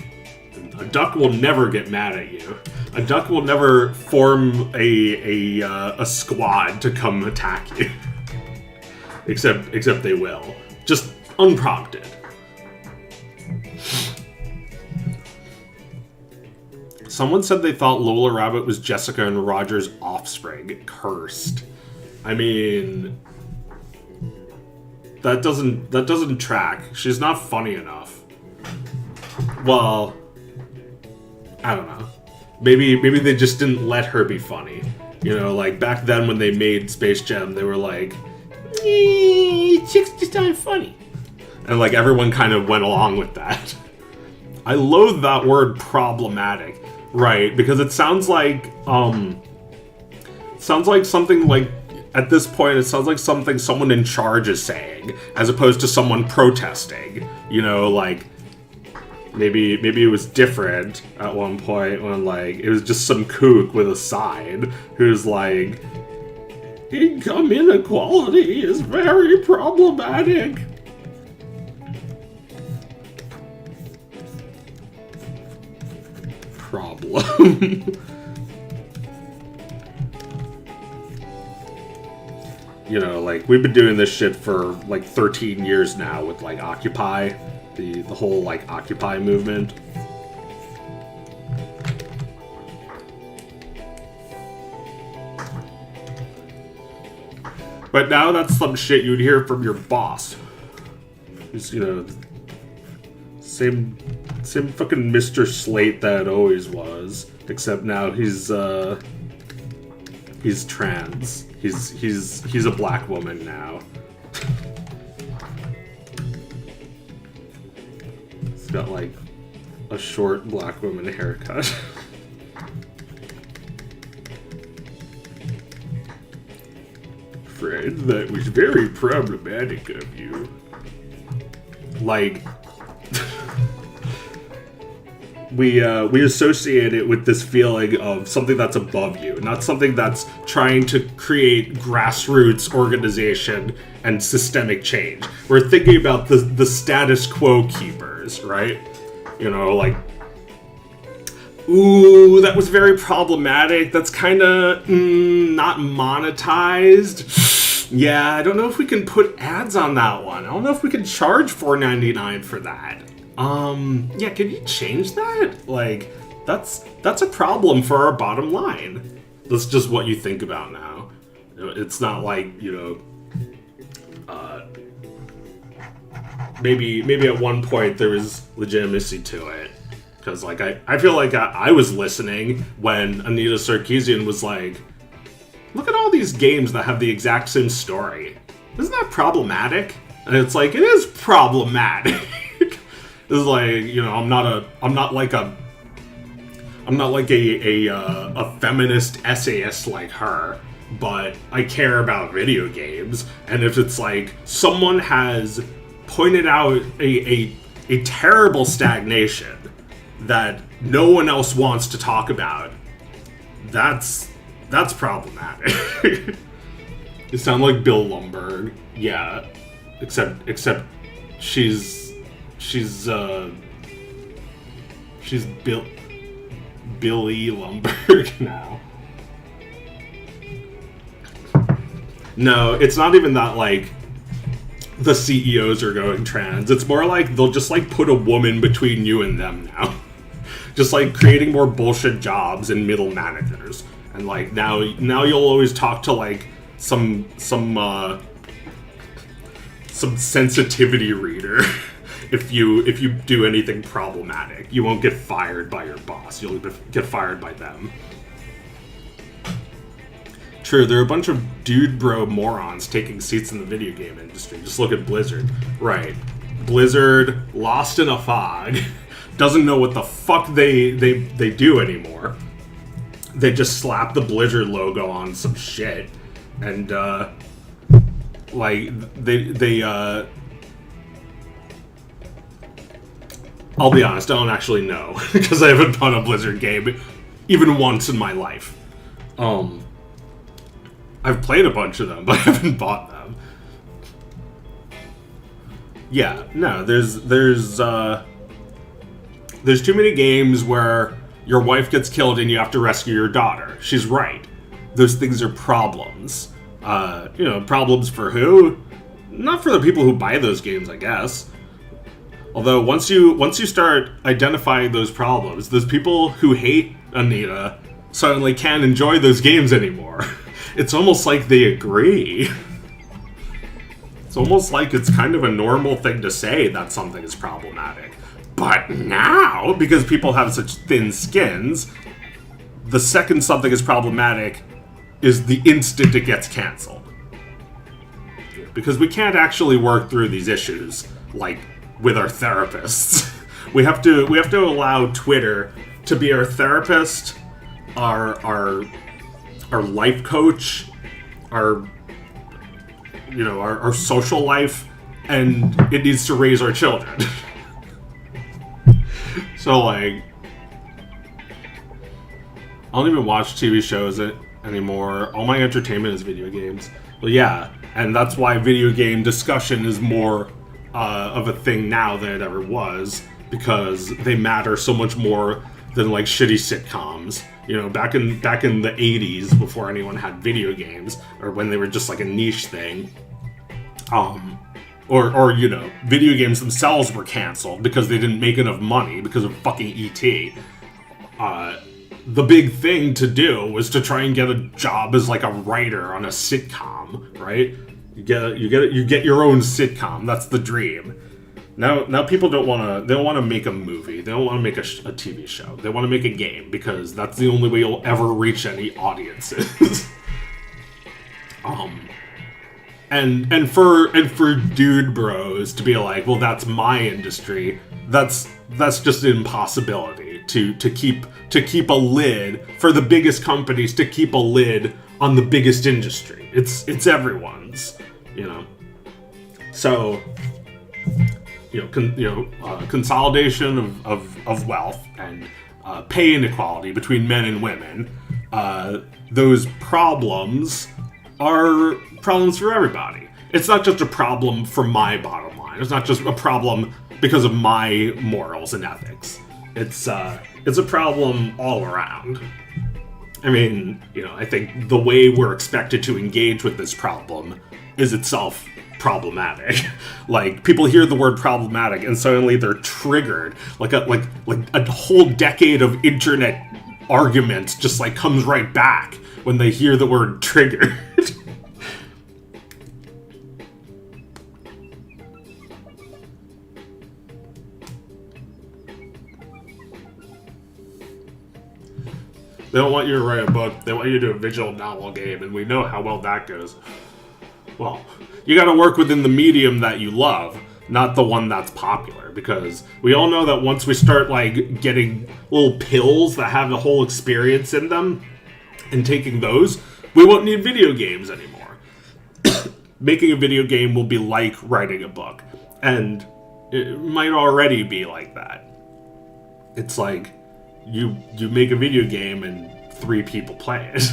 A duck will never get mad at you. A duck will never form a squad to come attack you. Except they will, just unprompted. Someone said they thought Lola Rabbit was Jessica and Roger's offspring. Cursed. I mean, that doesn't track. She's not funny enough. Well, I don't know. Maybe they just didn't let her be funny. You know, like back then when they made Space Jam, they were like, chicks just aren't funny. And like everyone kind of went along with that. I loathe that word problematic, right? Because it sounds like something like, at this point it sounds like something someone in charge is saying, as opposed to someone protesting. You know, like maybe it was different at one point when like it was just some kook with a sign who's like, income inequality is very problematic. Problem. You know, like, we've been doing this shit for, like, 13 years now with, like, Occupy. The whole, like, Occupy movement. But now that's some shit you'd hear from your boss. Just, you know, same fucking Mr. Slate that it always was. Except now he's trans. He's a black woman now. He's got like a short black woman haircut. Fred, that was very problematic of you. Like, we associate it with this feeling of something that's above you, not something that's trying to create grassroots organization and systemic change. We're thinking about the status quo keepers, right? You know, like, ooh, that was very problematic. That's kind of not monetized. Yeah, I don't know if we can put ads on that one. I don't know if we can charge $4.99 for that. Yeah, can you change that? Like, that's a problem for our bottom line. That's just what you think about now. It's not like, you know, maybe at one point there was legitimacy to it. Because, like, I feel like I was listening when Anita Sarkeesian was like, look at all these games that have the exact same story. Isn't that problematic? And it's like, it is problematic. It's like, you know, I'm not like a feminist essayist like her, but I care about video games. And if it's like someone has pointed out a terrible stagnation that no one else wants to talk about, that's problematic. You sound like Bill Lumbergh. Yeah, except she's Billy Lumbergh now. No, it's not even that, like, the CEOs are going trans. It's more like they'll just, like, put a woman between you and them now. Just, like, creating more bullshit jobs and middle managers. And, like, now you'll always talk to, like, some sensitivity reader. If you do anything problematic, you won't get fired by your boss. You'll get fired by them. True, there are a bunch of dude bro morons taking seats in the video game industry. Just look at Blizzard. Right. Blizzard, lost in a fog, doesn't know what the fuck they do anymore. They just slap the Blizzard logo on some shit. And, like, they I'll be honest, I don't actually know, because I haven't bought a Blizzard game even once in my life. I've played a bunch of them, but I haven't bought them. Yeah, no, there's too many games where your wife gets killed and you have to rescue your daughter. She's right. Those things are problems. You know, problems for who? Not for the people who buy those games, I guess. Although once you start identifying those problems, those people who hate Anita, suddenly can't enjoy those games anymore. It's almost like they agree. It's almost like it's kind of a normal thing to say that something is problematic. But now, because people have such thin skins, the second something is problematic is the instant it gets canceled. Because we can't actually work through these issues, like, with our therapists. We have to allow Twitter to be our therapist, our life coach, our social life, and it needs to raise our children. So, like, I don't even watch TV shows anymore. All my entertainment is video games. Well, yeah, and that's why video game discussion is more of a thing now than it ever was, because they matter so much more than, like, shitty sitcoms. You know, back in the 80s, before anyone had video games, or when they were just like a niche thing, or you know, video games themselves were canceled because they didn't make enough money because of fucking E.T. The big thing to do was to try and get a job as like a writer on a sitcom, right? You get your own sitcom. That's the dream. Now people don't want to make a movie. They don't want to make a TV show. They want to make a game because that's the only way you'll ever reach any audiences. And for dude bros to be like, well, that's my industry. That's just an impossibility to keep a lid for the biggest companies to keep a lid on the biggest industry. It's everyone's, you know. So, consolidation of wealth and pay inequality between men and women. Those problems are problems for everybody. It's not just a problem for my bottom line. It's not just a problem because of my morals and ethics. It's a problem all around. I mean, I think the way we're expected to engage with this problem is itself problematic. Like, people hear the word problematic and suddenly they're triggered. Like a whole decade of internet argument just like comes right back when they hear the word triggered. They don't want you to write a book. They want you to do a visual novel game, and we know how well that goes. Well, you gotta work within the medium that you love, not the one that's popular, because we all know that once we start, like, getting little pills that have the whole experience in them, and taking those, we won't need video games anymore. Making a video game will be like writing a book, and it might already be like that. It's like, you make a video game and 3 people play it.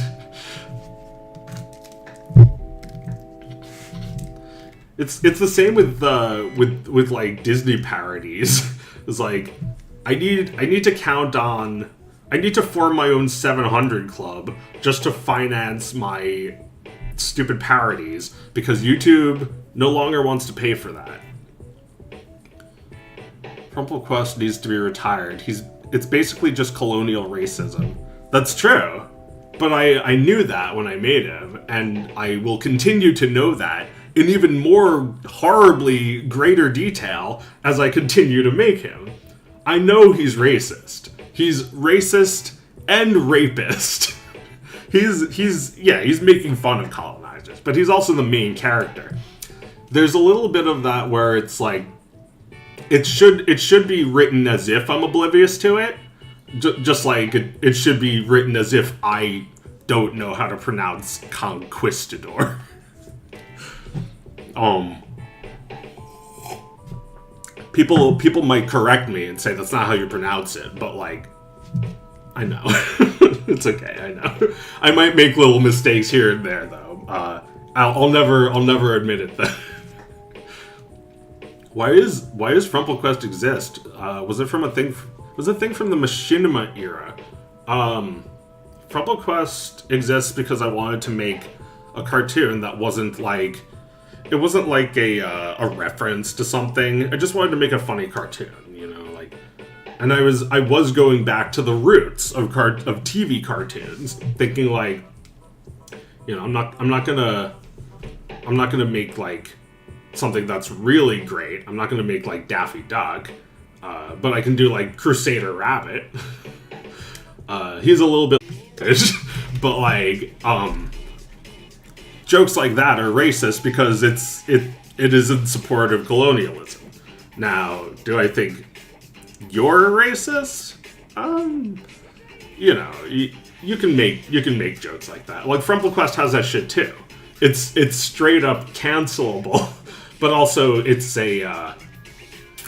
It's the same with like Disney parodies. It's like I need to form my own 700 club just to finance my stupid parodies because YouTube no longer wants to pay for that. Rumplequest needs to be retired. It's basically just colonial racism. That's true. But I knew that when I made him, and I will continue to know that in even more horribly greater detail as I continue to make him. I know he's racist. He's racist and rapist. He's making fun of colonizers, but he's also the main character. There's a little bit of that where it's like, it should be written as if I'm oblivious to it, just like it should be written as if I don't know how to pronounce conquistador. People might correct me and say that's not how you pronounce it, but like, I know. It's okay, I know. I might make little mistakes here and there though. I'll never admit it though. Why does Rumplequest exist? Was it a thing from the Machinima era? Rumplequest exists because I wanted to make a cartoon that wasn't like a reference to something. I just wanted to make a funny cartoon, like And I was going back to the roots of TV cartoons, thinking like, you know, I'm not gonna make like something that's really great. I'm not gonna make like Daffy Duck, but I can do like Crusader Rabbit. He's a little bit, but like jokes like that are racist because it is in support of colonialism. Now, do I think you're a racist? You know, you can make jokes like that. Like FrumpleQuest has that shit too. It's straight up cancelable, but also it's a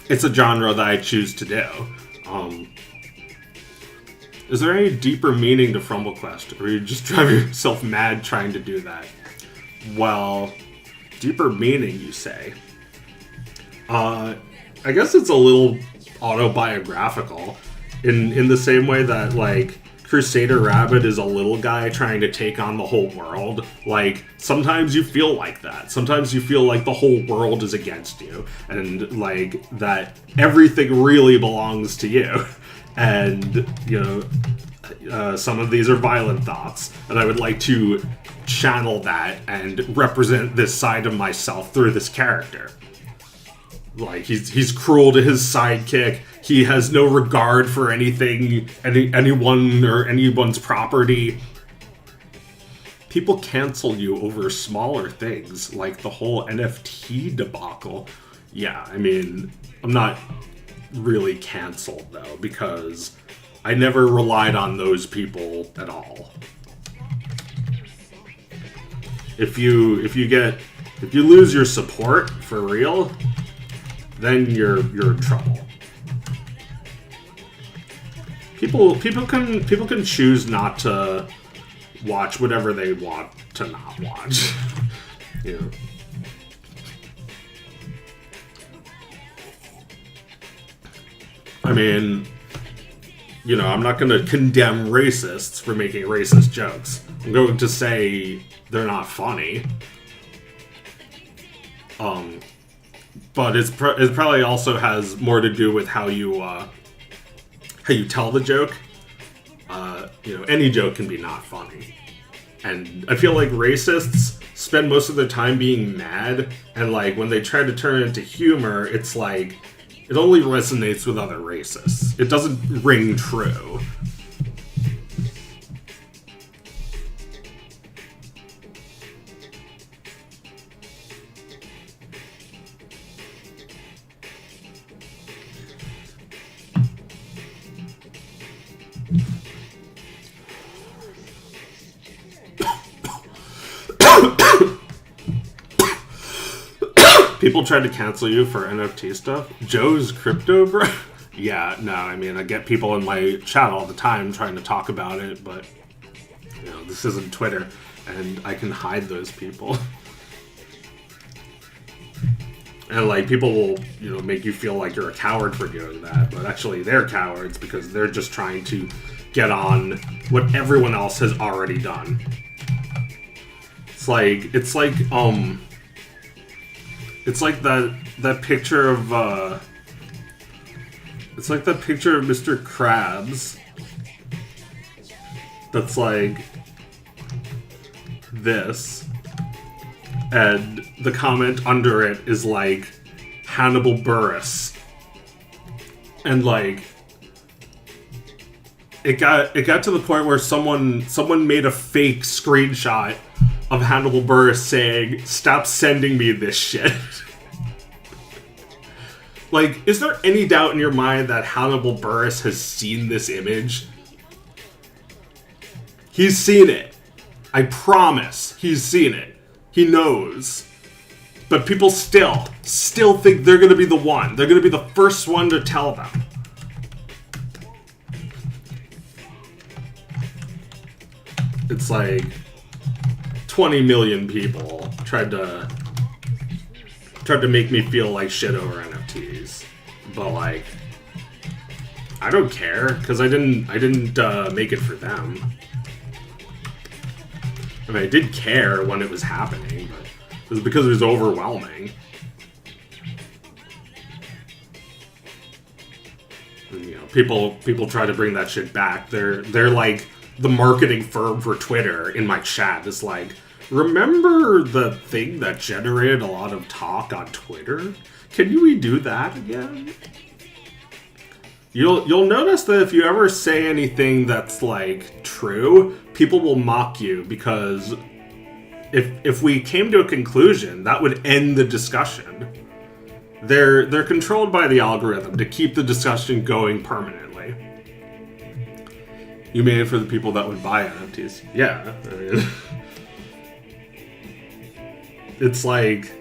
genre that I choose to do. Is there any deeper meaning to FrumpleQuest, or are you just driving yourself mad trying to do that? Well, deeper meaning, you say? I guess it's a little autobiographical, in the same way that, like, Crusader Rabbit is a little guy trying to take on the whole world. Like, sometimes you feel like that. Sometimes you feel like the whole world is against you, and, like, that everything really belongs to you. And, you know, some of these are violent thoughts, and I would like to channel that and represent this side of myself through this character. Like, he's cruel to his sidekick. He has no regard for anything, anyone or anyone's property. People cancel you over smaller things, like the whole NFT debacle. Yeah, I mean, I'm not really canceled though, because I never relied on those people at all. If you lose your support for real, then you're in trouble. People can choose not to watch whatever they want to not watch. You know. I mean, you know, I'm not going to condemn racists for making racist jokes. I'm going to say they're not funny. But it probably also has more to do with how you tell the joke. You know, any joke can be not funny. And I feel like racists spend most of their time being mad, and like when they try to turn it into humor, it's like it only resonates with other racists. It doesn't ring true. People tried to cancel you for NFT stuff? Joe's crypto, bro? Yeah, no, I mean, I get people in my chat all the time trying to talk about it, but, you know, this isn't Twitter, and I can hide those people. And, like, people will, you know, make you feel like you're a coward for doing that, but actually they're cowards because they're just trying to get on what everyone else has already done. It's like that picture of, it's like that picture of Mr. Krabs that's like this, and the comment under it is like Hannibal Buress, and like it got to the point where someone made a fake screenshot of Hannibal Buress saying, "Stop sending me this shit." Like, is there any doubt in your mind that Hannibal Buress has seen this image? He's seen it. I promise. He's seen it. He knows. But people still think they're going to be the one. They're going to be the first one to tell them. It's like 20 million people tried to make me feel like shit over NFTs, but like I don't care because I didn't make it for them. I mean, I did care when it was happening, but it was because it was overwhelming. And, you know, people try to bring that shit back. They're like the marketing firm for Twitter in my chat is like, remember the thing that generated a lot of talk on Twitter? Can you redo that again? You'll notice that if you ever say anything that's like true, people will mock you because if we came to a conclusion, that would end the discussion. They're controlled by the algorithm to keep the discussion going permanently. You made it for the people that would buy NFTs. Yeah. I mean, it's like,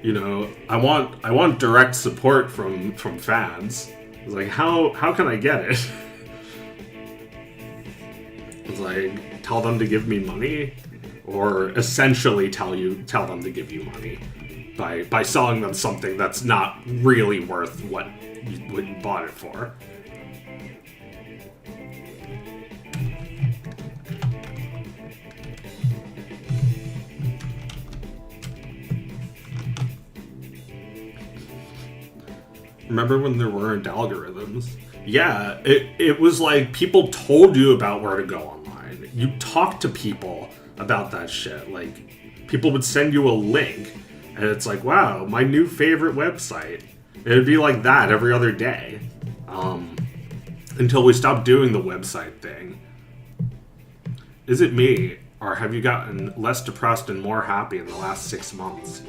you know, I want direct support from fans. It's like, how can I get it? It's like, tell them to give me money, or essentially tell them to give you money by selling them something that's not really worth what you bought it for. Remember when there weren't algorithms? Yeah, it was like people told you about where to go online. You talked to people about that shit. Like, people would send you a link, and it's like, wow, my new favorite website. It'd be like that every other day. Until we stopped doing the website thing. Is it me, or have you gotten less depressed and more happy in the last 6 months?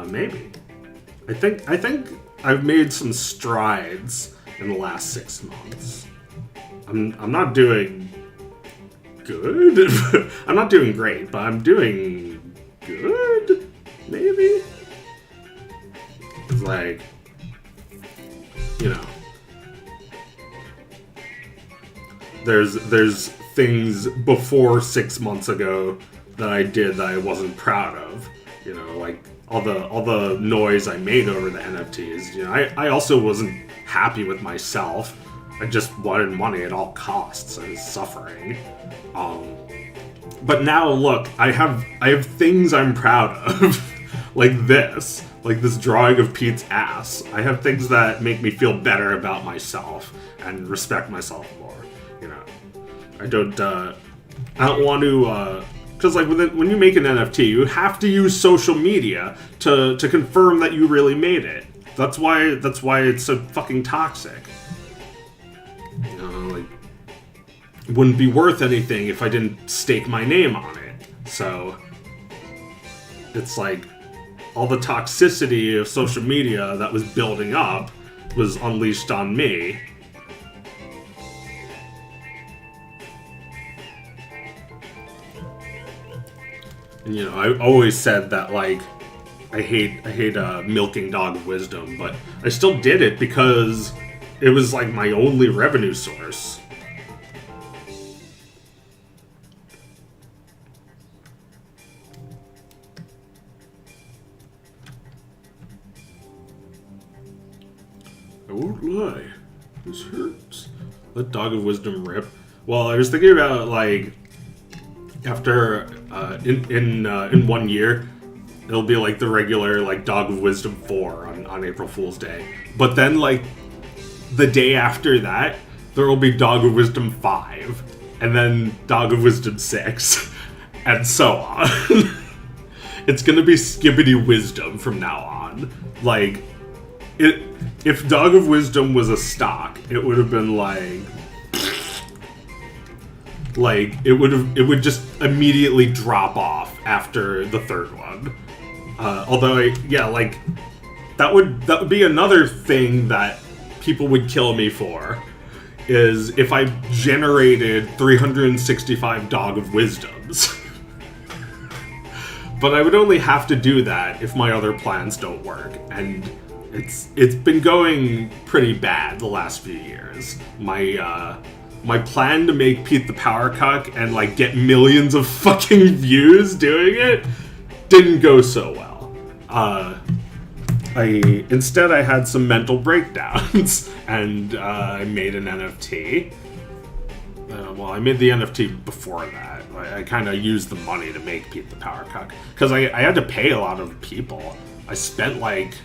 Maybe. I think I've made some strides in the last 6 months. I'm not doing good. I'm not doing great, but I'm doing good. Maybe. It's like, you know, there's things before 6 months ago that I did that I wasn't proud of. You know, like all the noise I made over the NFTs. You know, I also wasn't happy with myself. I just wanted money at all costs. I was suffering. But now look, I have things I'm proud of. like this drawing of Pete's ass. I have things that make me feel better about myself and respect myself more. You know, I don't want to. Because like when you make an NFT, you have to use social media to confirm that you really made it. That's why it's so fucking toxic. You know, like, it wouldn't be worth anything if I didn't stake my name on it. So it's like all the toxicity of social media that was building up was unleashed on me. And, you know, I always said that, like, I hate milking dog of wisdom, but I still did it because it was, like, my only revenue source. I won't lie. This hurts. Let dog of wisdom rip. Well, I was thinking about, like, after in 1 year, it'll be like the regular like Dog of Wisdom 4 on April Fool's Day. But then like the day after that, there will be Dog of Wisdom 5, and then Dog of Wisdom 6, and so on. It's gonna be Skibbity Wisdom from now on. Like, if Dog of Wisdom was a stock, it would have been like it would just immediately drop off after the third one. Although, like that would be another thing that people would kill me for, is if I generated 365 Dog of Wisdoms. But I would only have to do that if my other plans don't work, and it's been going pretty bad the last few years. My plan to make Pete the Power Cuck and like get millions of fucking views doing it didn't go so well. Instead I had some mental breakdowns and I made an NFT. Well, I made the NFT before that. I kind of used the money to make Pete the Power Cuck because I had to pay a lot of people. I spent like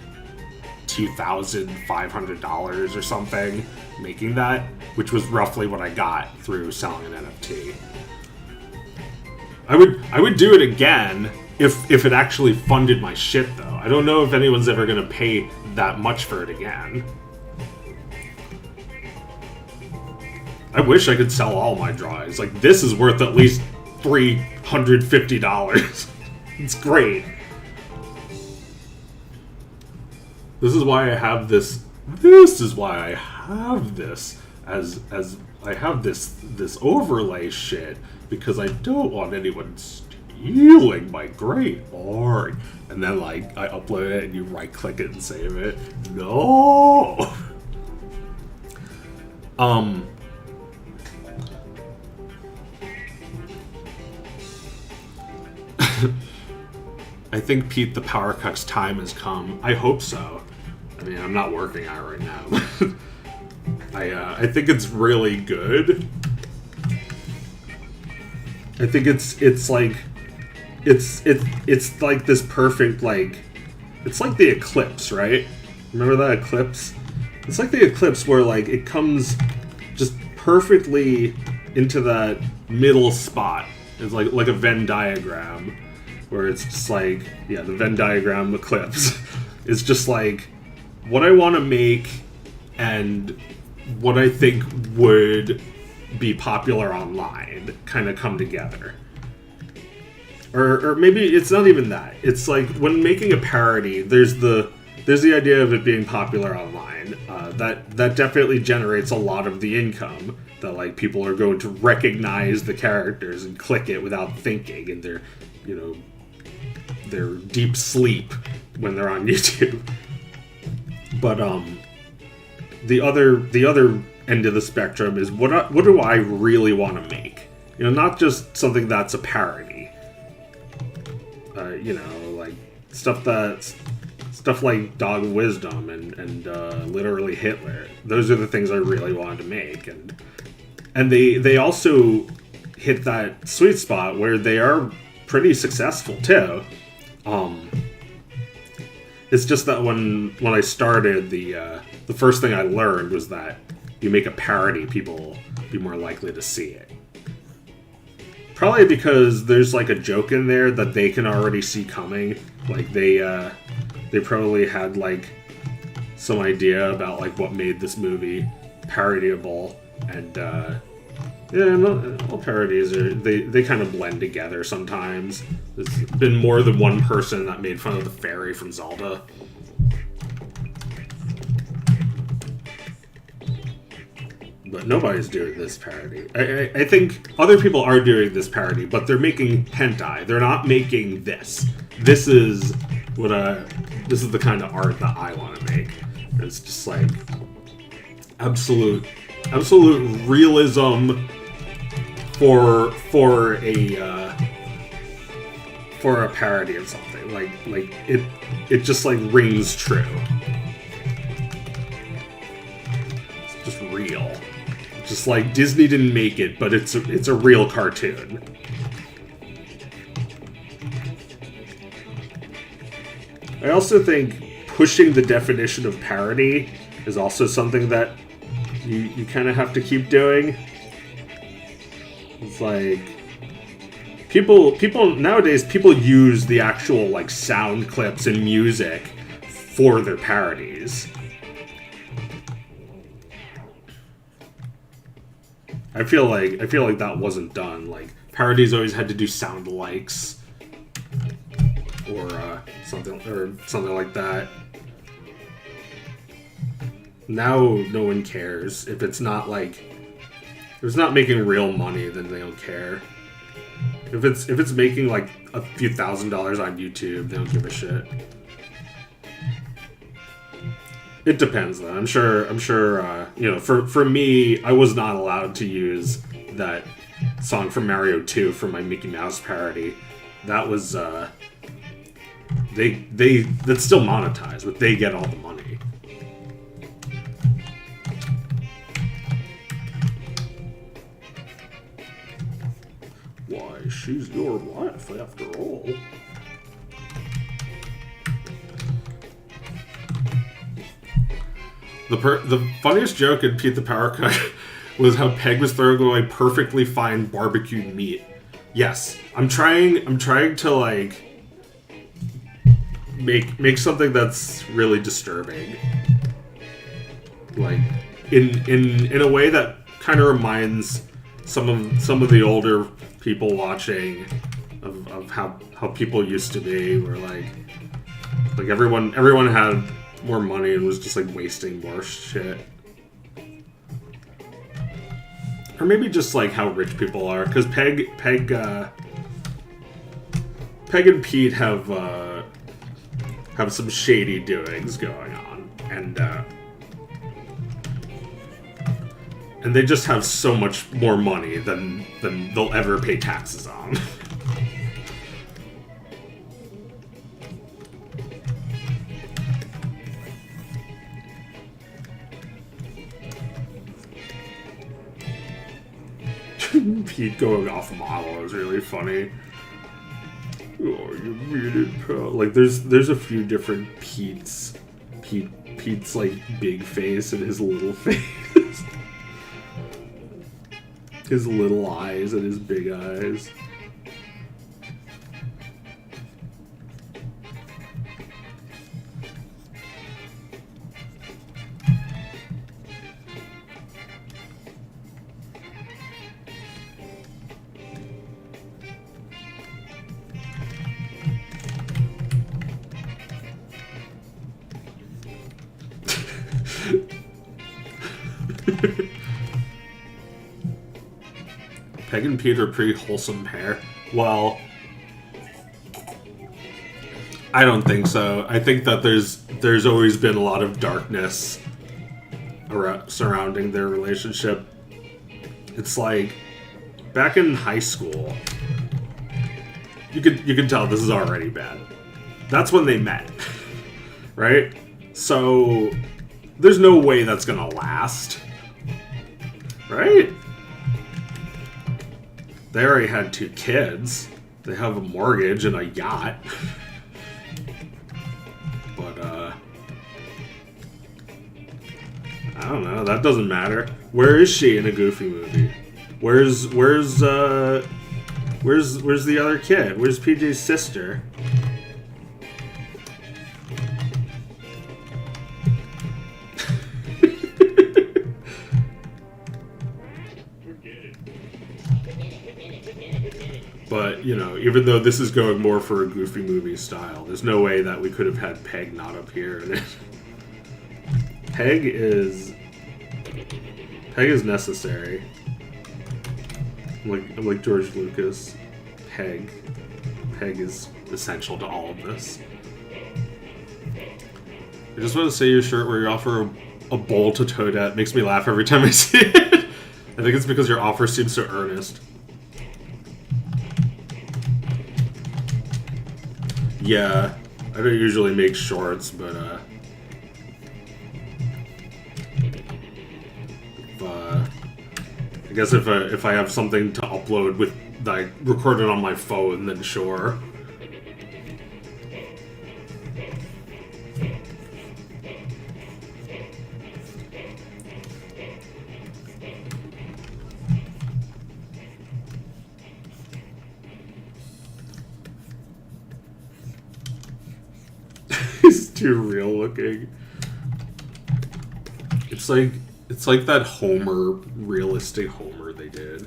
$2,500 or something making that, which was roughly what I got through selling an NFT. I would do it again if it actually funded my shit, though. I don't know if anyone's ever gonna pay that much for it again. I wish I could sell all my drawings. Like, this is worth at least $350. It's great. This is why I have this. This is why I have this as I have this overlay shit, because I don't want anyone stealing my great art. And then like I upload it and you right click it and save it. No. I think Pete the Power Cuck's time has come. I hope so. I mean, I'm not working on it right now. I think it's really good. I think it's like this perfect, like, it's like the eclipse, right? Remember that eclipse? It's like the eclipse where like it comes just perfectly into that middle spot. It's like a Venn diagram where it's just like, yeah, the Venn diagram eclipse is just like what I want to make and what I think would be popular online kind of come together. Or maybe it's not even that. It's like when making a parody, there's the idea of it being popular online. That definitely generates a lot of the income. That like people are going to recognize the characters and click it without thinking, and they're, you know, their deep sleep when they're on YouTube. But the other end of the spectrum is what do I really want to make? You know, not just something that's a parody. You know, like stuff like Dog of Wisdom and literally Hitler. Those are the things I really wanted to make, and they also hit that sweet spot where they are pretty successful too. It's just that when I started, the first thing I learned was that you make a parody, people will be more likely to see it. Probably because there's like a joke in there that they can already see coming. Like they probably had like some idea about like what made this movie parodyable, and all parodies they kind of blend together sometimes. There's been more than one person that made fun of the fairy from Zelda. But nobody's doing this parody. I think other people are doing this parody, but they're making hentai. They're not making this. This is the kind of art that I want to make. It's just like absolute realism for a parody of something. Like it just like rings true. It's just real. Just like Disney didn't make it, but it's a real cartoon. I also think pushing the definition of parody is also something that you kind of have to keep doing. It's like people nowadays, people use the actual like sound clips and music for their parodies. I feel like that wasn't done. Like parodies always had to do sound alikes or something like that. Now no one cares if it's not making real money, then they don't care. If it's making like a few $1,000s on YouTube, they don't give a shit. It depends, though. I'm sure. You know, for me, I was not allowed to use that song from Mario 2 for my Mickey Mouse parody. That was that's still monetized, but they get all the money. Why, she's your wife after all. The funniest joke in Pete the Power Cook was how Peg was throwing away perfectly fine barbecued meat. Yes, I'm trying to like make something that's really disturbing, like in a way that kind of reminds some of the older people watching of how people used to be, where like everyone had more money and was just like wasting more shit. Or maybe just like how rich people are, because Peg and Pete have some shady doings going on, and they just have so much more money than they'll ever pay taxes on. Pete going off model is really funny. Oh, you muted, pal. Like, there's a few different Pete's. Pete's like big face and his little face. His little eyes and his big eyes. Peg and Pete are pretty wholesome pair. Well, I don't think so. I think that there's always been a lot of darkness surrounding their relationship. It's like back in high school, you could tell this is already bad. That's when they met, right? So there's no way that's gonna last, right? They already had 2 kids. They have a mortgage and a yacht. But, I don't know. That doesn't matter. Where is she in a Goofy movie? Where's the other kid? Where's PJ's sister? But, you know, even though this is going more for a Goofy movie style, there's no way that we could have had Peg not appear in it. Peg is necessary. Like George Lucas. Peg is essential to all of this. I just want to say your shirt where you offer a bowl to Toadette makes me laugh every time I see it. I think it's because your offer seems so earnest. Yeah, I don't usually make shorts, but I guess if I have something to upload with like record it on my phone, then sure. He's too real looking. It's like that Homer, realistic Homer they did.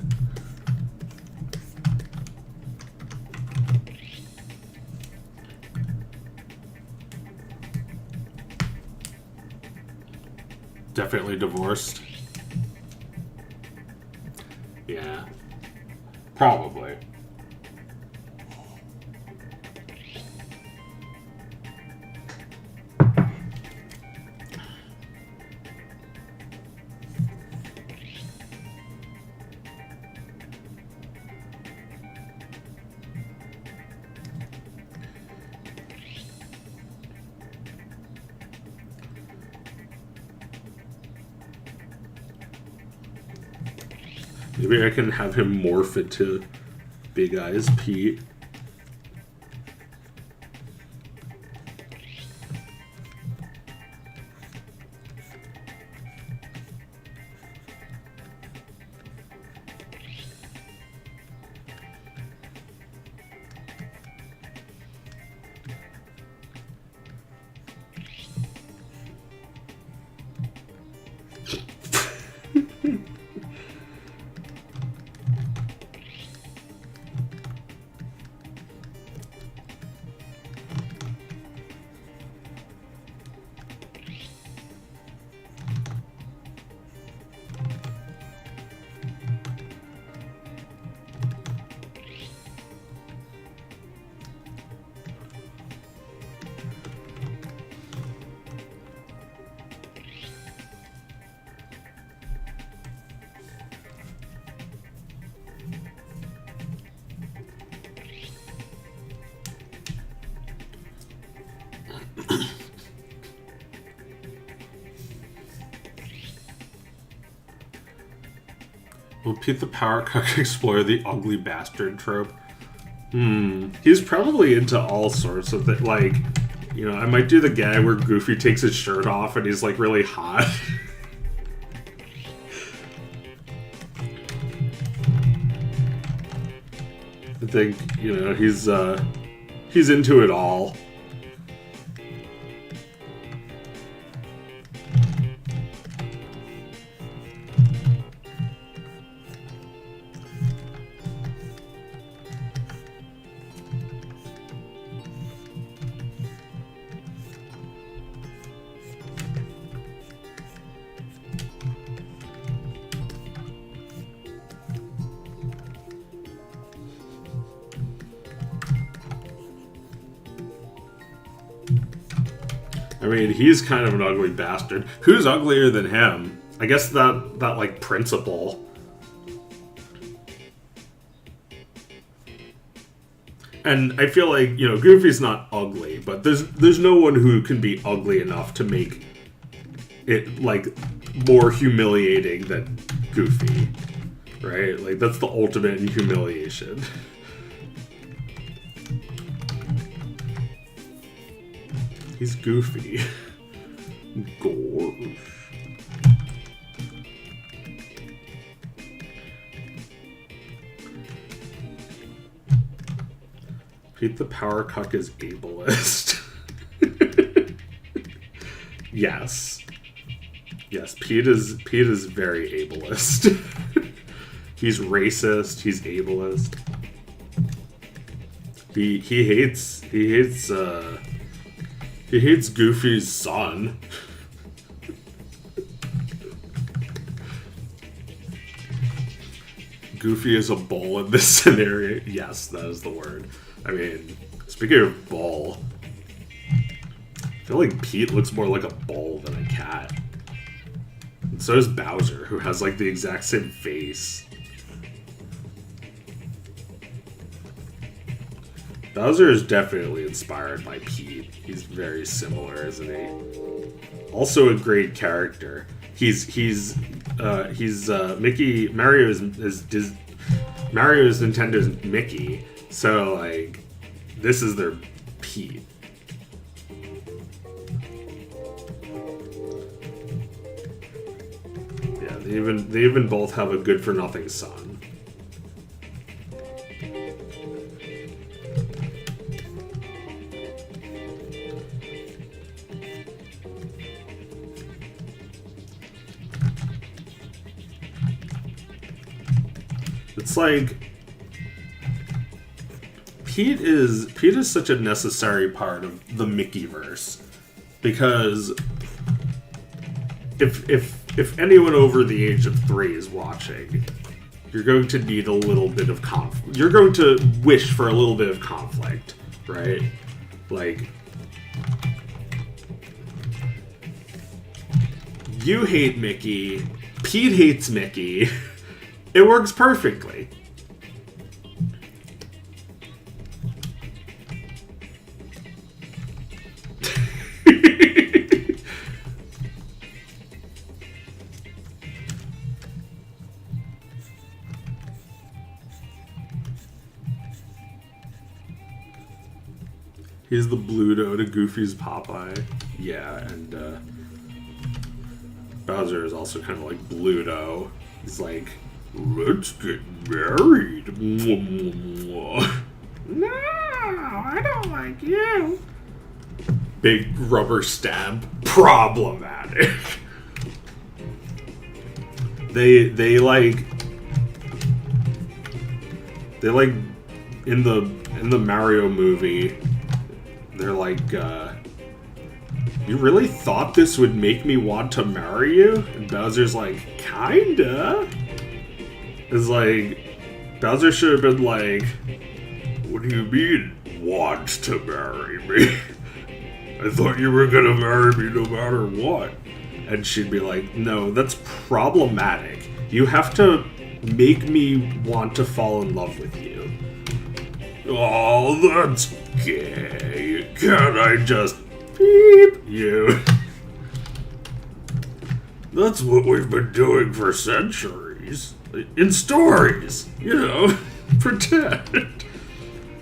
Definitely divorced. Yeah. Probably. Maybe I can have him morph into Big Eyes Pete. Pete the Power Cook explore the ugly bastard trope. He's probably into all sorts of things. Like, you know, I might do the guy where Goofy takes his shirt off and he's like really hot. I think, you know, he's into it all. I mean, he's kind of an ugly bastard. Who's uglier than him? I guess that like principal. And I feel like, you know, Goofy's not ugly, but there's no one who can be ugly enough to make it like more humiliating than Goofy, right? Like that's the ultimate in humiliation. He's Goofy. Gosh. Pete the Power Cuck is ableist. Yes. Yes, Pete is very ableist. He's racist, he's ableist. He hates Goofy's son. Goofy is a bull in this scenario. Yes, that is the word. I mean, speaking of bull, I feel like Pete looks more like a bull than a cat. And so does Bowser, who has like the exact same face. Bowser is definitely inspired by Pete. He's very similar, isn't he? Also a great character. He's Mickey. Mario is Nintendo's Mickey. So like, this is their Pete. Yeah, they even both have a good for nothing son. It's like Pete is such a necessary part of the Mickeyverse, because if anyone over the age of 3 is watching, you're going to need a little bit of conflict. You're going to wish for a little bit of conflict, right? Like, you hate Mickey, Pete hates Mickey. It works perfectly. He's the Bluto to Goofy's Popeye. Yeah, and Bowser is also kind of like Bluto. He's like, let's get married. No, I don't like you. Big rubber stamp. Problematic. They like in the Mario movie, they're like, you really thought this would make me want to marry you? And Bowser's like, kinda. It's like, Bowser should have been like, what do you mean, want to marry me? I thought you were gonna marry me no matter what. And she'd be like, no, that's problematic. You have to make me want to fall in love with you. Oh, that's gay. Can't I just beep you? That's what we've been doing for centuries. in stories, you know, pretend.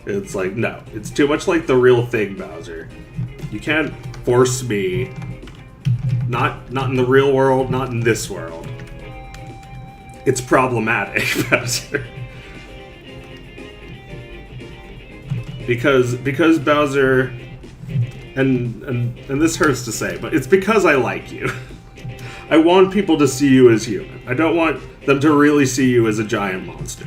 It's like, no, it's too much like the real thing, Bowser. You can't force me. Not in the real world, not in this world. It's problematic, Bowser. Because Bowser, and this hurts to say, but it's because I like you. I want people to see you as human. I don't want them to really see you as a giant monster.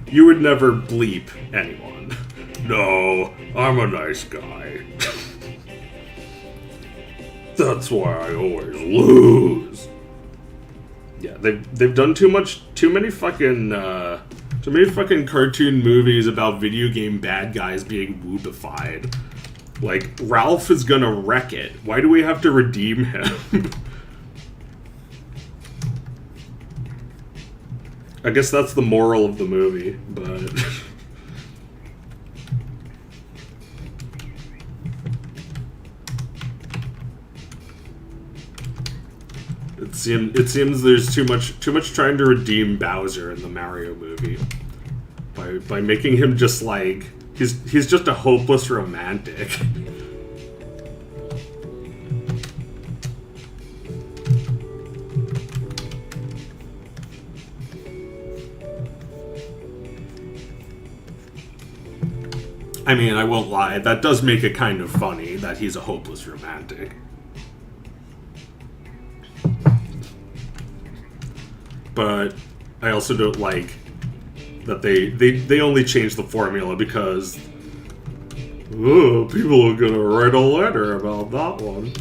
You would never bleep anyone. No, I'm a nice guy. That's why I always lose. Yeah, they've done too many fucking cartoon movies about video game bad guys being woobified. Like, Ralph is gonna wreck it. Why do we have to redeem him? I guess that's the moral of the movie, but... It seems there's too much trying to redeem Bowser in the Mario movie. By making him just like... He's just a hopeless romantic. I mean, I won't lie, that does make it kind of funny that he's a hopeless romantic. But I also don't like that they only changed the formula because people are gonna write a letter about that one.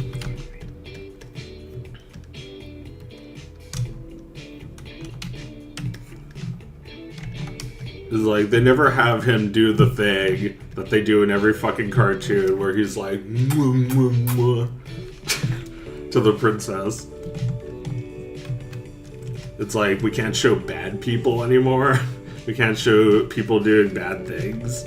It's like they never have him do the thing that they do in every fucking cartoon where he's like mwah, mwah, mwah, to the princess. It's like we can't show bad people anymore. We can't show people doing bad things.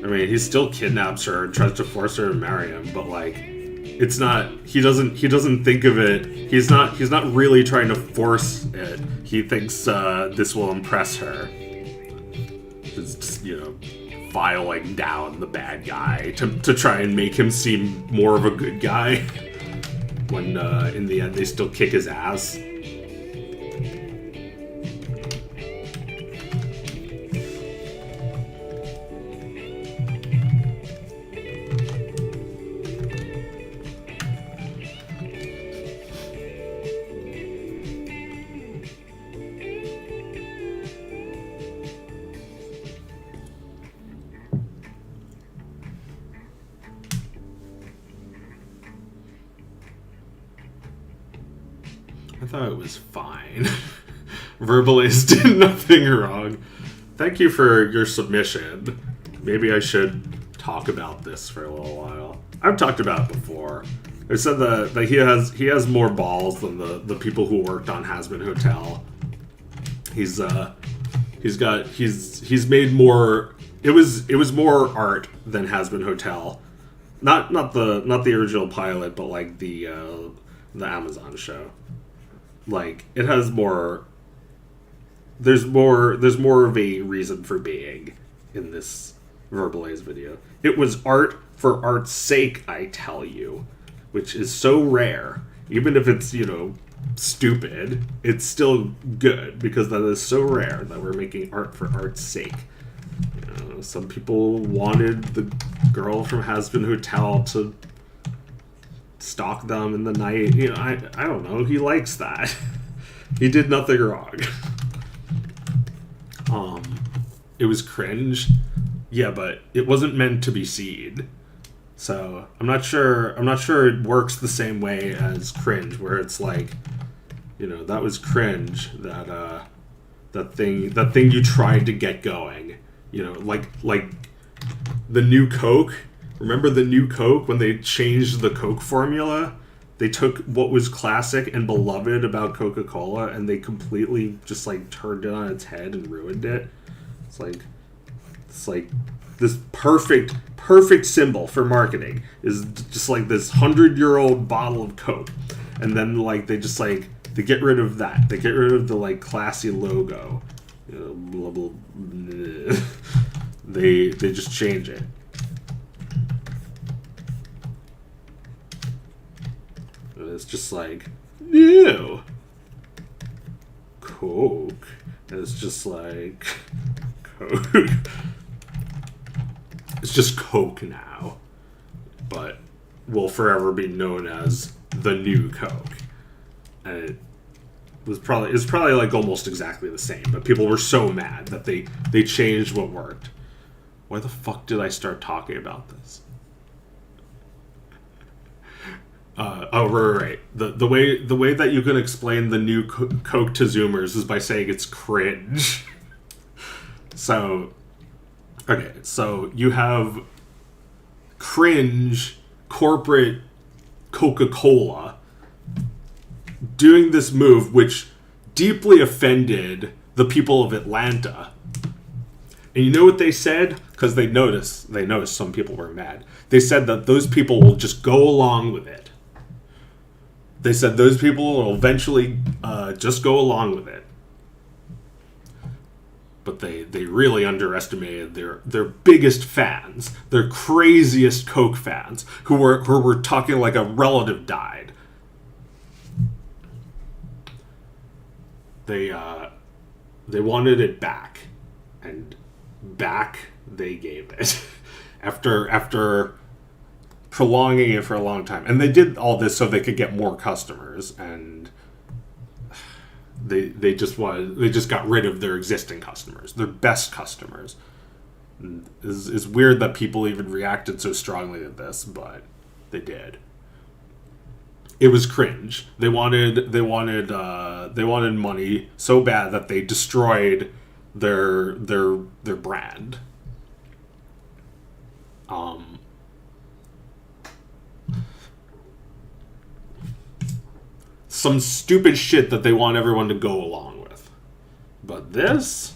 I mean, he still kidnaps her and tries to force her to marry him, but like, it's not. He doesn't think of it. He's not really trying to force it. He thinks this will impress her. It's just, you know, filing down the bad guy to try and make him seem more of a good guy. When in the end they still kick his ass. I thought it was fine. Verbalace did nothing wrong. Thank you for your submission. Maybe I should talk about this for a little while. I've talked about it before. I said that he has more balls than the people who worked on Has Been Hotel. He's made more. It was more art than Has Been Hotel. Not the original pilot, but like the Amazon show. Like, it has more... There's more of a reason for being in this Verbalaze video. It was art for art's sake, I tell you. Which is so rare. Even if it's, you know, stupid, it's still good. Because that is so rare that we're making art for art's sake. You know, some people wanted the girl from Has Been Hotel to... stalk them in the night. You know, I don't know. He likes that. He did nothing wrong. It was cringe. Yeah, but it wasn't meant to be seen. So I'm not sure it works the same way as cringe, where it's like, you know, that was cringe. That thing you tried to get going. You know, like the new Coke. Remember the new Coke when they changed the Coke formula? They took what was classic and beloved about Coca-Cola and they completely just like turned it on its head and ruined it. It's like this perfect symbol for marketing is just like this 100-year-old bottle of Coke, and then like they just like they get rid of that. They get rid of the like classy logo. Blah, blah, blah. They just change it. And it's just like new Coke. And it's just like Coke. It's just Coke now, but will forever be known as the new Coke. And it's probably like almost exactly the same, but people were so mad that they changed what worked. Why the fuck did I start talking about this? Right. The way that you can explain the new Coke to Zoomers is by saying it's cringe. So, okay, so you have cringe corporate Coca-Cola doing this move, which deeply offended the people of Atlanta. And you know what they said? Because they noticed some people were mad. They said that those people will just go along with it. They said those people will eventually just go along with it. But they really underestimated their biggest fans, their craziest Coke fans, who were talking like a relative died. They wanted it back, and back they gave it after prolonging it for a long time. And they did all this so they could get more customers, and they just got rid of their existing customers, their best customers. It's weird that people even reacted so strongly to this, but they did. It was cringe. They wanted money so bad that they destroyed their brand. Some stupid shit that they want everyone to go along with. But this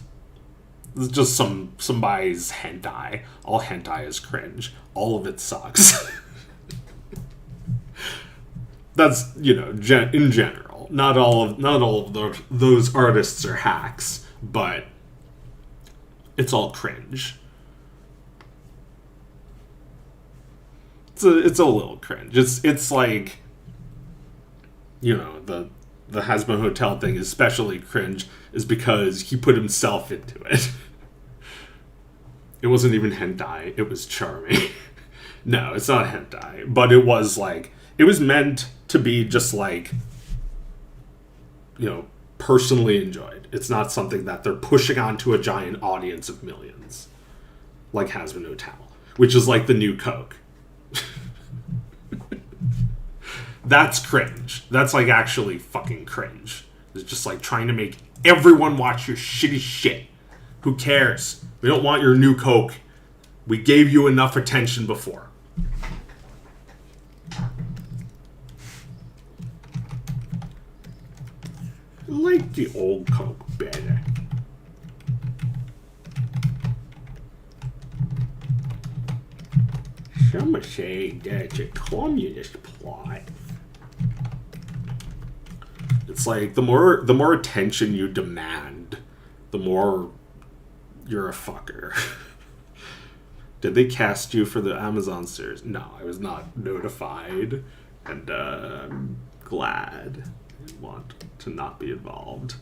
is just somebody's hentai. All hentai is cringe. All of it sucks. That's, in general. Not all of those artists are hacks, but it's all cringe. It's a little cringe. It's like, the Hasbro Hotel thing is especially cringe is because he put himself into it. It wasn't even hentai. It was charming. No, it's not hentai. But it was like, it was meant to be just like, personally enjoyed. It's not something that they're pushing onto a giant audience of millions. Like Hasbro Hotel, which is like the new Coke. That's cringe. That's like actually fucking cringe. It's just like trying to make everyone watch your shitty shit. Who cares? We don't want your new Coke. We gave you enough attention before. I like the old Coke better. Some are saying that it's a communist plot. It's like the more attention you demand, the more you're a fucker. Did they cast you for the Amazon series? No, I was not notified, and I'm glad. I want to not be involved.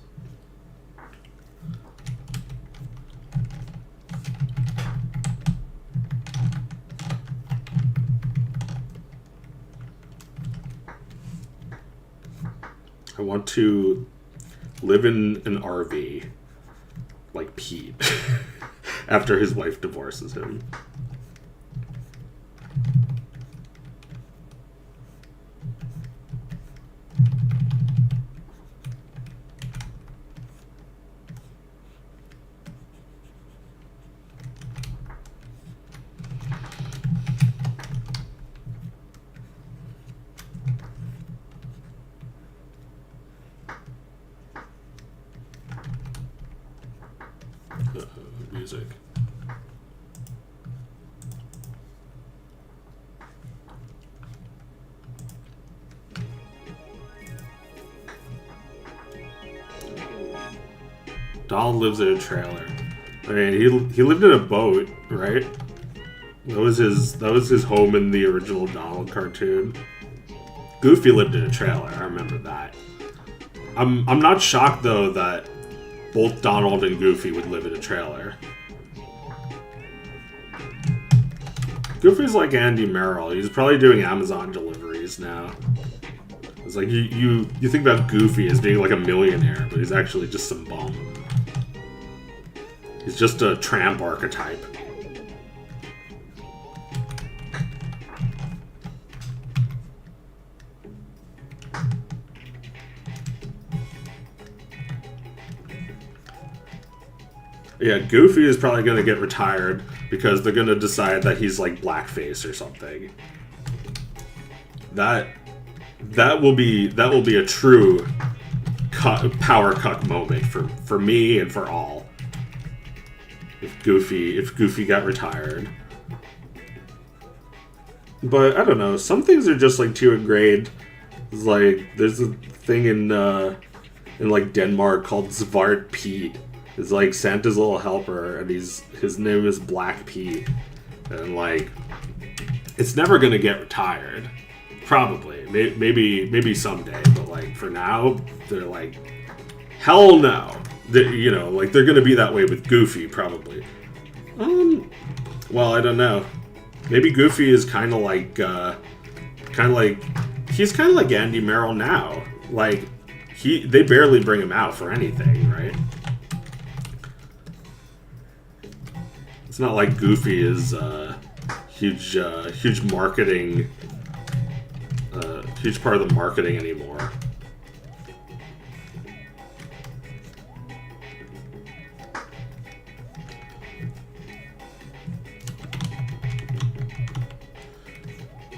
I want to live in an RV like Pete after his wife divorces him. Music. Donald lives in a trailer. I mean, he lived in a boat, right? That was his home in the original Donald cartoon. Goofy lived in a trailer. I remember that. I'm not shocked though that both Donald and Goofy would live in a trailer. Goofy's like Andy Merrill. He's probably doing Amazon deliveries now. It's like you think about Goofy as being like a millionaire, but he's actually just some bum. He's just a tramp archetype. Yeah, Goofy is probably going to get retired because they're going to decide that he's like blackface or something. That will be a true power cuck moment for me and for all. If Goofy got retired. But I don't know, some things are just like too ingrained. It's like there's a thing in like Denmark called Svart Pete. It's like Santa's little helper, and his name is Black Pete, and like it's never gonna get retired. Probably, maybe someday, but like for now, they're like, hell no. You know, like they're gonna be that way with Goofy probably. Well, I don't know. Maybe Goofy is kind of like he's kind of like Andy Merrill now. Like they barely bring him out for anything, right? It's not like Goofy is huge marketing, huge part of the marketing anymore.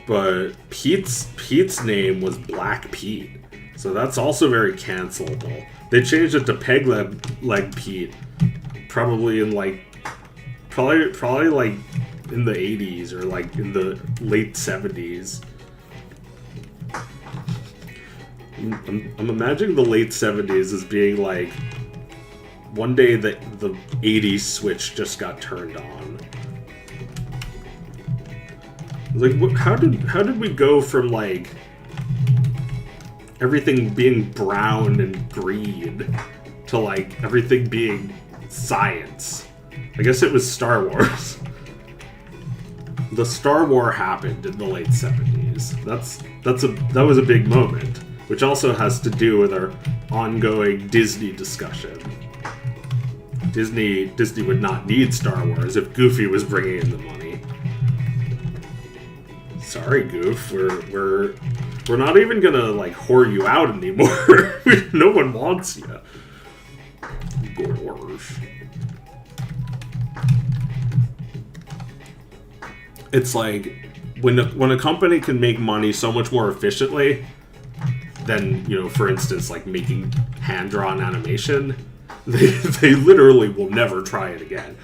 But Pete's name was Black Pete, so that's also very cancelable. They changed it to Peg Leg Pete, probably in like. Probably like in the 80s or like in the late 70s. I'm imagining the late 70s as being like one day that the 80s switch just got turned on. Like how did we go from like everything being brown and green to like everything being science? I guess it was Star Wars. The Star War happened in the late 70s. That was a big moment, which also has to do with our ongoing Disney discussion. Disney would not need Star Wars if Goofy was bringing in the money. Sorry, Goof, we're not even gonna like whore you out anymore. No one wants you. Gosh. It's like when a company can make money so much more efficiently than, you know, for instance, like making hand-drawn animation, they literally will never try it again.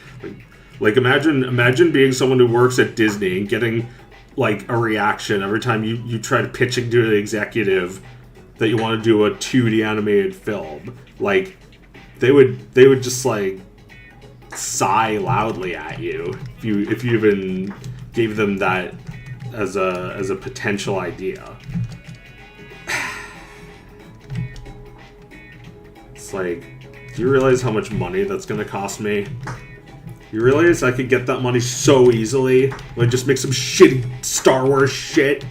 Like imagine being someone who works at Disney and getting like a reaction every time you try to pitching to an executive that you want to do a 2D animated film. Like they would just like sigh loudly at you if you even gave them that as a potential idea. It's like, do you realize how much money that's gonna cost me? You realize I could get that money so easily? Like just make some shitty Star Wars shit.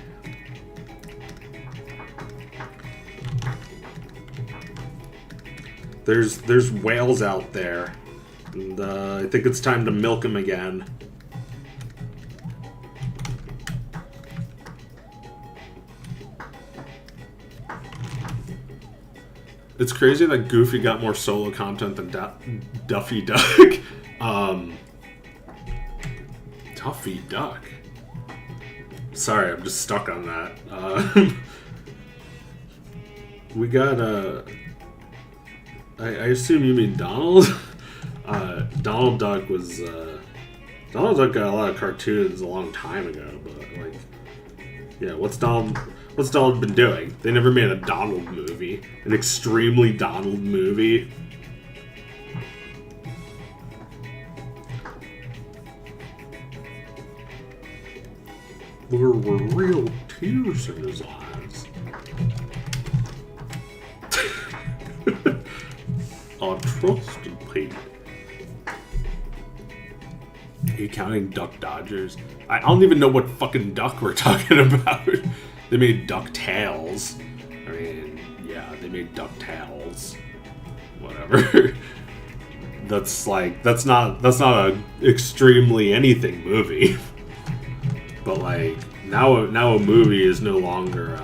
There's whales out there, and I think it's time to milk them again. It's crazy that Goofy got more solo content than Duffy Duck. Duffy Duck? Sorry, I'm just stuck on that. We got, I assume you mean Donald? Donald Duck was, Donald Duck got a lot of cartoons a long time ago, but, like, yeah, what's Donald been doing? They never made a Donald movie. An extremely Donald movie. There were real tears in his eyes. I trusted Pete. Are you counting Duck Dodgers? I don't even know what fucking duck we're talking about. They made DuckTales. I mean, yeah, they made DuckTales. Whatever. That's not a extremely anything movie. But like now a movie is no longer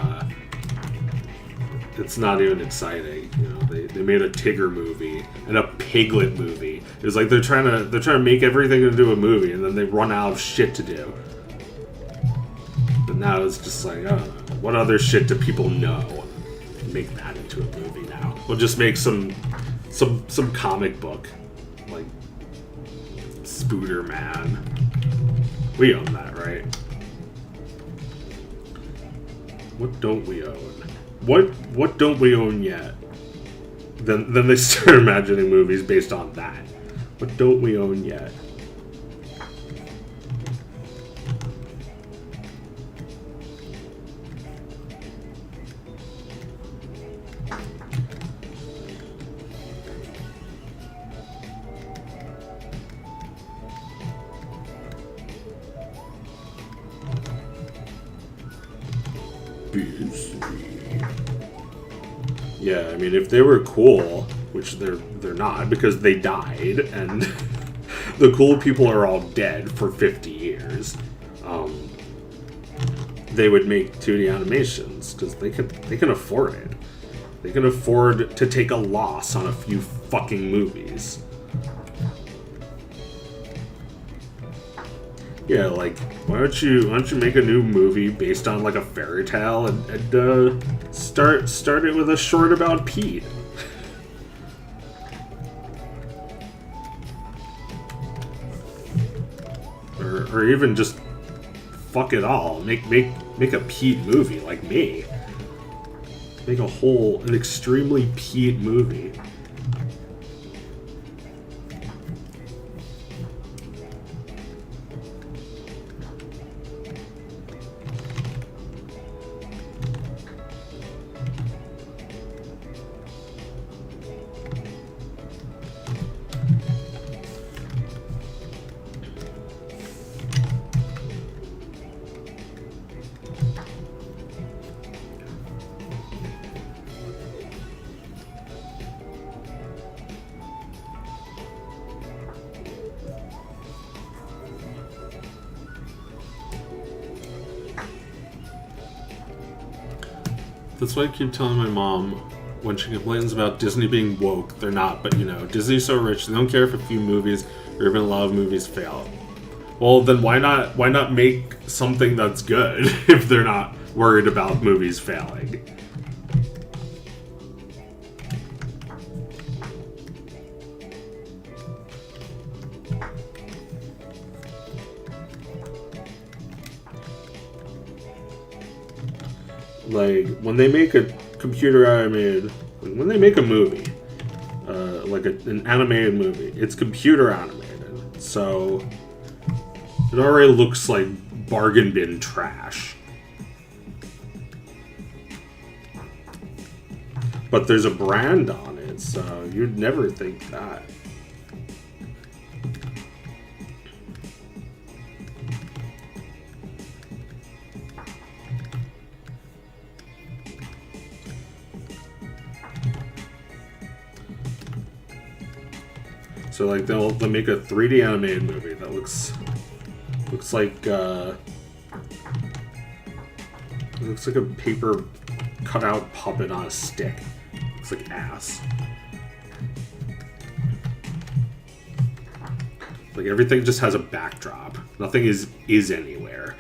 it's not even exciting. You know, they made a Tigger movie and a Piglet movie. It was like they're trying to make everything into a movie, and then they run out of shit to do. But now it's just like, I don't know, what other shit do people know? Make that into a movie now. We'll just make some comic book like Spooder Man. We own that, right? What don't we own? What don't we own yet? Then they start imagining movies based on that. What don't we own yet? Yeah, I mean, if they were cool, which they're not, because they died, and the cool people are all dead for 50 years, they would make 2D animations, because they can afford it. They can afford to take a loss on a few fucking movies. Yeah, like, why don't you make a new movie based on like a fairy tale and start it with a short about Pete? or even just fuck it all. Make a Pete movie like me. Make an extremely Pete movie. That's why I keep telling my mom when she complains about Disney being woke. They're not, but you know, Disney's so rich, they don't care if a few movies or even a lot of movies fail. Well, then why not make something that's good if they're not worried about movies failing? Like, when they make a computer animated, when they make a movie, like an animated movie, it's computer animated, so it already looks like bargain bin trash. But there's a brand on it, so you'd never think that. So like they'll make a 3D animated movie that looks like a paper cutout puppet on a stick. Looks like ass. Like everything just has a backdrop. Nothing is anywhere,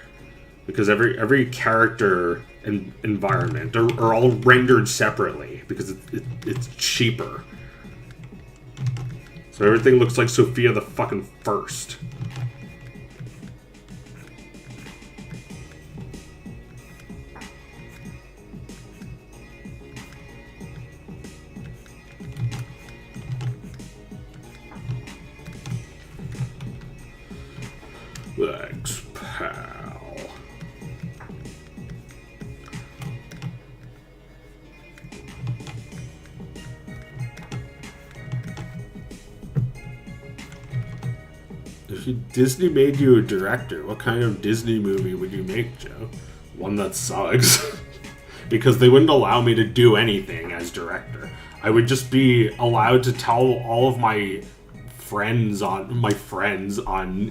because every character and environment are all rendered separately because it's cheaper. So everything looks like Sophia the fucking First. Thanks, pal. If Disney made you a director, what kind of Disney movie would you make, Joe? One that sucks. Because they wouldn't allow me to do anything as director. I would just be allowed to tell all of my friends on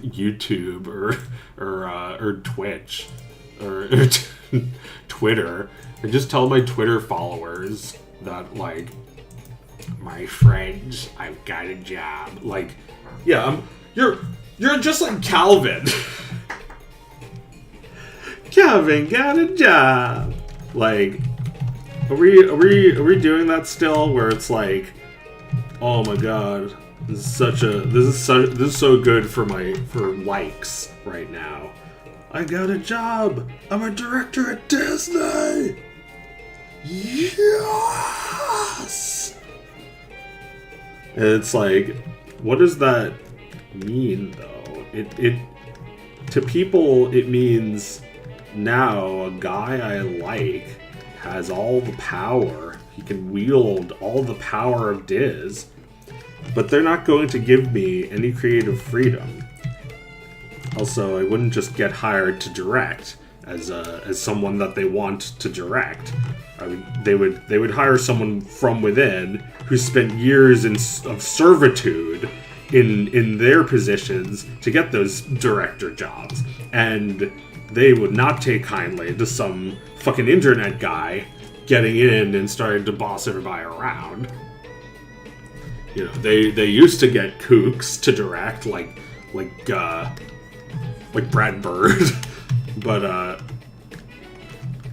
YouTube or Twitch or Twitter, and just tell my Twitter followers that, like, my friends, I've got a job. Like, yeah, you're just like Calvin. Calvin got a job. Like, are we doing that still? Where it's like, oh my god, this is so good for likes right now. I got a job. I'm a director at Disney. Yes. And it's like, what does that mean though? It to people it means now a guy I like has all the power. He can wield all the power of Diz, but they're not going to give me any creative freedom. Also, I wouldn't just get hired to direct as someone that they want to direct. They would hire someone from within who spent years of servitude in their positions to get those director jobs, and they would not take kindly to some fucking internet guy getting in and starting to boss everybody around. You know, they used to get kooks to direct, like Brad Bird, but I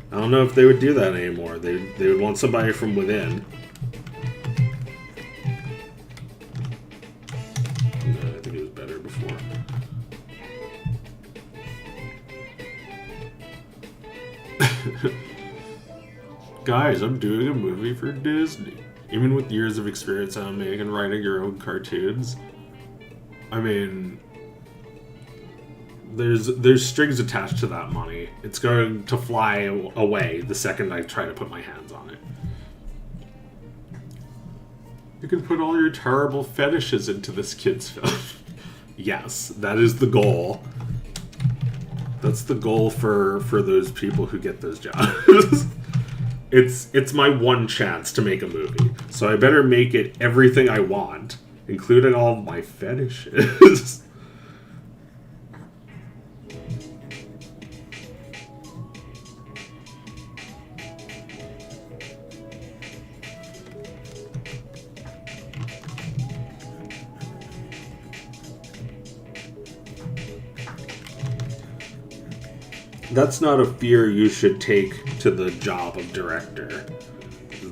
don't know if they would do that anymore. They would want somebody from within. No, I think it was better before. Guys, I'm doing a movie for Disney. Even with years of experience on making writing your own cartoons, I mean, there's strings attached to that money. It's going to fly away the second I try to put my hands on it. You can put all your terrible fetishes into this kid's film. Yes, that is the goal. That's the goal for those people who get those jobs. It's my one chance to make a movie, so I better make it everything I want, including all of my fetishes. That's not a fear you should take to the job of director.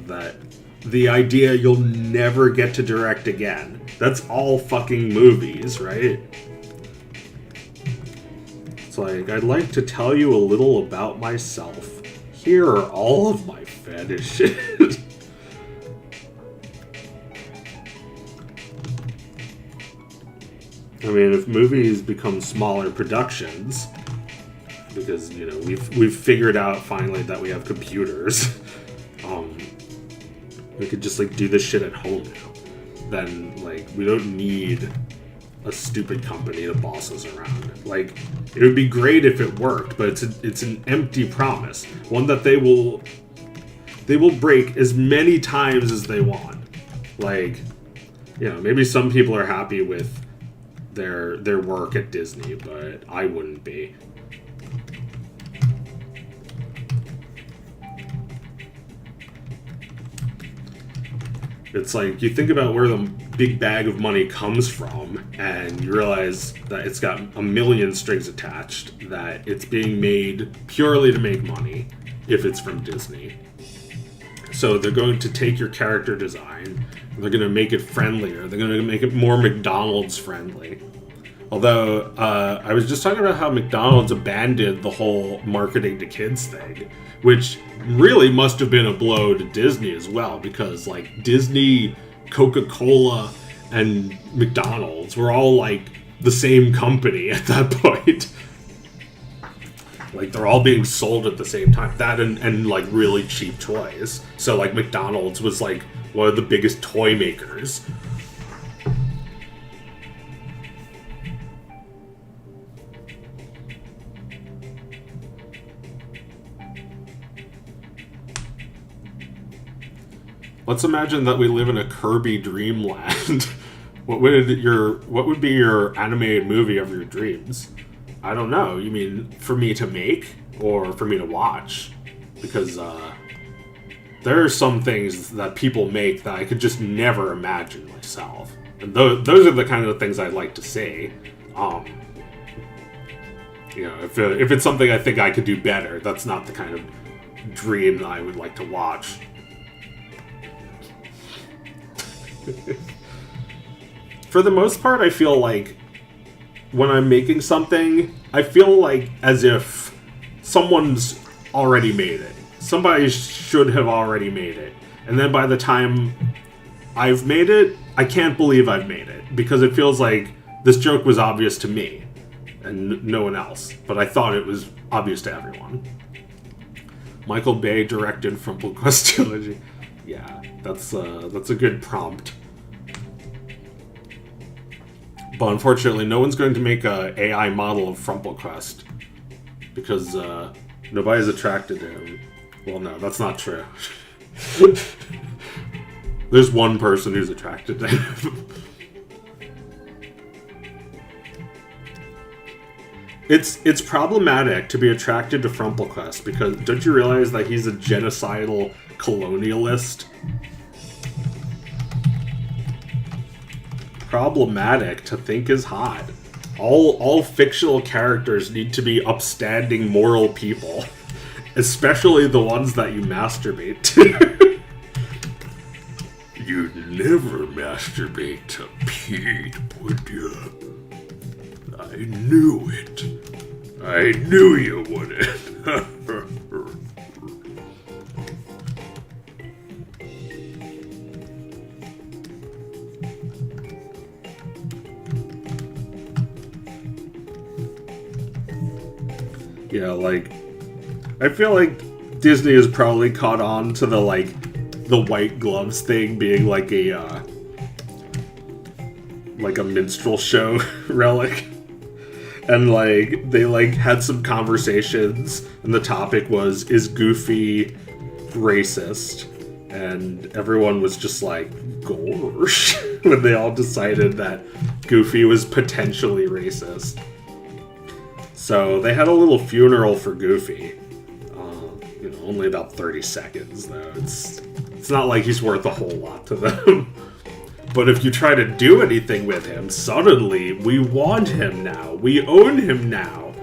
That the idea you'll never get to direct again. That's all fucking movies, right? It's like, I'd like to tell you a little about myself. Here are all of my fetishes. I mean, if movies become smaller productions, because, you know, we've figured out finally that we have computers. We could just, like, do this shit at home now. Then, like, we don't need a stupid company to boss us around. Like, it would be great if it worked, but it's an empty promise. One that they will break as many times as they want. Like, you know, maybe some people are happy with their work at Disney, but I wouldn't be. It's like, you think about where the big bag of money comes from, and you realize that it's got a million strings attached, that it's being made purely to make money, if it's from Disney. So they're going to take your character design, they're going to make it friendlier, they're going to make it more McDonald's friendly. Although, I was just talking about how McDonald's abandoned the whole marketing to kids thing, which really must have been a blow to Disney as well, because, like, Disney, Coca-Cola, and McDonald's were all, like, the same company at that point. Like, they're all being sold at the same time. That and like, really cheap toys. So, like, McDonald's was, like, one of the biggest toy makers. Let's imagine that we live in a Kirby dreamland. What would be your animated movie of your dreams? I don't know. You mean for me to make or for me to watch? Because there are some things that people make that I could just never imagine myself. And those are the kind of things I'd like to see. If it's something I think I could do better, that's not the kind of dream that I would like to watch. For the most part, I feel like when I'm making something, I feel like as if someone's already made it. Somebody should have already made it. And then by the time I've made it, I can't believe I've made it. Because it feels like this joke was obvious to me and no one else. But I thought it was obvious to everyone. Michael Bay directed Frumplequest Trilogy. Yeah, that's a good prompt. But unfortunately, no one's going to make a AI model of Frumplequest because nobody's attracted to him. Well, no, that's not true. There's one person who's attracted to him. It's problematic to be attracted to Frumplequest because don't you realize that he's a genocidal colonialist? Problematic to think is hot. All fictional characters need to be upstanding moral people, especially the ones that you masturbate to. You'd never masturbate to Pete, would you? I knew it. I knew you wouldn't. Yeah, like, I feel like Disney has probably caught on to the white gloves thing being like a minstrel show relic. And they had some conversations and the topic was, is Goofy racist? And everyone was just like, gosh, when they all decided that Goofy was potentially racist. So they had a little funeral for Goofy. Only about 30 seconds though. It's not like he's worth a whole lot to them. But if you try to do anything with him, suddenly we want him now. We own him now.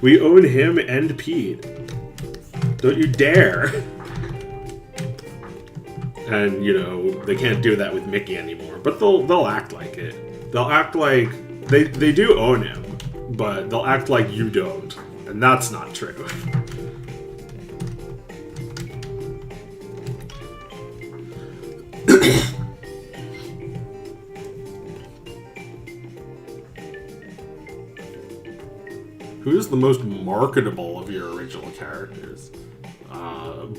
We own him and Pete. Don't you dare. And, they can't do that with Mickey anymore. But they'll act like it. They'll act like they do own him. But they'll act like you don't. And that's not true. Who's the most marketable of your original characters?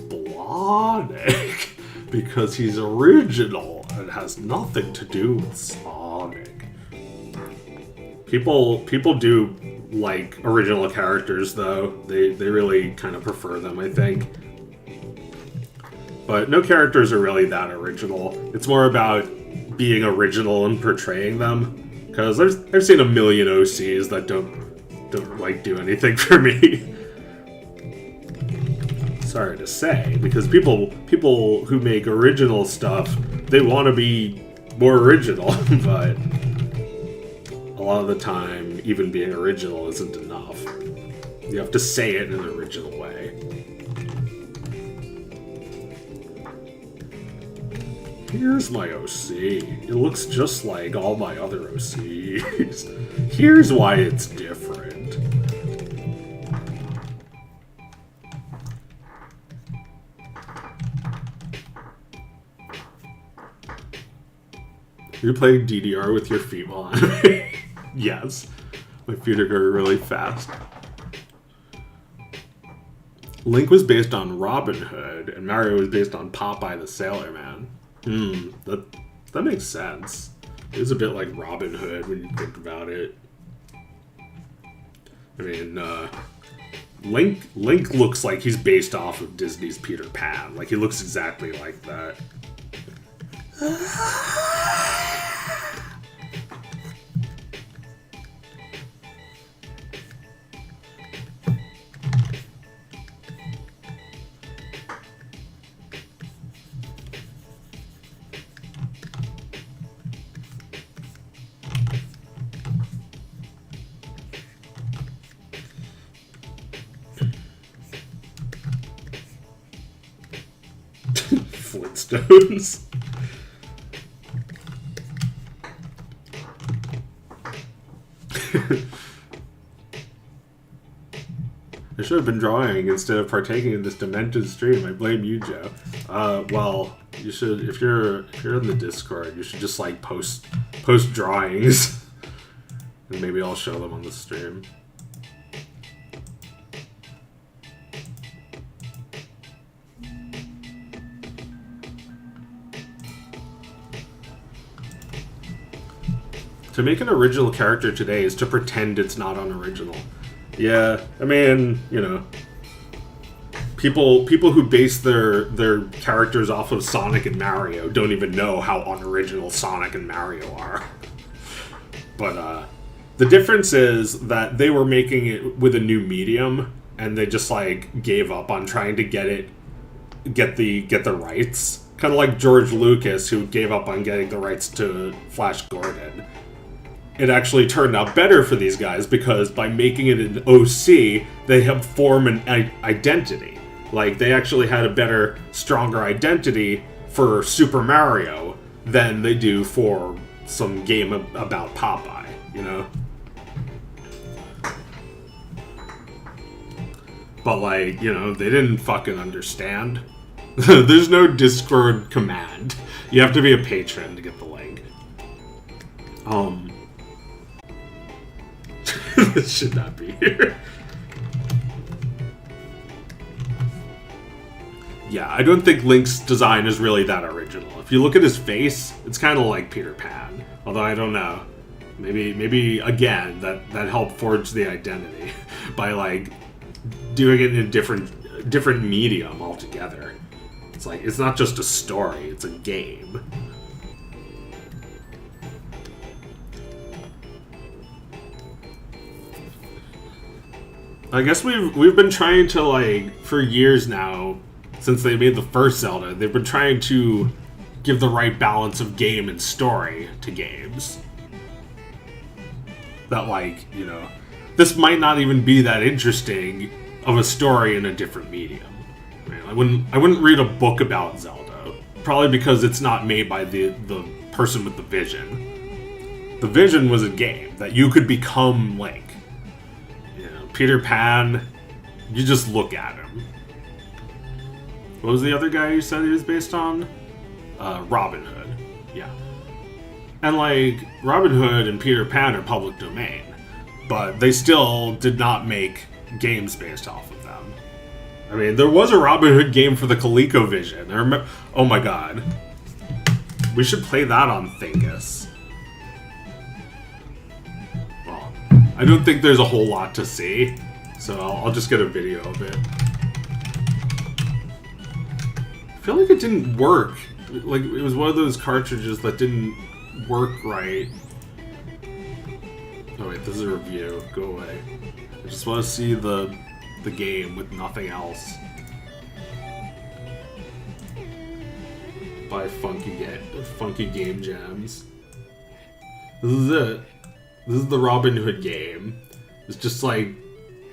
Blahnik. Because he's original and has nothing to do with Sonic. People do like original characters, though. They really kind of prefer them, I think. But no characters are really that original. It's more about being original and portraying them. Because I've seen a million OCs that don't do anything for me. Sorry to say, because people who make original stuff, they want to be more original, but a lot of the time, even being original isn't enough. You have to say it in an original way. Here's my OC. It looks just like all my other OCs. Here's why it's different. You're playing DDR with your feet while I'm Yes. My feet are going really fast. Link was based on Robin Hood, and Mario was based on Popeye the Sailor Man. That makes sense. It is a bit like Robin Hood when you think about it. I mean, Link looks like he's based off of Disney's Peter Pan. Like, he looks exactly like that. Flintstones. I should have been drawing instead of partaking in this demented stream. I blame you, Joe. Well, you should, if you're in the Discord, you should just like post drawings, and maybe I'll show them on the stream. To make an original character today is to pretend it's not unoriginal. Yeah, I mean, you know, people who base their characters off of Sonic and Mario don't even know how unoriginal Sonic and Mario are. But the difference is that they were making it with a new medium, and they just like gave up on trying to get the rights. Kind of like George Lucas, who gave up on getting the rights to Flash Gordon. It actually turned out better for these guys because by making it an OC, they helped form an identity. Like, they actually had a better, stronger identity for Super Mario than they do for some game about Popeye, you know? But, like, you know, they didn't fucking understand. There's no Discord command. You have to be a patron to get the link. This should not be here. Yeah, I don't think Link's design is really that original. If you look at his face, it's kind of like Peter Pan. Although I don't know. Maybe again, that helped forge the identity by like doing it in a different medium altogether. It's like, it's not just a story, it's a game. I guess we've been trying to, like, for years now, since they made the first Zelda, they've been trying to give the right balance of game and story to games. That, like, you know, this might not even be that interesting of a story in a different medium. I wouldn't read a book about Zelda, probably because it's not made by the person with the vision. The vision was a game that you could become Link. Peter Pan, you just look at him. What was the other guy you said he was based on? Robin Hood. Yeah. And like, Robin Hood and Peter Pan are public domain, but they still did not make games based off of them. I mean, there was a Robin Hood game for the ColecoVision. Oh my god. We should play that on Thingus. I don't think there's a whole lot to see, so I'll just get a video of it. I feel like it didn't work. Like, it was one of those cartridges that didn't work right. Oh wait, this is a review. Go away. I just want to see the game with nothing else. By Funky Game Jams. This is it. This is the Robin Hood game. It's just like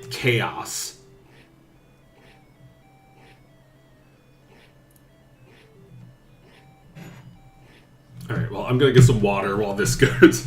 chaos. Alright, well, I'm gonna get some water while this goes.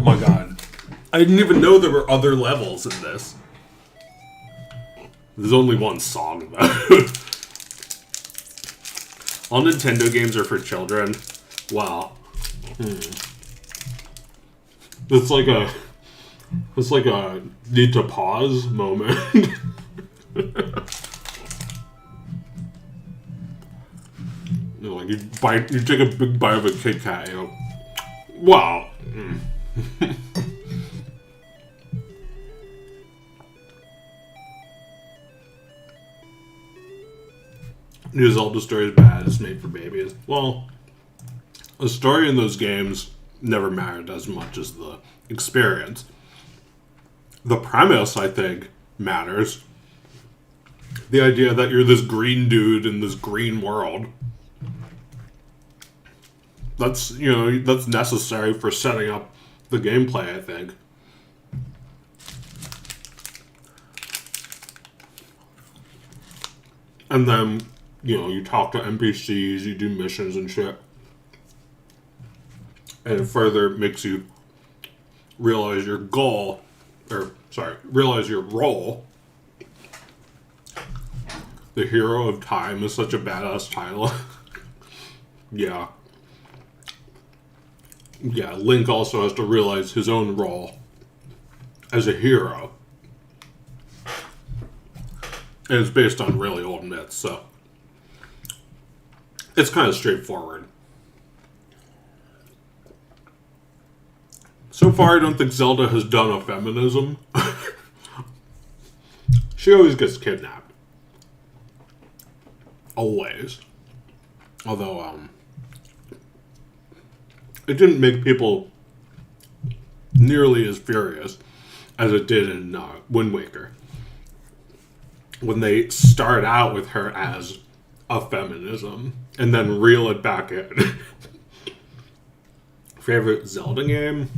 my god. I didn't even know there were other levels in this. There's only one song, though. All Nintendo games are for children. Wow. It's like a need to pause moment. You know, like you take a big bite of a Kit Kat, you know. Wow. New Zelda story is bad, it's made for babies. Well, the story in those games never mattered as much as the experience. The premise, I think, matters. The idea that you're this green dude in this green world. That's, you know, that's necessary for setting up the gameplay, I think. And then, you know, you talk to NPCs, you do missions and shit. And it further makes you realize your goal, realize your role. The Hero of Time is such a badass title. Yeah. Yeah, Link also has to realize his own role as a hero. And it's based on really old myths, so it's kind of straightforward. So far, I don't think Zelda has done a feminism. She always gets kidnapped. Always. Although, it didn't make people nearly as furious as it did in Wind Waker. When they start out with her as a feminism and then reel it back in. Favorite Zelda game?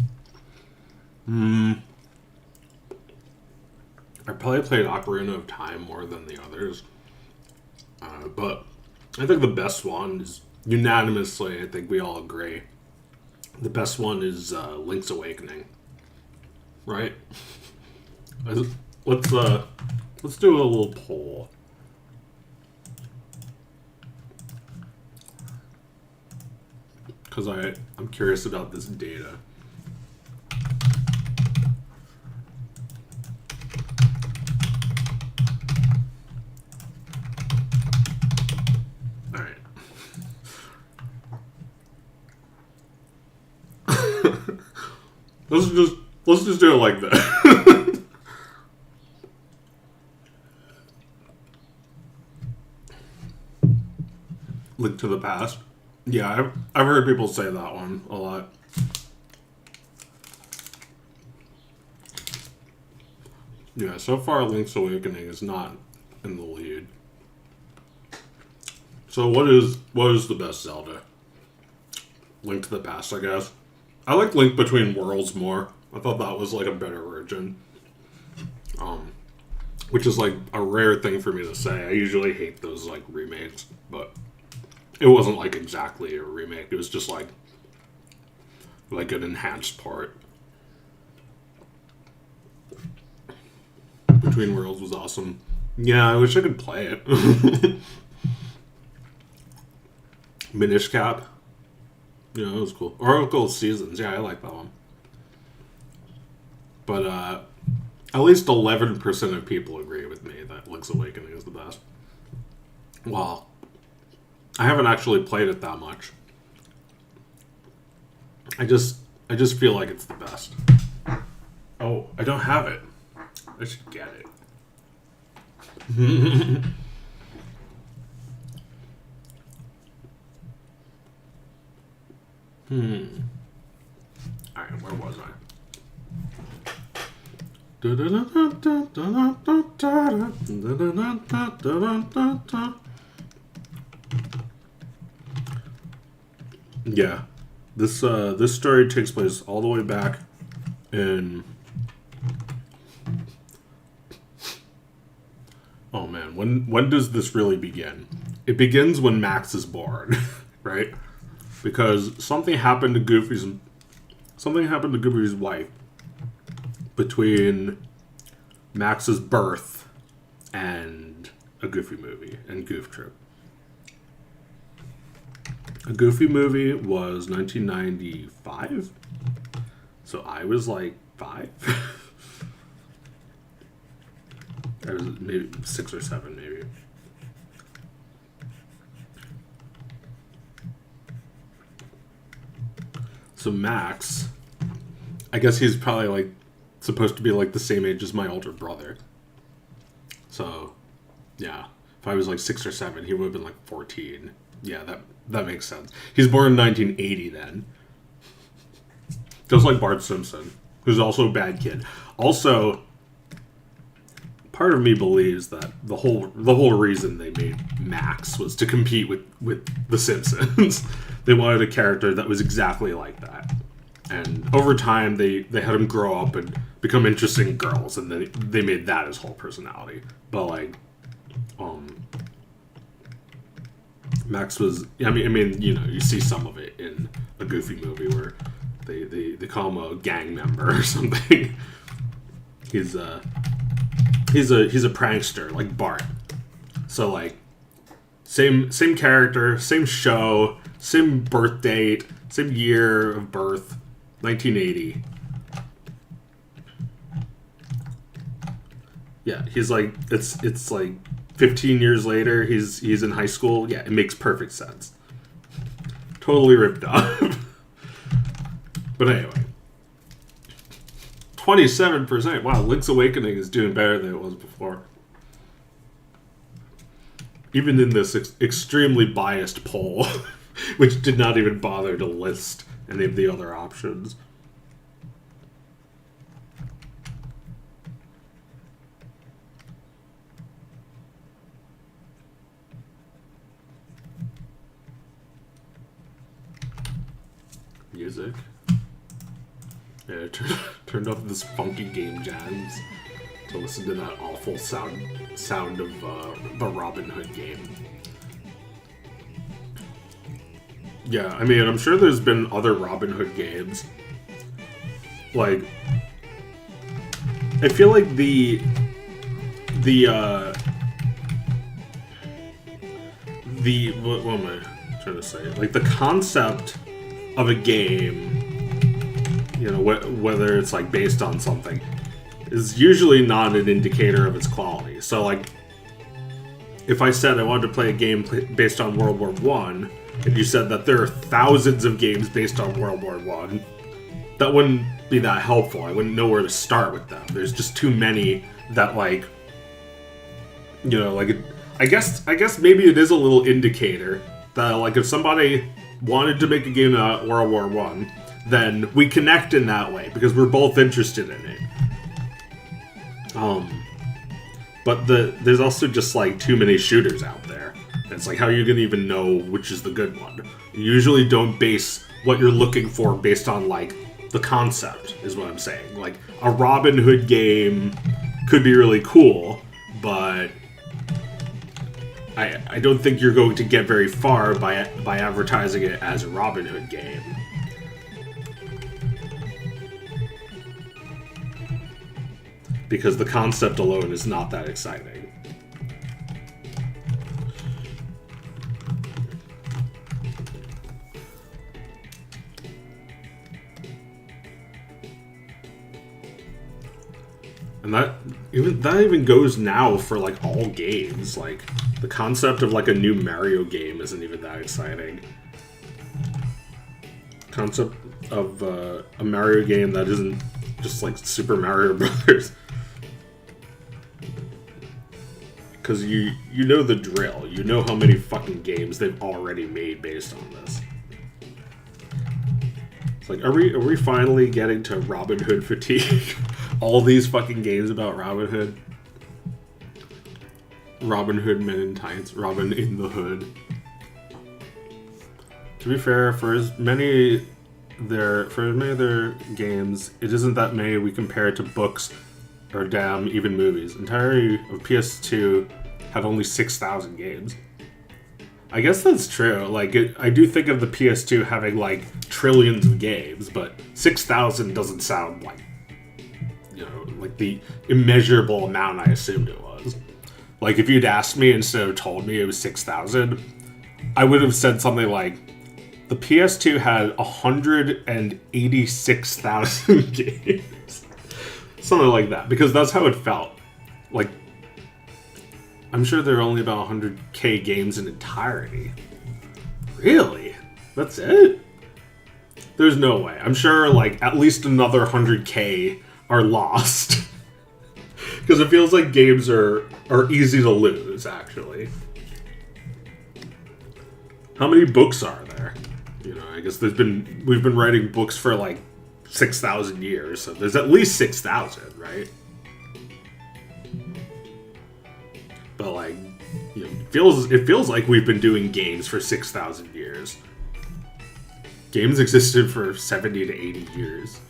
I probably played Ocarina of Time more than the others. But I think the best one is, unanimously, I think we all agree, the best one is Link's Awakening. Right? Let's do a little poll. Because I'm curious about this data. Alright. Let's just do it like that. Link to the Past. Yeah, I've heard people say that one a lot. Yeah, so far Link's Awakening is not in the lead. So what is the best Zelda? Link to the Past, I guess. I like Link Between Worlds more. I thought that was like a better version. Which is like a rare thing for me to say. I usually hate those like remakes, but it wasn't like exactly a remake. It was just like an enhanced part. Between Worlds was awesome. Yeah, I wish I could play it. Minish Cap. Yeah, that was cool. Oracle Seasons. Yeah, I like that one. But at least 11% of people agree with me that Link's Awakening is the best. Well, I haven't actually played it that much. I just feel like it's the best. Oh, I don't have it. I should get it. Alright, where was I? Yeah. This story takes place all the way back in... Oh man, when does this really begin? It begins when Max is born, right? Because something happened to Goofy's something happened to Goofy's wife between Max's birth and a Goofy movie and Goof Troop. A Goofy movie was 1995, so I was like 5. I was maybe 6 or 7, maybe. So Max, I guess he's probably like supposed to be like the same age as my older brother. So, yeah, if I was like 6 or 7, he would have been like 14. Yeah, that makes sense. He's born in 1980 then. Just like Bart Simpson, who's also a bad kid. Also, part of me believes that the whole reason they made Max was to compete with The Simpsons. They wanted a character that was exactly like that. And over time, they had him grow up and become interesting girls, and then they made that his whole personality. But like, Max was. I mean, you know, you see some of it in a Goofy movie where they call him a gang member or something. He's a prankster like Bart. So like, same character, same show, same birth date, same year of birth, 1980. Yeah, he's like it's like 15 years later. He's in high school. Yeah, it makes perfect sense. Totally ripped off. But anyway, 27%. Wow, Link's Awakening is doing better than it was before. Even in this extremely biased poll, which did not even bother to list any of the other options. Music. Yeah, turned off this funky game jams to listen to that awful sound of the Robin Hood game. Yeah, I mean, I'm sure there's been other Robin Hood games. Like, I feel like what am I trying to say? Like, the concept of a game, you know, whether it's like based on something, is usually not an indicator of its quality. So like, if I said I wanted to play a game based on World War One, and you said that there are thousands of games based on World War One, that wouldn't be that helpful. I wouldn't know where to start with them. There's just too many that, like, you know, like, I guess maybe it is a little indicator that, like, if somebody wanted to make a game about World War One, then we connect in that way because we're both interested in it. But there's also just like too many shooters out there. It's like, how are you gonna even know which is the good one? You usually don't base what you're looking for based on like the concept, is what I'm saying. Like, a Robin Hood game could be really cool, but I don't think you're going to get very far by advertising it as a Robin Hood game. Because the concept alone is not that exciting. And that even goes now for like all games. Like, the concept of like a new Mario game isn't even that exciting. Concept of a Mario game that isn't just like Super Mario Brothers. Because you know the drill. You know how many fucking games they've already made based on this. It's like, are we finally getting to Robin Hood fatigue? All these fucking games about Robin Hood. Robin Hood Men in Tights. Robin in the Hood. To be fair, for as many of their games, it isn't that many we compare it to books or damn even movies. Entirety of PS2 had only 6,000 games. I guess that's true. Like, I do think of the PS2 having, like, trillions of games, but 6,000 doesn't sound like, you know, like the immeasurable amount I assumed it was. Like, if you'd asked me instead of told me it was 6,000, I would have said something like, the PS2 had 186,000 games. Something like that, because that's how it felt. Like, I'm sure there are only about 100k games in entirety. Really? That's it? There's no way. I'm sure, like, at least another 100k are lost. Because it feels like games are easy to lose, actually. How many books are there? You know, I guess we've been writing books for, like, 6,000 years, so there's at least 6,000, right? But, like, you know, it feels like we've been doing games for 6,000 years. Games existed for 70 to 80 years.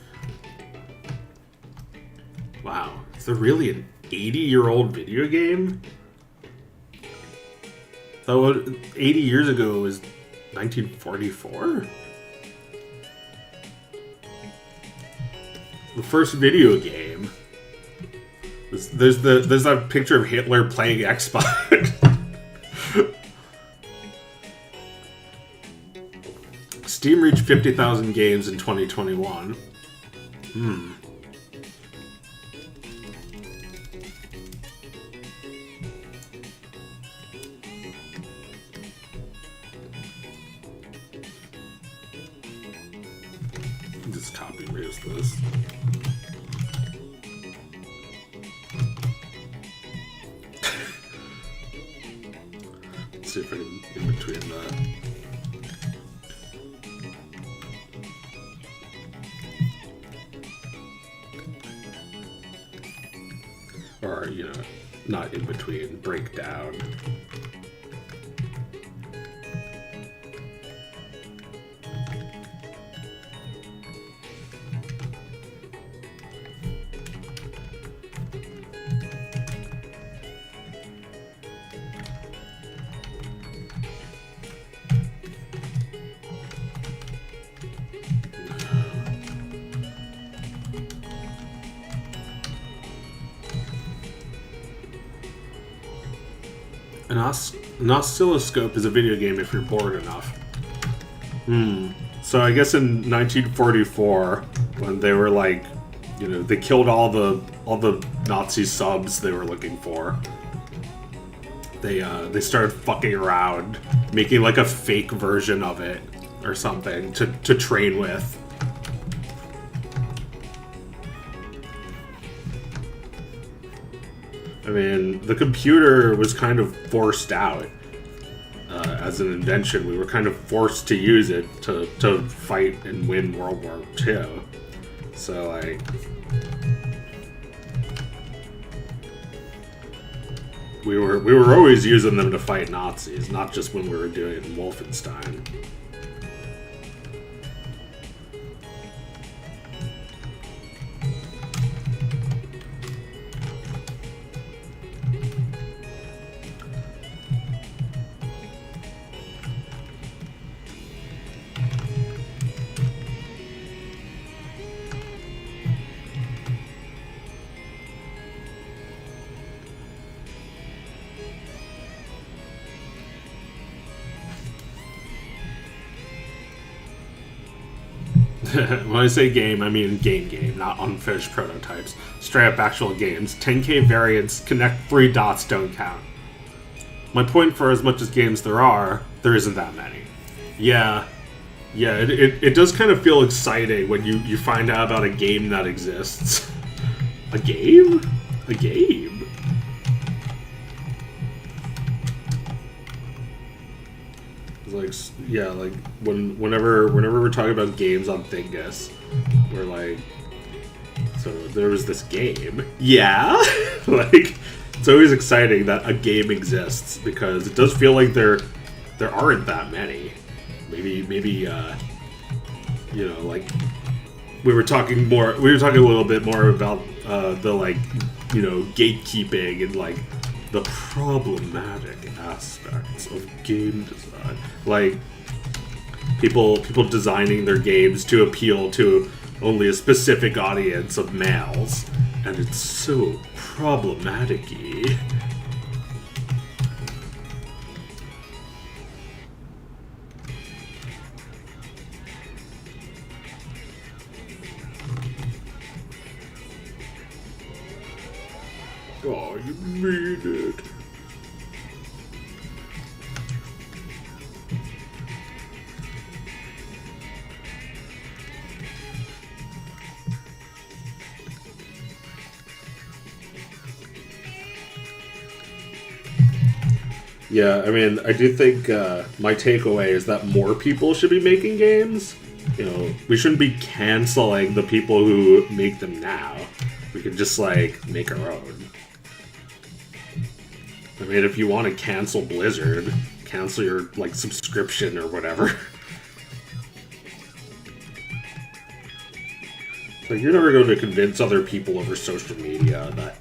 Wow, is there really an 80-year-old video game? Though 80 years ago was 1944? The first video game. There's that picture of Hitler playing Xbox. Steam reached 50,000 games in 2021. Just copy and paste this. Let's see if I can in between that. Or, you know, not in between, break down. An oscilloscope is a video game if you're bored enough. So I guess in 1944, when they were like, you know, they killed all the Nazi subs they were looking for. They started fucking around, making like a fake version of it or something to train with. I mean, the computer was kind of forced out as an invention. We were kind of forced to use it to fight and win World War II. So, like, we were always using them to fight Nazis, not just when we were doing it in Wolfenstein. When I say game, I mean game, not unfinished prototypes. Straight up actual games. 10K variants, connect 3 dots don't count. My point, for as much as games there isn't that many. Yeah, it does kind of feel exciting when you find out about a game that exists. A game? A game? Like, yeah, like whenever we're talking about games on Thingus, we're like, so there was this game, yeah. Like, it's always exciting that a game exists because it does feel like there aren't that many. Maybe you know, like we were talking a little bit more about the, like, you know, gatekeeping and like the problematic aspects of game design. Like, people designing their games to appeal to only a specific audience of males, and it's so problematic-y. Oh, you made it. Yeah, I mean, I do think my takeaway is that more people should be making games. You know, we shouldn't be canceling the people who make them now. We could just, like, make our own. I mean, if you want to cancel Blizzard, cancel your, like, subscription or whatever. Like, you're never going to convince other people over social media that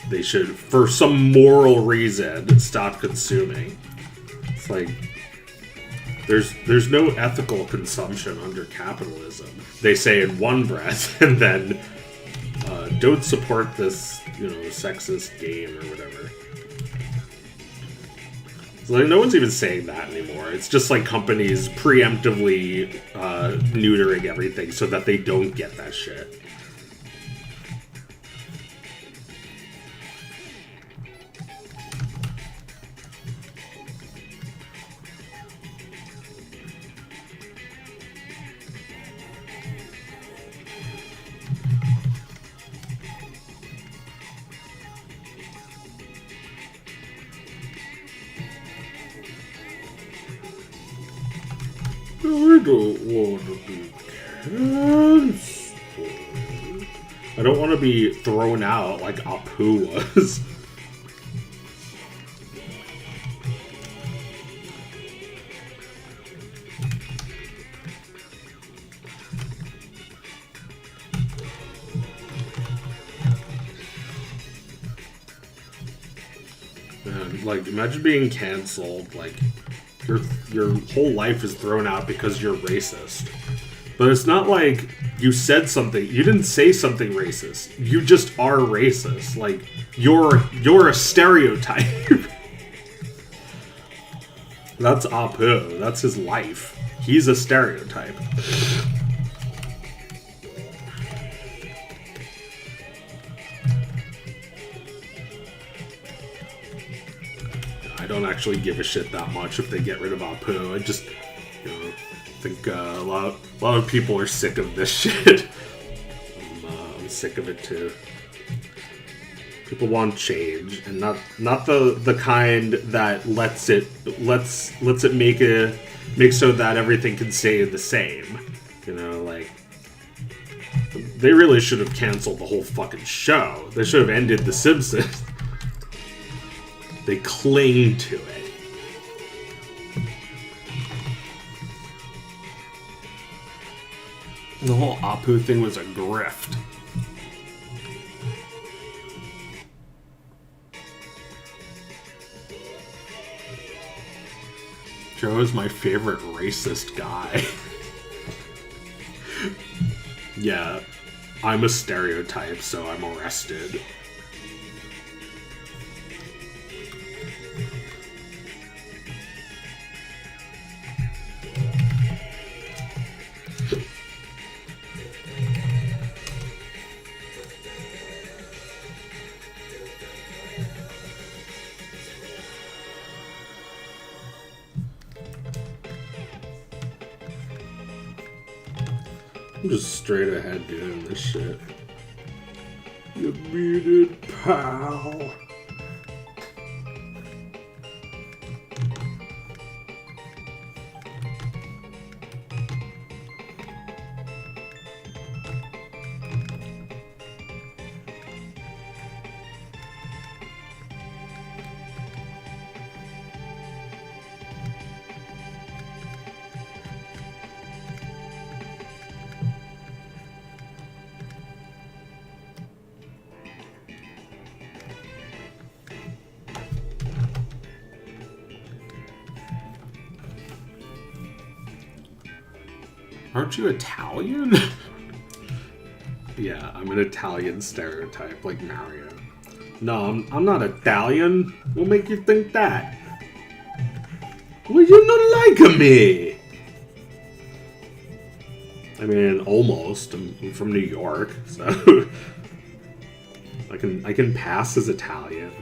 they should, for some moral reason, stop consuming. It's like, there's no ethical consumption under capitalism. They say in one breath, and then don't support this, you know, sexist game or whatever. It's like, no one's even saying that anymore. It's just like companies preemptively neutering everything so that they don't get that shit. I don't want to be canceled. I don't want to be thrown out like Apu was. Man, like, imagine being canceled, like, your whole life is thrown out because you're racist. But it's not like you said something. You didn't say something racist. You just are racist. Like, you're a stereotype. That's Apu. That's his life. He's a stereotype. I don't actually give a shit that much if they get rid of Apu. I just, you know, think a lot of people are sick of this shit. I'm sick of it too. People want change, and not the kind that lets it make so that everything can stay the same. You know, like, they really should have canceled the whole fucking show. They should have ended The Simpsons. They cling to it. The whole Apu thing was a grift. Joe is my favorite racist guy. Yeah, I'm a stereotype, so I'm arrested. I'm just straight ahead doing this shit. You muted, pal. Aren't you Italian? Yeah, I'm an Italian stereotype, like Mario. No, I'm not Italian. What make you think that? Well, you not like me. I mean, almost. I'm from New York, so I can pass as Italian.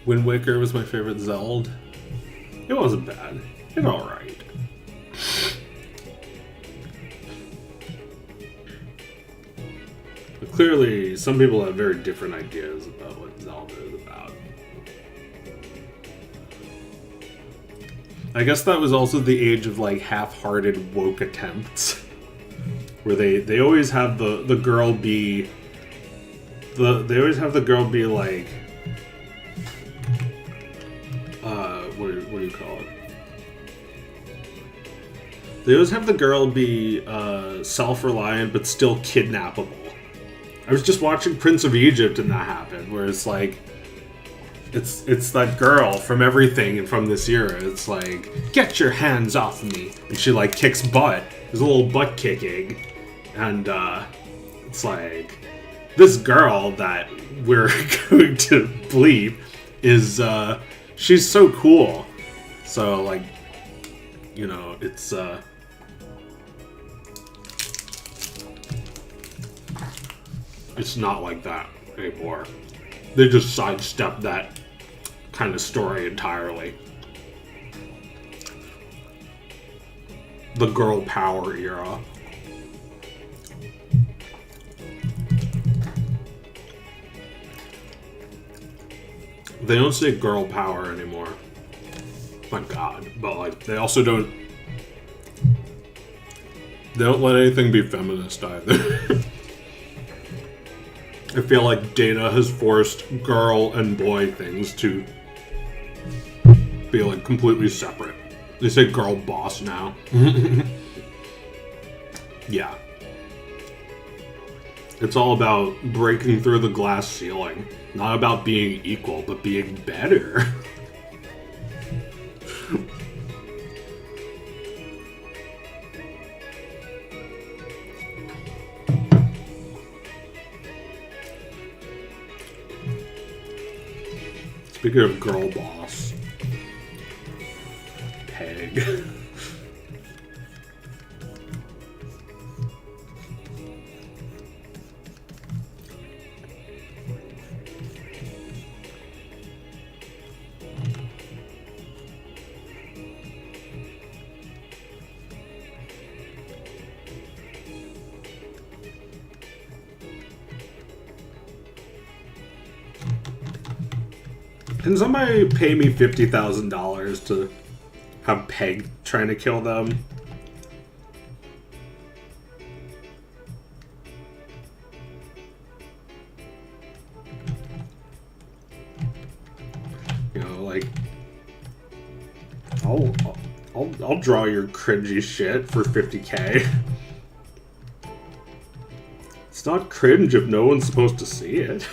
Wind Waker was my favorite Zelda. It wasn't bad. It's alright. But clearly, some people have very different ideas about what Zelda is about. I guess that was also the age of like half-hearted woke attempts. Where they always have the girl be... They always have the girl be like... what do you call it? They always have the girl be self-reliant but still kidnappable. I was just watching Prince of Egypt and that happened, where it's like it's that girl from everything and from this era. It's like, get your hands off me, and she like kicks butt. There's a little butt kicking, and it's like this girl that we're going to bleep is she's so cool. So like, you know, it's not like that anymore. They just sidestepped that kind of story entirely. The girl power era. They don't say girl power anymore. Thank God. But like, they also don't... They don't let anything be feminist either. I feel like Data has forced girl and boy things to be like completely separate. They say girl boss now. Yeah. It's all about breaking through the glass ceiling. Not about being equal, but being better. Speaking of girl boss, Peg. Can somebody pay me $50,000 to have Peg trying to kill them? You know, like, I'll draw your cringy shit for $50K. It's not cringe if no one's supposed to see it.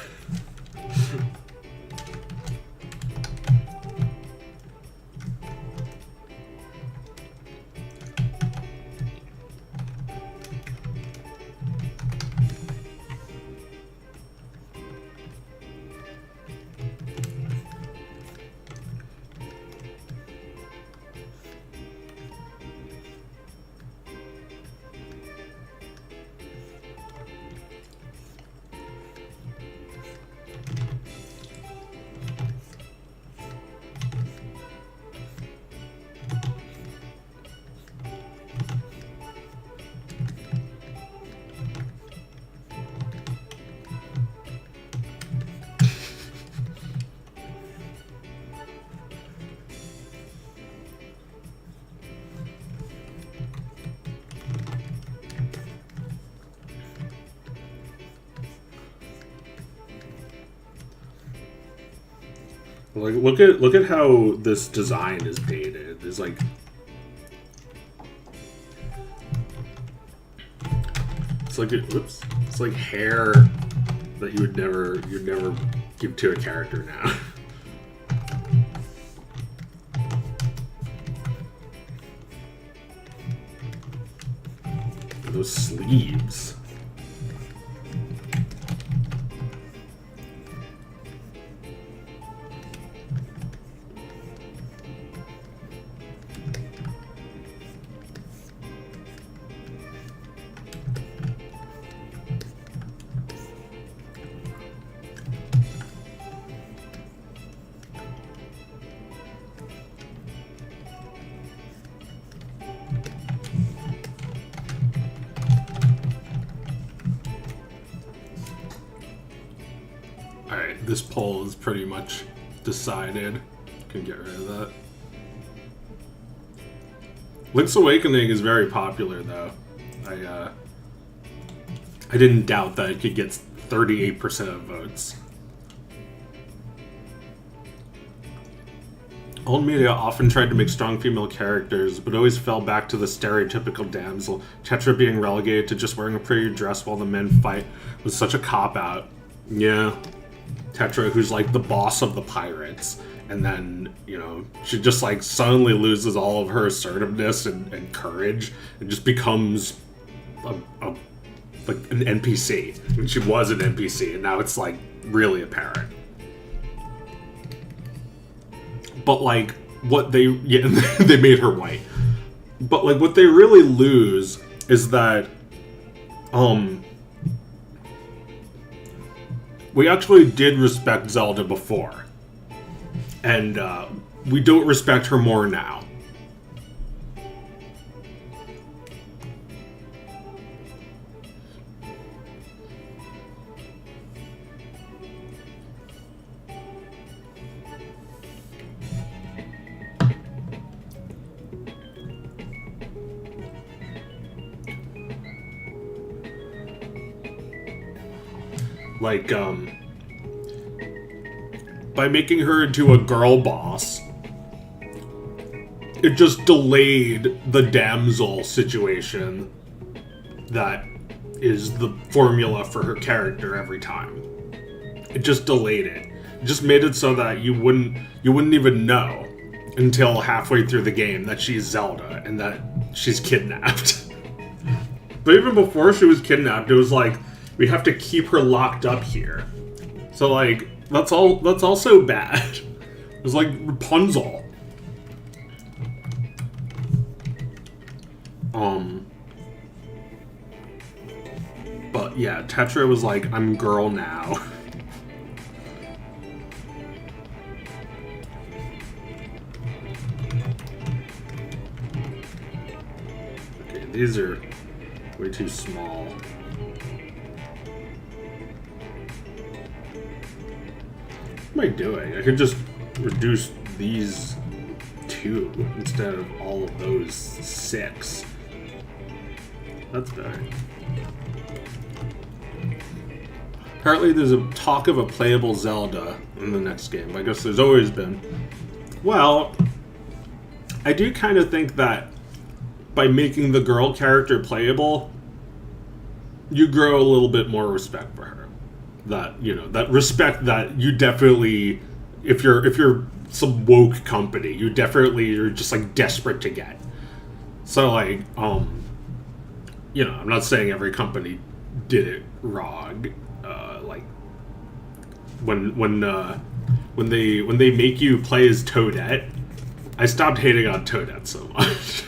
Like, look at how this design is dated. There's like, it's like hair that you'd never give to a character now. Those sleeves. Alright, this poll is pretty much decided. Can get rid of that. Link's Awakening is very popular, though. I didn't doubt that it could get 38% of votes. Old media often tried to make strong female characters, but always fell back to the stereotypical damsel. Tetra being relegated to just wearing a pretty dress while the men fight was such a cop-out. Yeah. Tetra, who's like the boss of the pirates, and then, you know, she just like suddenly loses all of her assertiveness and courage and just becomes like an NPC. And she was an NPC, and now it's like really apparent. But like what they they made her white. But like what they really lose is that we actually did respect Zelda before, and we don't respect her more now. Like, by making her into a girl boss, it just delayed the damsel situation that is the formula for her character every time. It just delayed it. It just made it so that you wouldn't even know until halfway through the game that she's Zelda and that she's kidnapped. But even before she was kidnapped, it was like, we have to keep her locked up here. So like, that's also bad. It was like Rapunzel. But yeah, Tetra was like, I'm girl now. Okay, these are way too small. What am I doing? I could just reduce these 2 instead of all of those 6. That's better. Apparently there's a talk of a playable Zelda in the next game. I guess there's always been. Well, I do kind of think that by making the girl character playable, you grow a little bit more respect for her. That, you know, that respect that you definitely, if you're some woke company, you're just like desperate to get. So like, you know, I'm not saying every company did it wrong. Like when they make you play as Toadette, I stopped hating on Toadette so much.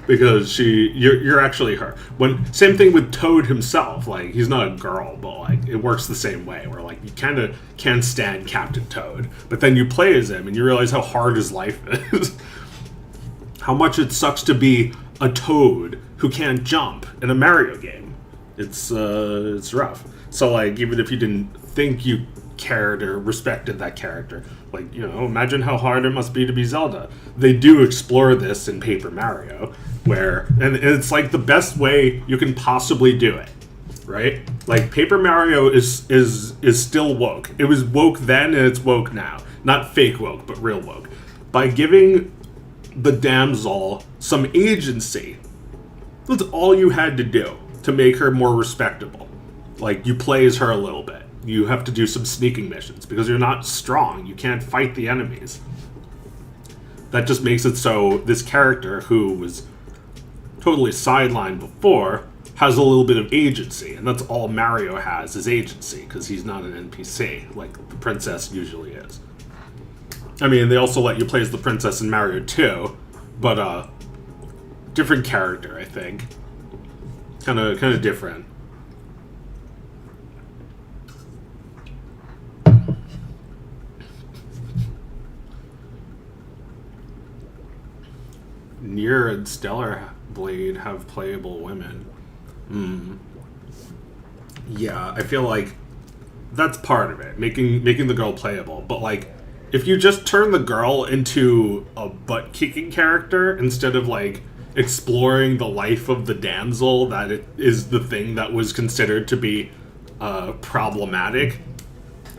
Because you're actually her. Same thing with Toad himself. Like, he's not a girl, but like it works the same way. Where like you kind of can't stand Captain Toad, but then you play as him and you realize how hard his life is. How much it sucks to be a Toad who can't jump in a Mario game. It's rough. So like, even if you didn't think you cared or respected that character, like, you know, imagine how hard it must be to be Zelda. They do explore this in Paper Mario, and it's like the best way you can possibly do it, right? Like, Paper Mario is still woke. It was woke then and it's woke now. not fake woke, but real woke, by giving the damsel some agency. That's all you had to do to make her more respectable. Like, you play as her a little bit. You have to do some sneaking missions because you're not strong. You can't fight the enemies. That just makes it so this character, who was totally sidelined before, has a little bit of agency. And that's all Mario has, is agency, because he's not an NPC like the princess usually is. I mean, they also let you play as the princess in Mario 2, but different character, I think. Kind of different. Nier and Stellar Blade have playable women. Yeah, I feel like that's part of it, making the girl playable. But like, if you just turn the girl into a butt-kicking character instead of like exploring the life of the damsel, that it is the thing that was considered to be problematic,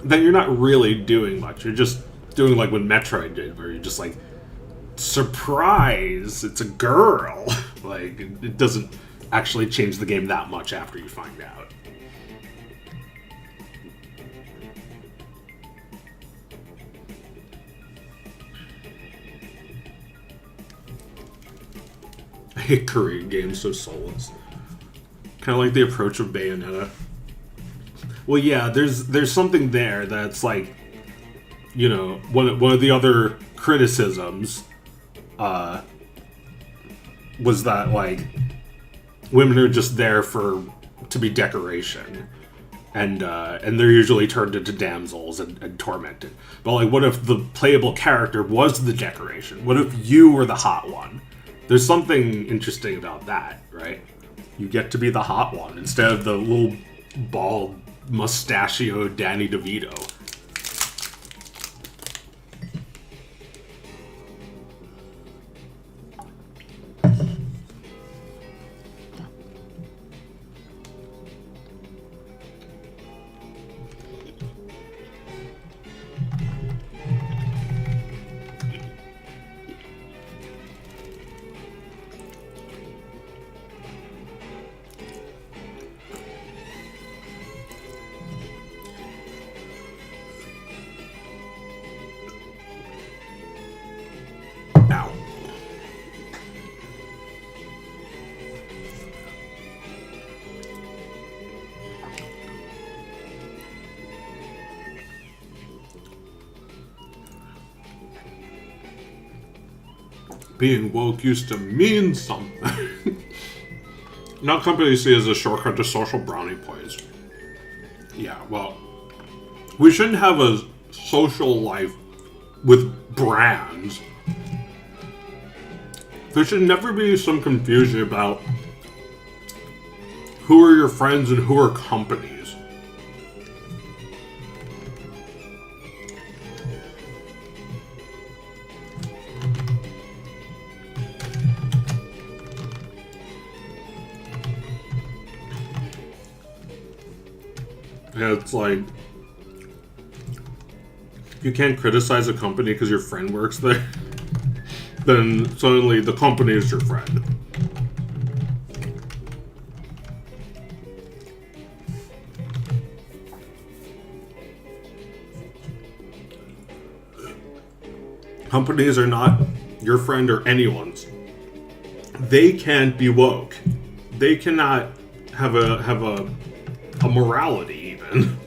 then you're not really doing much. You're just doing like what Metroid did, where you're just like, surprise, it's a girl. Like, it doesn't actually change the game that much after you find out. I hate Korean games so soulless. Kind of like the approach of Bayonetta. Well, yeah, there's something there that's like, you know, one of the other criticisms was that like women are just there to be decoration, and they're usually turned into damsels and tormented. But like, what if the playable character was the decoration? What if you were the hot one? There's something interesting about that, right? You get to be the hot one instead of the little bald mustachioed Danny DeVito. Being woke used to mean something. Now companies see it as a shortcut to social brownie points. Yeah, well, we shouldn't have a social life with brands. There should never be some confusion about who are your friends and who are companies. Yeah, it's like, you can't criticize a company because your friend works there. Then suddenly the company is your friend. Companies are not your friend or anyone's. They can't be woke. They cannot have a morality even.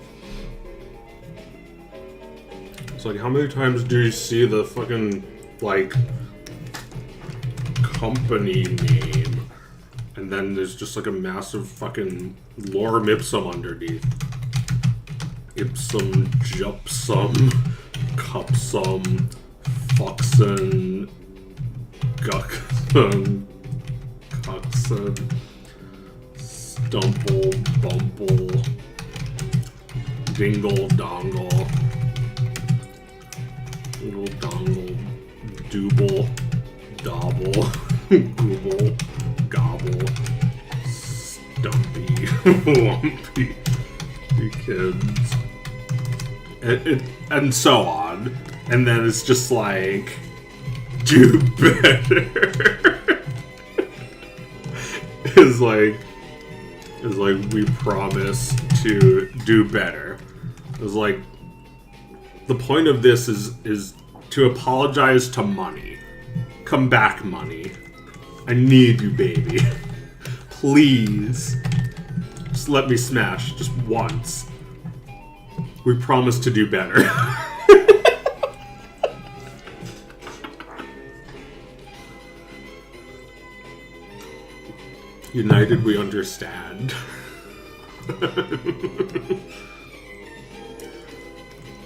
It's like, how many times do you see the fucking like company name and then there's just like a massive fucking lorem ipsum underneath? Ipsum, jupsum, cupsum, fuckson, guckson, cuckson, stumple, bumple, dingle, dongle, dingle, dongle, dooble, dobble, gooble, gobble, stumpy, lumpy, you kids, and so on. And then it's just like, do better. It's like, we promise to do better. It's like, the point of this is to apologize to money. Come back, money. I need you, baby. Please. Just let me smash, just once. We promise to do better. United, we understand.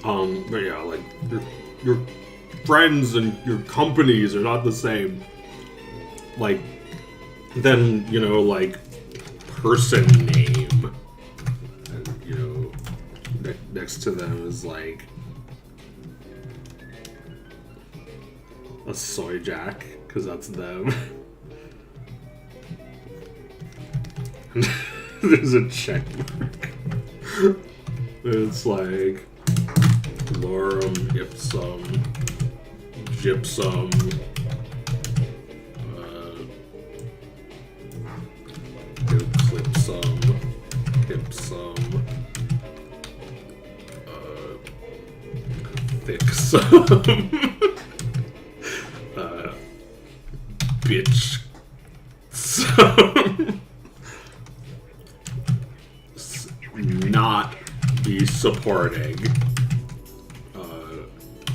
But yeah, like, your friends and your companies are not the same. Like, then, you know, like, person name. And, you know, next to them is, like, a soy jack, because that's them. There's a check mark. It's like lorem ipsum gypsum eclipsum ipsum thicksum bitch some not be supporting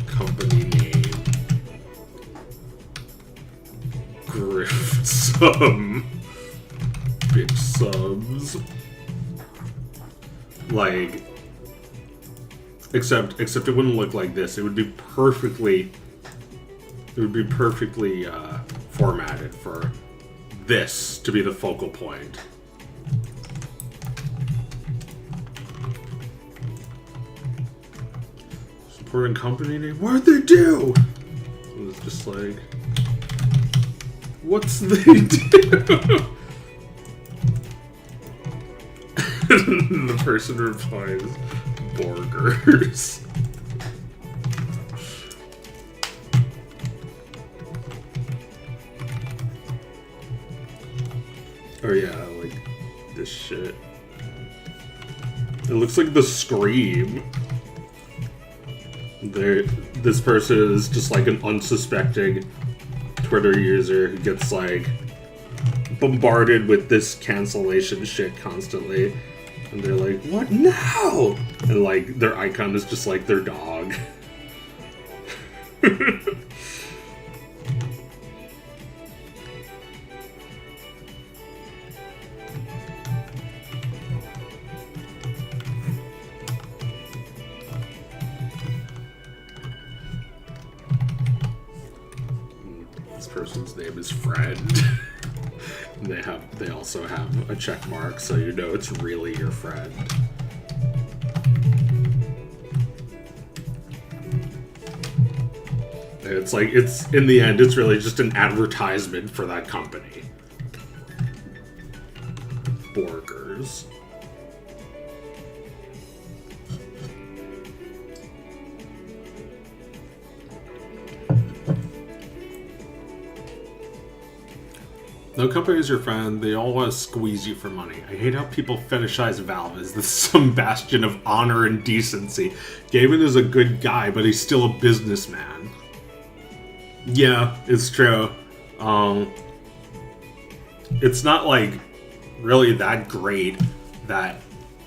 company name grift some bitch subs, like, except it wouldn't look like this. It would be perfectly formatted for this to be the focal point. Supporting company name? What'd they do? It was just like, what's they do? And the person replies, burgers. Oh yeah, like this shit. It looks like the Scream. This person is just like an unsuspecting Twitter user who gets like bombarded with this cancellation shit constantly. And they're like, what now? And like their icon is just like their dog. This person's name is Fred. They also have a check mark, so you know it's really your friend. It's like, it's, in the end, it's really just an advertisement for that company. Burgers. No company is your friend. They all want to squeeze you for money. I hate how people fetishize Valve as this some bastion of honor and decency. Gaiman is a good guy, but he's still a businessman. Yeah, it's true. It's not like really that great that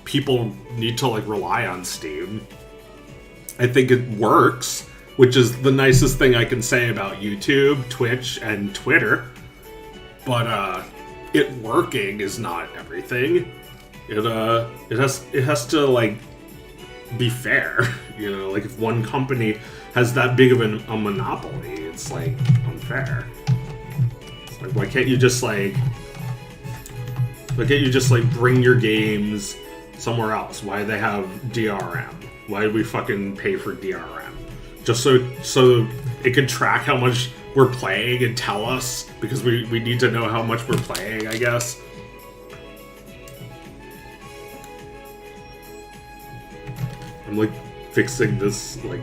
people need to like rely on Steam. I think it works, which is the nicest thing I can say about YouTube, Twitch, and Twitter. But it working is not everything. It has to like be fair, you know. Like if one company has that big of a monopoly, it's like unfair. It's like why can't you just like bring your games somewhere else? Why do they have DRM? Why do we fucking pay for DRM? Just so it can track how much we're playing and tell us, because we need to know how much we're playing, I guess. I'm like fixing this like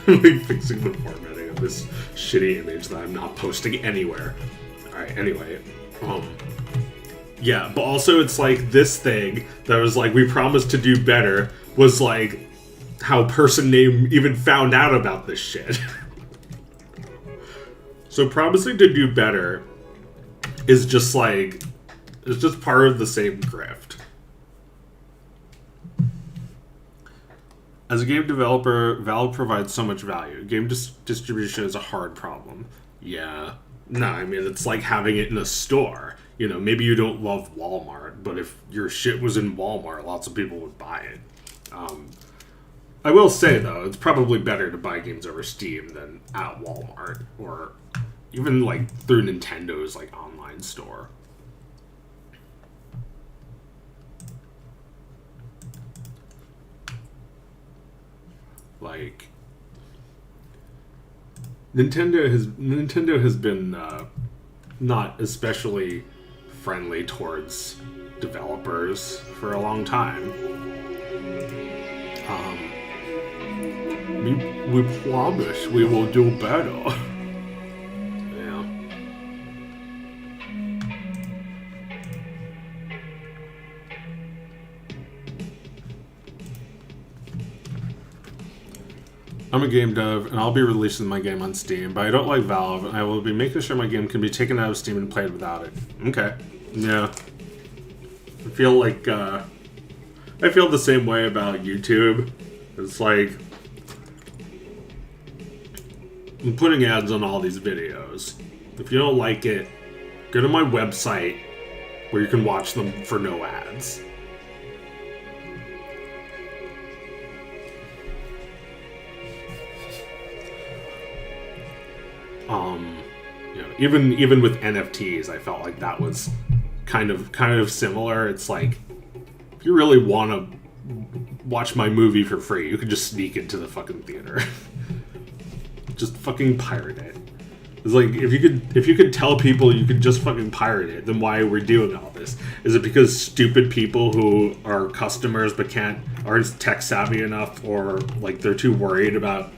like fixing the formatting of this shitty image that I'm not posting anywhere. Alright, anyway. Yeah, but also it's like this thing that was like, we promised to do better, was like how person name even found out about this shit. So promising to do better is just like, it's just part of the same grift. As a game developer, Valve provides so much value. Game distribution is a hard problem. Yeah. No, I mean, it's like having it in a store. You know, maybe you don't love Walmart, but if your shit was in Walmart, lots of people would buy it. I will say, though, it's probably better to buy games over Steam than at Walmart, or even, like, through Nintendo's, like, online store. Like, Nintendo has been not especially friendly towards developers for a long time. We promise we will do better. Yeah. I'm a game dev, and I'll be releasing my game on Steam, but I don't like Valve, and I will be making sure my game can be taken out of Steam and played without it. Okay. Yeah. I feel like, I feel the same way about YouTube. It's like, I'm putting ads on all these videos. If you don't like it, go to my website, where you can watch them for no ads. You know, even with NFTs, I felt like that was kind of similar. It's like, if you really want to watch my movie for free, you can just sneak into the fucking theater. Just fucking pirate it. It's like, if you could tell people you could just fucking pirate it, then why are we doing all this? Is it because stupid people who are customers but aren't tech savvy enough, or like they're too worried about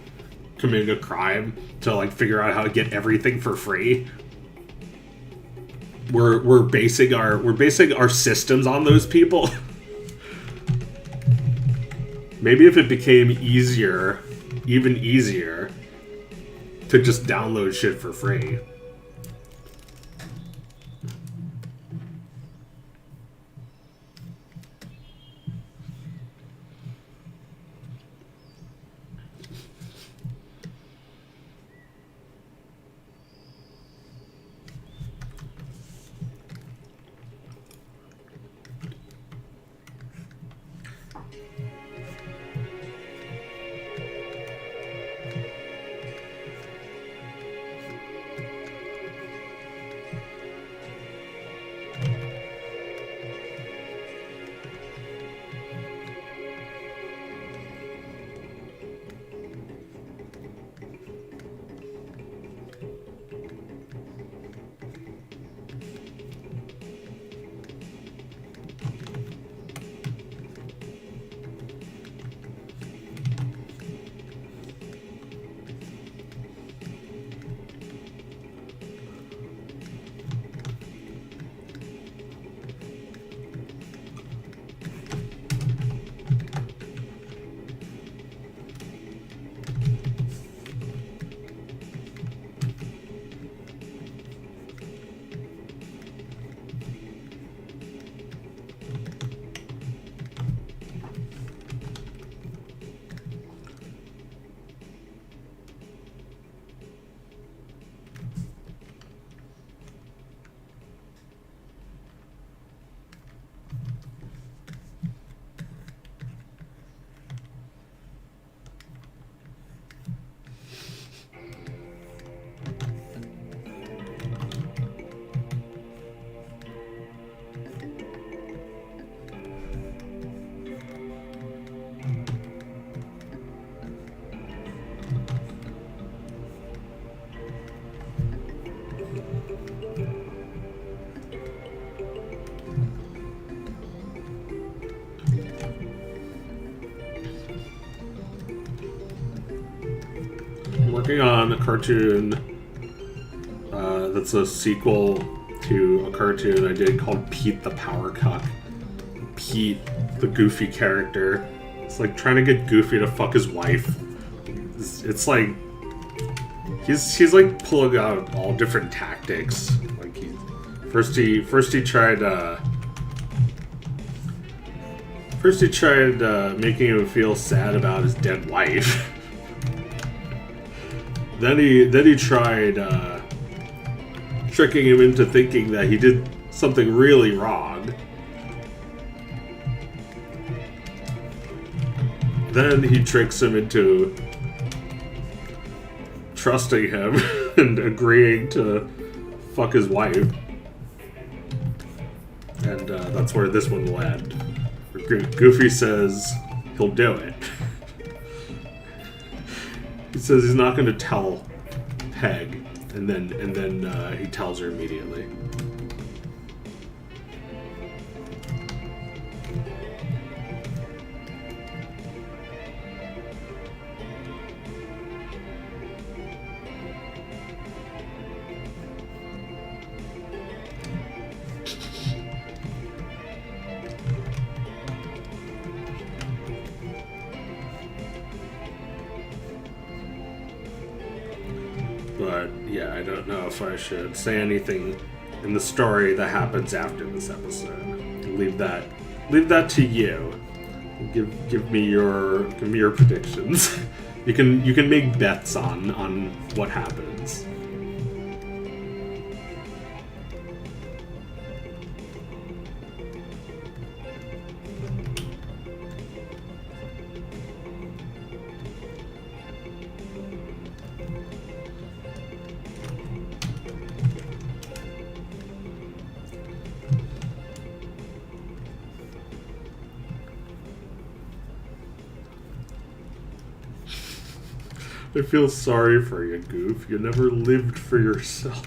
committing a crime to like figure out how to get everything for free? We're basing our systems on those people. Maybe if it became even easier to just download shit for free. working on a cartoon that's a sequel to a cartoon I did called Pete the Power Cuck. Pete, the Goofy character, it's like trying to get Goofy to fuck his wife. It's like he's like pulling out all different tactics. Like first he tried making him feel sad about his dead wife. then he tried tricking him into thinking that he did something really wrong. Then he tricks him into trusting him and agreeing to fuck his wife. And that's where this one will end. Goofy says he'll do it. He says he's not going to tell Peg, and then he tells her immediately. But yeah, I don't know if I should say anything in the story that happens after this episode. Leave that to you. Give me your predictions. You can make bets on what happens. I feel sorry for you, Goof. You never lived for yourself.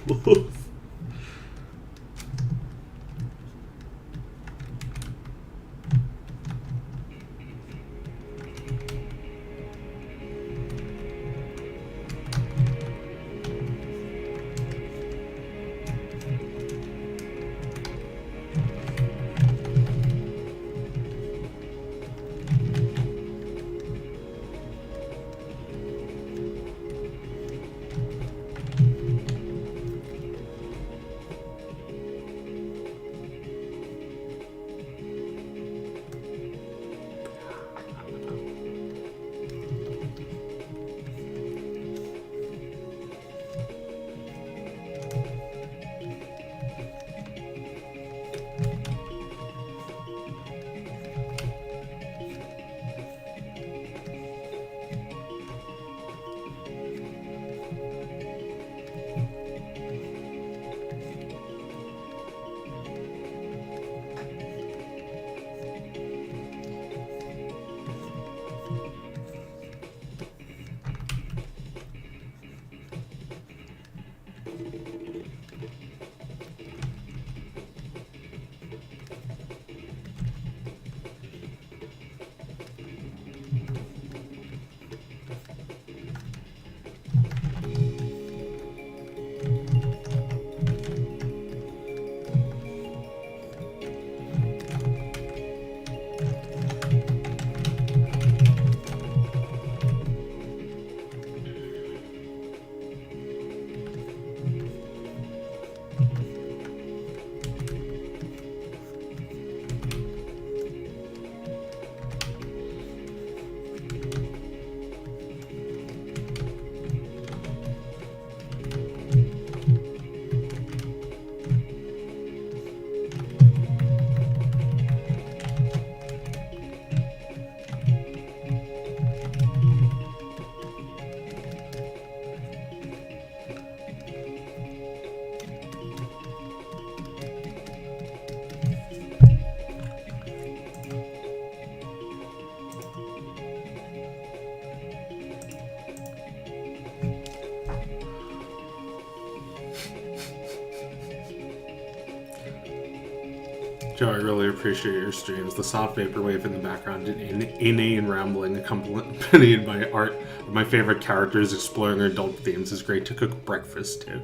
Joe, I really appreciate your streams. The soft vaporwave in the background, inane rambling accompanied by art my favorite characters exploring adult themes is great to cook breakfast too.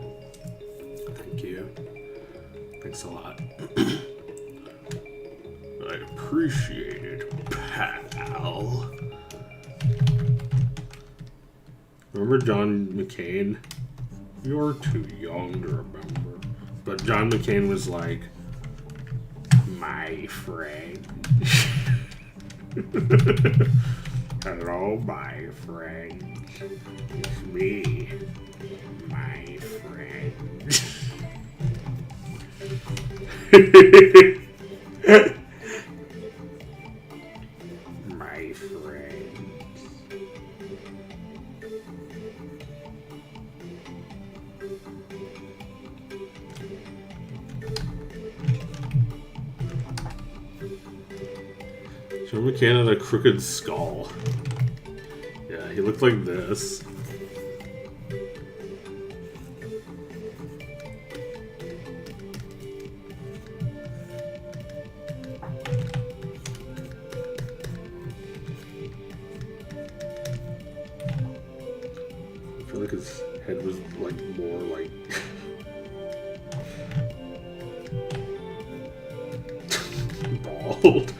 Thank you. Thanks a lot. I appreciate it, pal. Remember John McCain? You're too young to remember. But John McCain was like, my friend. Hello, my friend. It's me, my friend. My friend. John McCain had a crooked skull. Yeah, he looked like this. I feel like his head was like more like bald.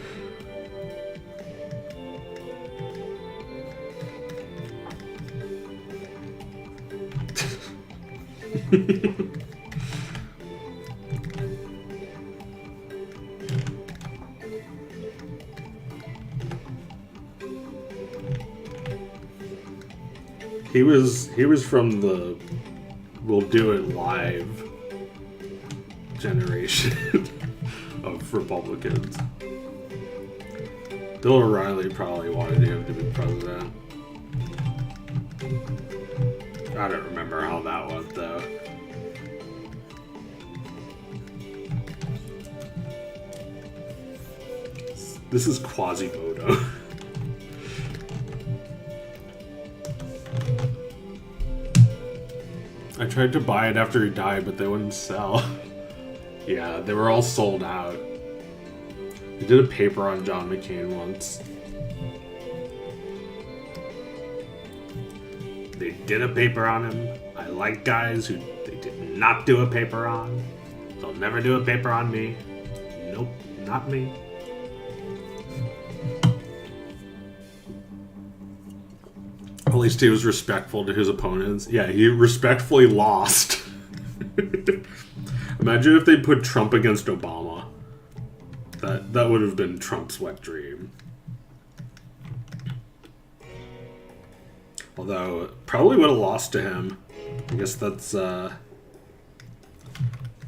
He was from the we'll do it live generation of Republicans. Bill O'Reilly probably wanted him to be president. I don't remember how that went though. This is Quasimodo. I tried to buy it after he died, but they wouldn't sell. Yeah, they were all sold out. I did a paper on John McCain once. They did a paper on him. I like guys who they did not do a paper on. They'll never do a paper on me. Nope, not me. At least he was respectful to his opponents. Yeah, he respectfully lost. Imagine if they put Trump against Obama. That would have been Trump's wet dream. Although, probably would have lost to him. I guess that's the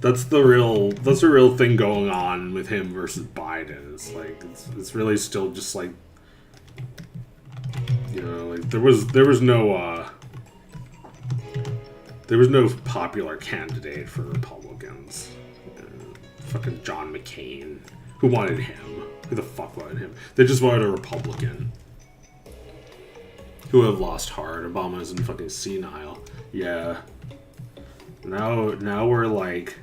real thing going on with him versus Biden. It's like it's really still just like, you know, like there was no popular candidate for Republicans. Fucking John McCain. Who wanted him? Who the fuck wanted him? They just wanted a Republican. Who have lost heart. Obama isn't fucking senile. Yeah. Now we're like,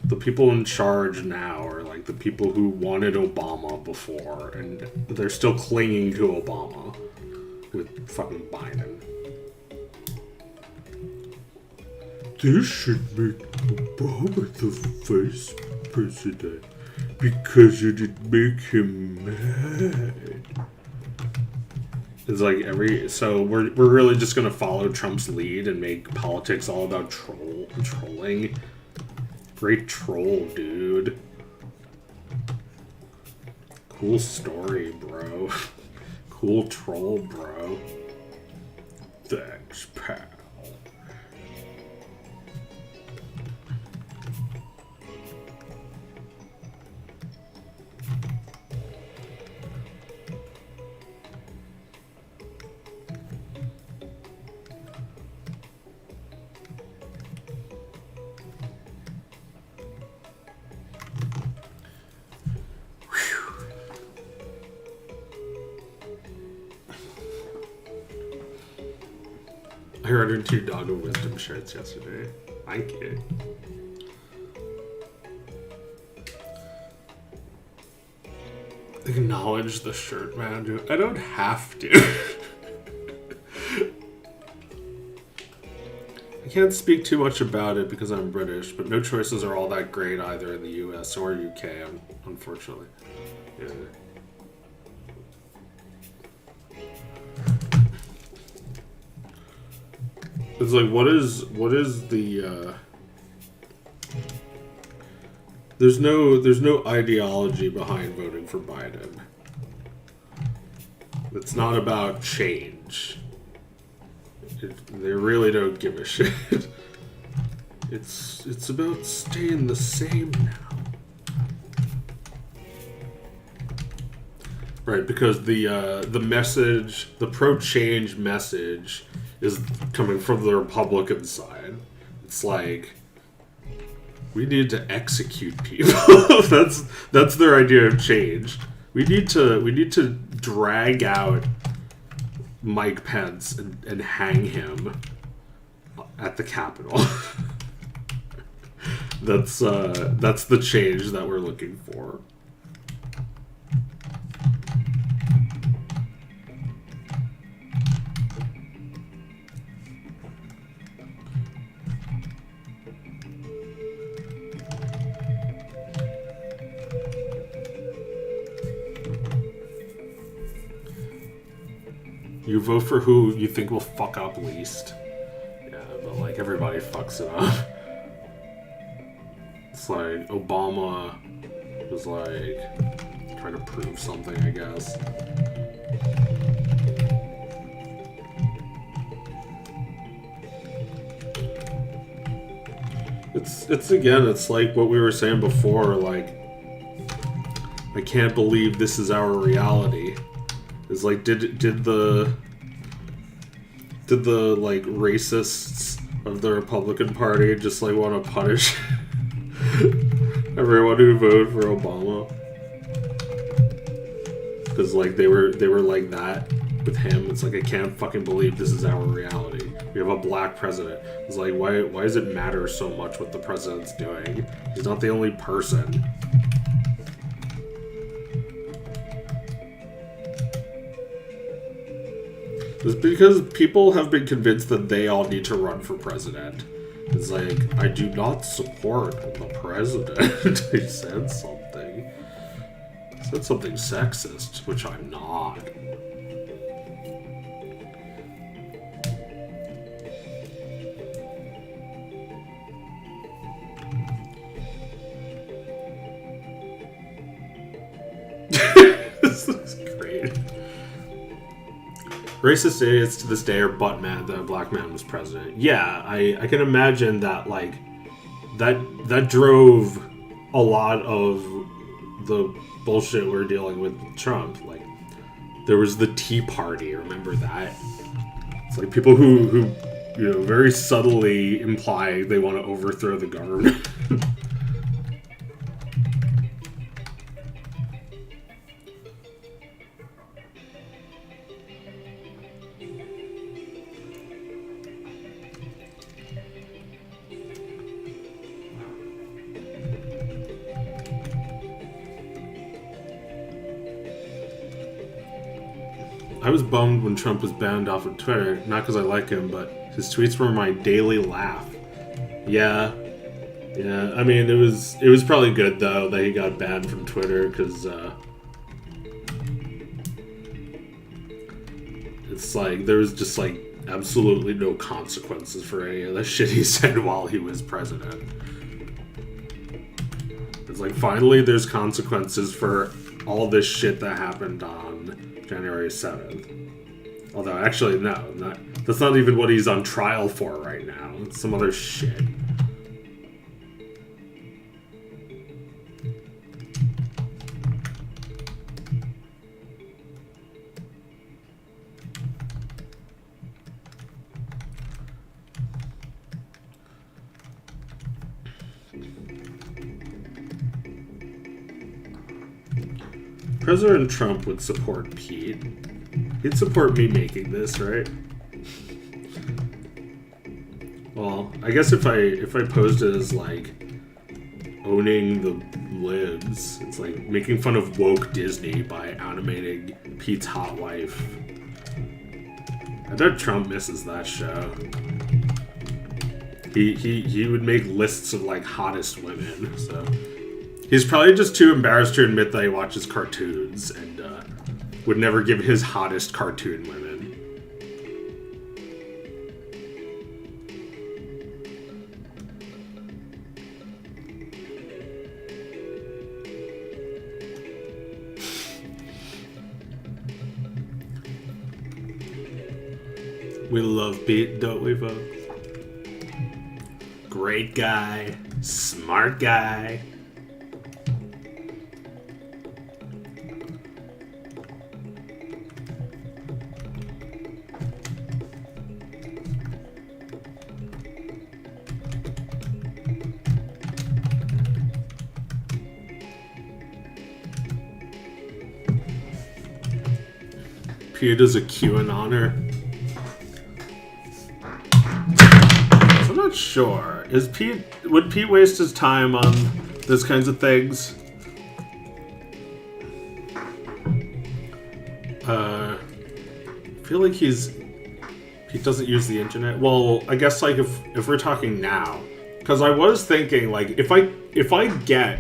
the people in charge now are like the people who wanted Obama before, and they're still clinging to Obama with fucking Biden. They should make Obama the vice president because it'd make him mad. It's like so we're really just gonna follow Trump's lead and make politics all about trolling. Great troll, dude. Cool story, bro. Cool troll, bro. Thanks, pal. I ordered 2 Dog of Wisdom shirts yesterday. Thank you. Acknowledge the shirt man. I don't have to. I can't speak too much about it because I'm British, but no choices are all that great either in the US or UK, unfortunately. Yeah. It's like, what is the, there's no ideology behind voting for Biden. It's not about change. They really don't give a shit. It's about staying the same now. Right, because the message, the pro-change message, is coming from the Republican side. It's like, we need to execute people. that's their idea of change. We need to drag out Mike Pence and hang him at the Capitol. That's the change that we're looking for. You vote for who you think will fuck up least. Yeah, but like everybody fucks it up. It's like Obama was like trying to prove something, I guess. It's like what we were saying before, like, I can't believe this is our reality. It's like, did the like racists of the Republican Party just like want to punish everyone who voted for Obama? Because like they were like that with him. It's like, I can't fucking believe this is our reality. We have a black president. It's like, why does it matter so much what the president's doing? He's not the only person. It's because people have been convinced that they all need to run for president. It's like, I do not support the president. He said something. He said something sexist, which I'm not. This looks great. Racist idiots to this day are butt mad that a black man was president. Yeah, I can imagine that, like, that drove a lot of the bullshit we're dealing with Trump. Like, there was the Tea Party, remember that? It's like people who you know, very subtly imply they want to overthrow the government. I was bummed when Trump was banned off of Twitter, not because I like him, but his tweets were my daily laugh. Yeah. I mean, it was probably good though that he got banned from Twitter, because it's like there was just like absolutely no consequences for any of the shit he said while he was president. It's like, finally there's consequences for all this shit that happened on January 7th. Although, actually, no. That's not even what he's on trial for right now. It's some other shit. President Trump would support Pete. He'd support me making this, right? Well, I guess if I posed it as like owning the libs. It's like making fun of woke Disney by animating Pete's hot wife. I bet Trump misses that show. He would make lists of like hottest women, so he's probably just too embarrassed to admit that he watches cartoons and would never give his hottest cartoon women. We love Pete, don't we, folks? Great guy, smart guy. Pete is a QAnoner. I'm not sure. Would Pete waste his time on those kinds of things? I feel like Pete doesn't use the internet. Well, I guess like if we're talking now, because I was thinking like if I get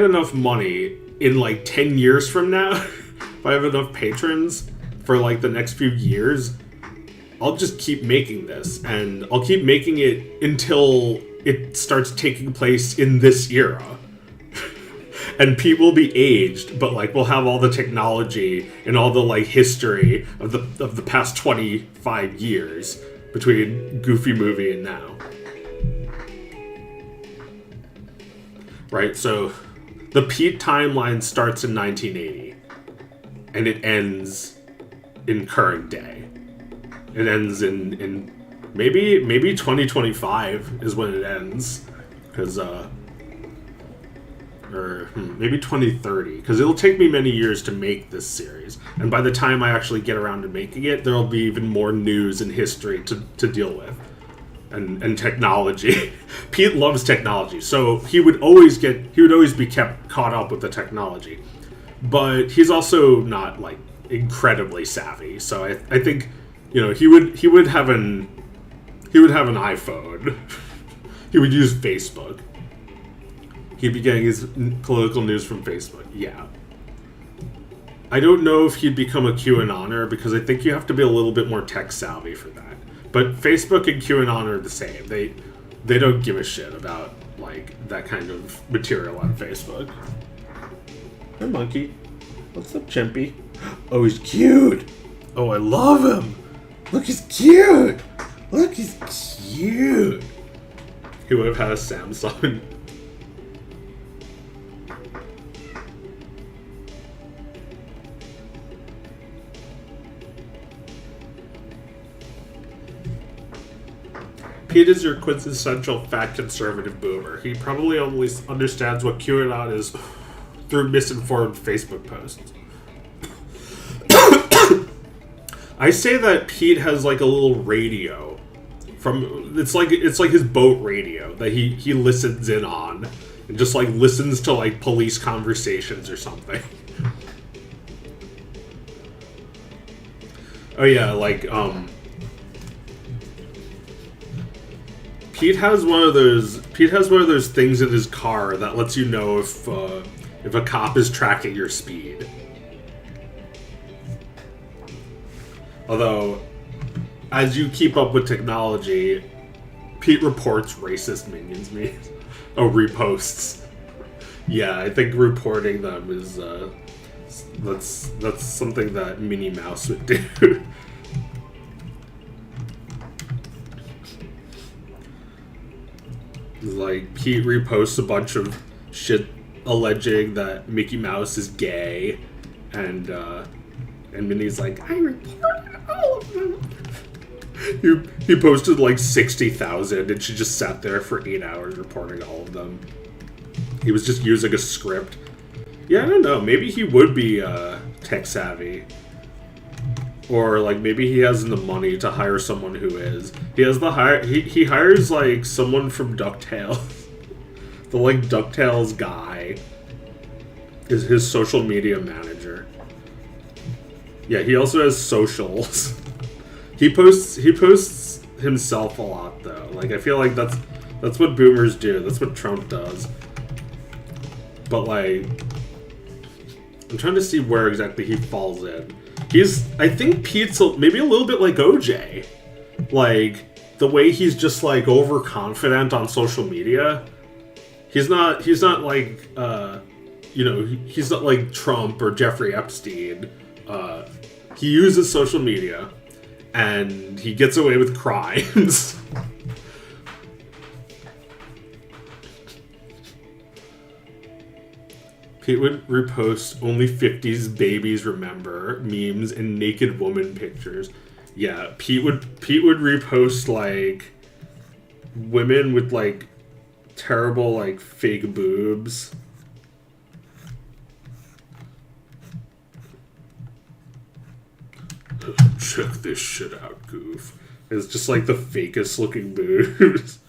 enough money in like 10 years from now, if I have enough patrons for like the next few years, I'll just keep making this, and I'll keep making it until it starts taking place in this era. And Pete will be aged, but like we'll have all the technology and all the like history of the past 25 years between Goofy movie and now. Right, so the Pete timeline starts in 1980, and it ends in current day. It ends in maybe 2025 is when it ends, because or maybe 2030, because it'll take me many years to make this series, and by the time I actually get around to making it, there'll be even more news and history to deal with, and technology. Pete loves technology, so he would always be kept caught up with the technology, but he's also not like incredibly savvy. So I think, you know, he would have an iPhone. He would use Facebook. He'd be getting his political news from Facebook. Yeah. I don't know if he'd become a QAnoner, because I think you have to be a little bit more tech savvy for that. But Facebook and QAnon are the same. They don't give a shit about like that kind of material on Facebook. Hey, monkey. What's up, Chimpy? Oh, he's cute. Oh, I love him. Look, he's cute. Look, he's cute. He would have had a Samsung. Pete is your quintessential fat conservative boomer. He probably only understands what QAnon is through misinformed Facebook posts. I say that Pete has like a little radio it's like his boat radio that he listens in on and just like listens to like police conversations or something. Oh yeah, like Pete has one of those things in his car that lets you know if a cop is tracking your speed. Although, as you keep up with technology, Pete reports racist Minions memes. Oh, reposts. Yeah, I think reporting them is that's something that Minnie Mouse would do. Like, Pete reposts a bunch of shit alleging that Mickey Mouse is gay, and Minnie's like, I reported all of them. He posted like 60,000, and she just sat there for 8 hours reporting all of them. He was just using a script. Yeah, I don't know. Maybe he would be tech savvy. Or like maybe he has the money to hire someone who is. He has the he hires like someone from DuckTales. The like DuckTales guy is his social media manager. Yeah, he also has socials. He posts himself a lot though. Like I feel like that's what boomers do. That's what Trump does. But like I'm trying to see where exactly he falls in. I think Pete's maybe a little bit like OJ. Like the way he's just like overconfident on social media. He's not like he's not like Trump or Jeffrey Epstein. He uses social media and he gets away with crimes. Pete would repost only 50s babies remember memes and naked woman pictures. Yeah, Pete would repost like women with like terrible like fake boobs. Check this shit out, goof. It's just like the fakest looking boobs.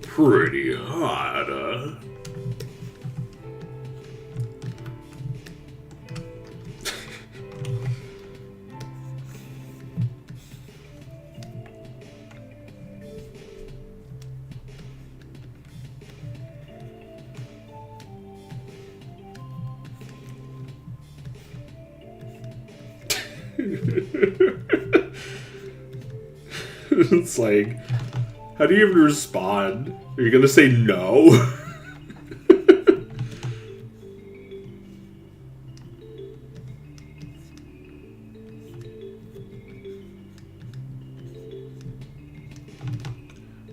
Pretty hot, It's like, how do you even respond? Are you gonna say no?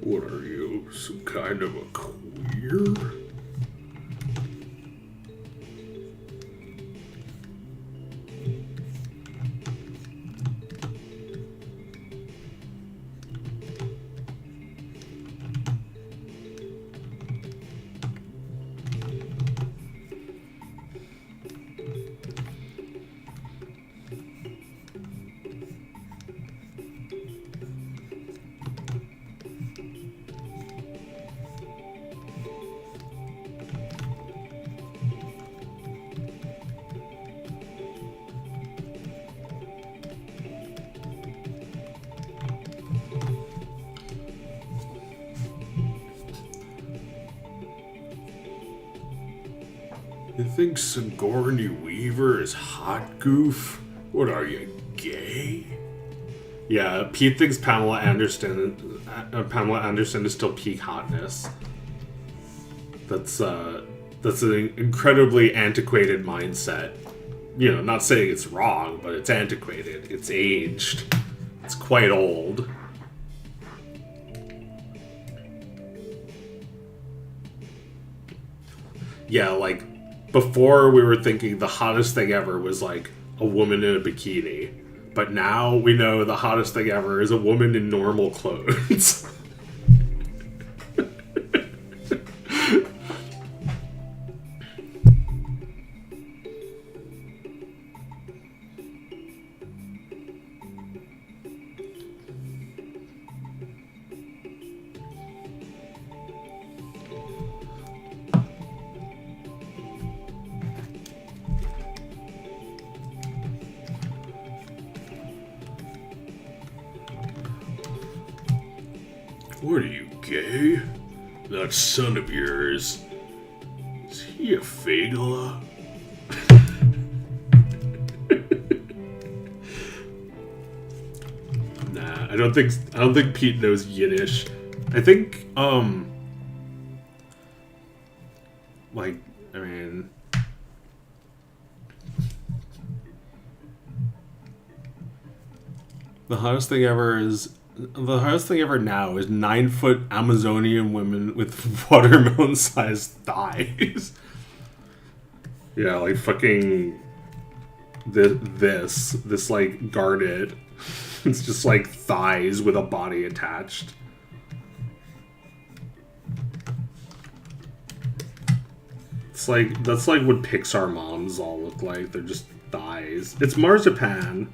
What are you, some kind of a queer? You think Sigourney Weaver is hot, goof? What are you, gay? Yeah, Pete thinks Pamela Anderson is still peak hotness. That's an incredibly antiquated mindset. You know, not saying it's wrong, but it's antiquated. It's aged. It's quite old. Yeah, like, before we were thinking the hottest thing ever was like a woman in a bikini. But now we know the hottest thing ever is a woman in normal clothes. What are you, gay? That son of yours, is he a fagala? Nah, I don't think Pete knows Yiddish. I think, like, I mean, the hottest thing ever now is 9-foot Amazonian women with watermelon-sized thighs. Yeah, like fucking this like garnet. It's just like thighs with a body attached. It's like, that's like what Pixar moms all look like. They're just thighs. It's marzipan.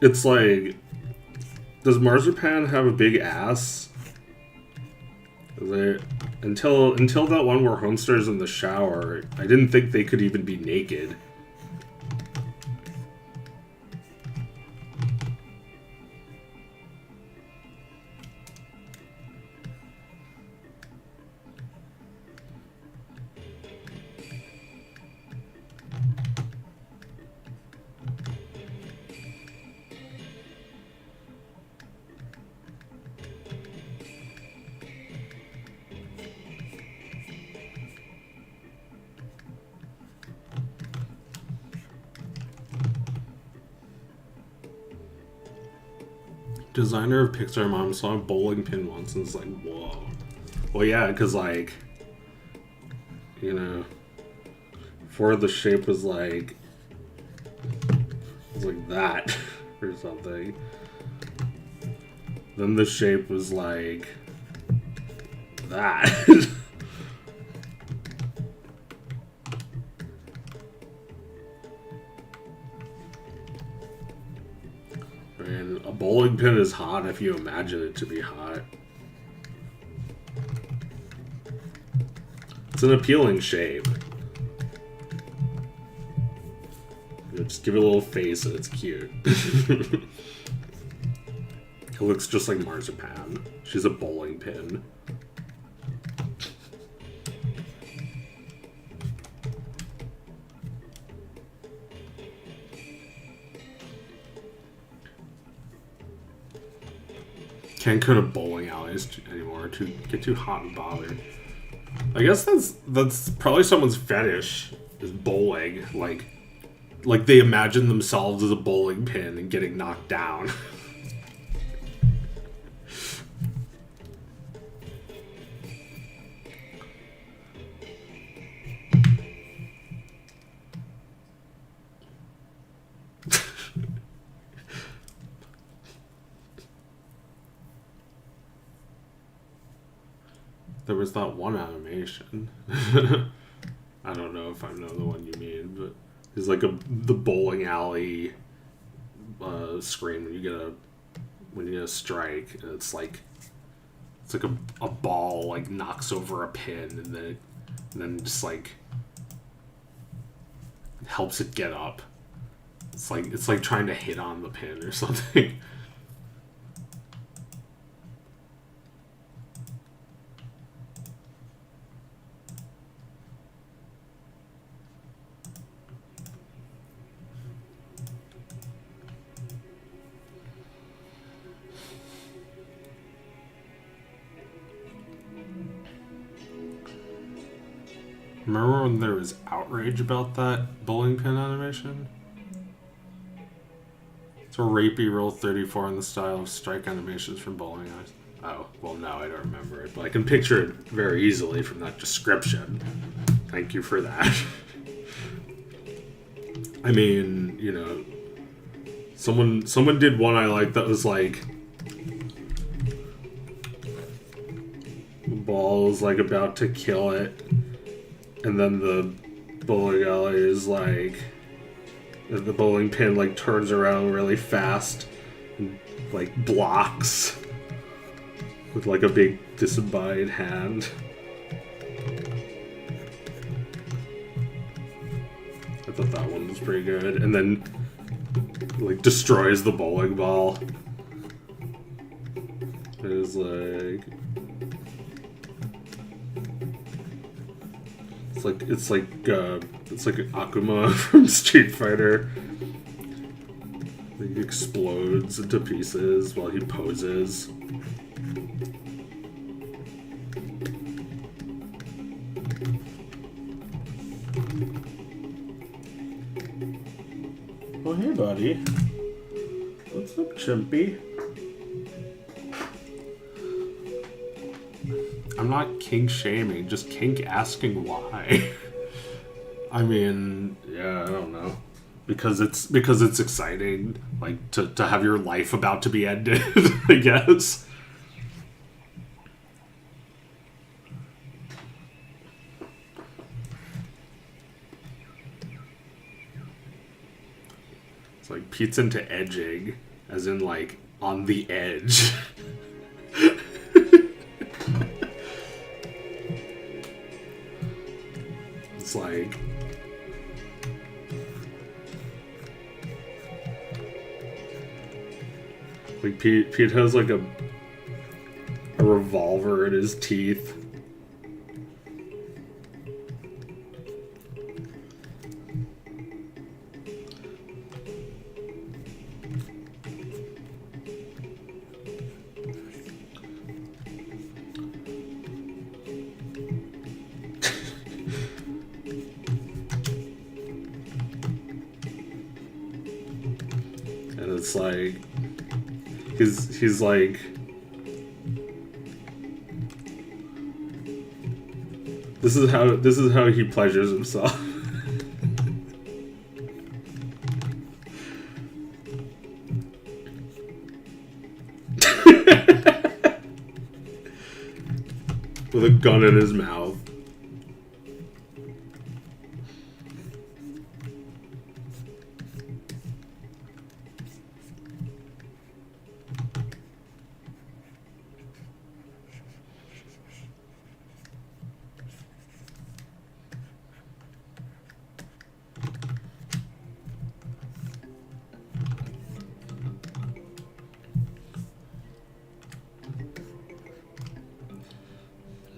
It's like, does marzipan have a big ass? Until that one where Homestar's in the shower, I didn't think they could even be naked. Designer of Pixar mom saw a bowling pin once and was like, whoa. Well, yeah, because, like, you know, before the shape was like that or something. Then the shape was like that. And a bowling pin is hot if you imagine it to be hot. It's an appealing shape. You just give it a little face and it's cute. It looks just like marzipan. She's a bowling pin. Can't go to bowling alleys anymore. Get too hot and bothered. I guess that's probably someone's fetish is bowling. Like they imagine themselves as a bowling pin and getting knocked down. There was that one animation. I don't know if I know the one you mean, but it's like the bowling alley screen when you get a strike, and it's like a ball like knocks over a pin, and then just like helps it get up. It's like trying to hit on the pin or something. Remember when there was outrage about that bowling pin animation? It's a rapey Rule 34 in the style of strike animations from bowling eyes. Oh, well, no, I don't remember it, but I can picture it very easily from that description. Thank you for that. I mean, you know, someone did one I liked that was like, the ball is like about to kill it, and then the bowling alley is like, the bowling pin like turns around really fast and like blocks with like a big disembodied hand. I thought that one was pretty good. And then like destroys the bowling ball. It was like it's like Akuma from Street Fighter. He explodes into pieces while he poses. Oh, hey, buddy. What's up, Chimpy? I'm not kink shaming, just kink asking why. I mean, yeah, I don't know. because it's exciting, like to have your life about to be ended, I guess. It's like Pete's into edging, as in like on the edge. It's like Pete has like a revolver in his teeth. And it's like he's like this is how he pleasures himself. With a gun in his mouth.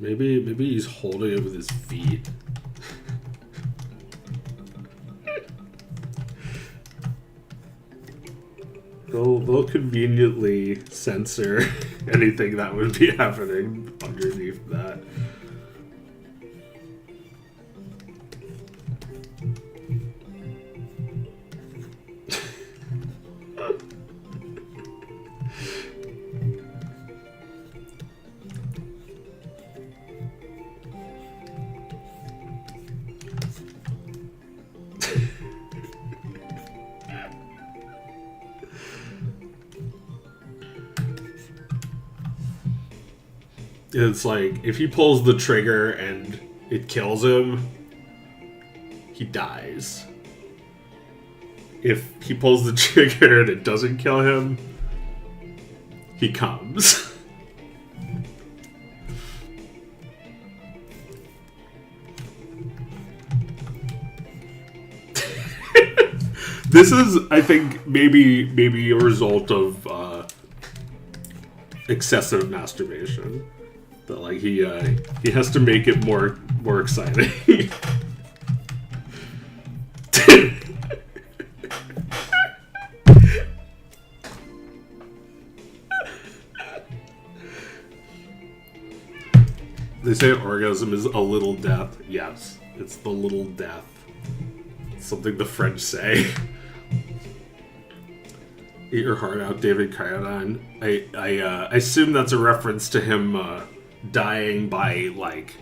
Maybe he's holding it with his feet. They'll conveniently censor anything that would be happening underneath that. It's like, if he pulls the trigger and it kills him, he dies. If he pulls the trigger and it doesn't kill him, he comes. This is, I think, maybe a result of excessive masturbation. That like he has to make it more exciting. They say orgasm is a little death. Yes, it's the little death. It's something the French say. Eat your heart out, David Carradine. I assume that's a reference to him dying by like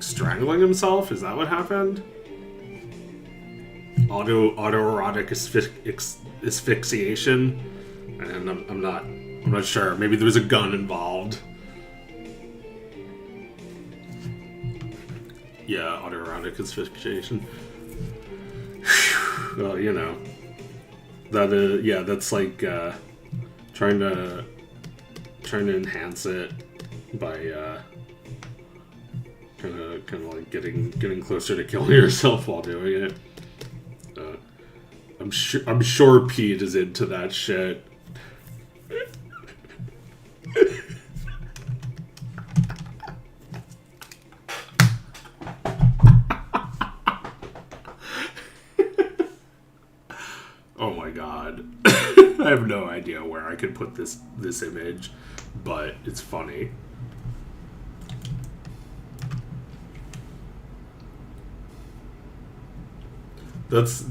strangling himself. Is that what happened? Autoerotic asphyxiation, and I'm not sure. Maybe there was a gun involved. Yeah, autoerotic asphyxiation. Well, you know, that yeah, that's like trying to enhance it by kind of like getting closer to killing yourself while doing it. I'm sure Pete is into that shit. Oh my god. I have no idea where I could put this image, but it's funny. That's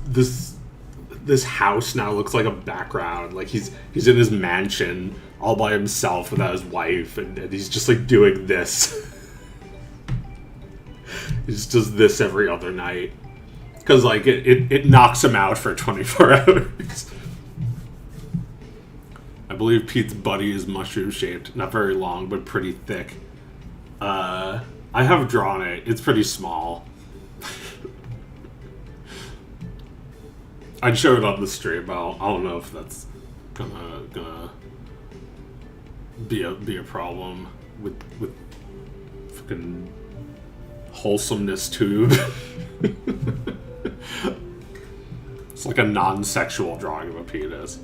this house now looks like a background. Like he's in his mansion all by himself without his wife, and he's just like doing this. He just does this every other night. Because, like, it knocks him out for 24 hours. I believe Pete's buddy is mushroom-shaped. Not very long, but pretty thick. I have drawn it. It's pretty small. I'd show it on the stream, but I don't know if that's gonna be a problem with fucking wholesomeness tube. It's like a non-sexual drawing of a penis.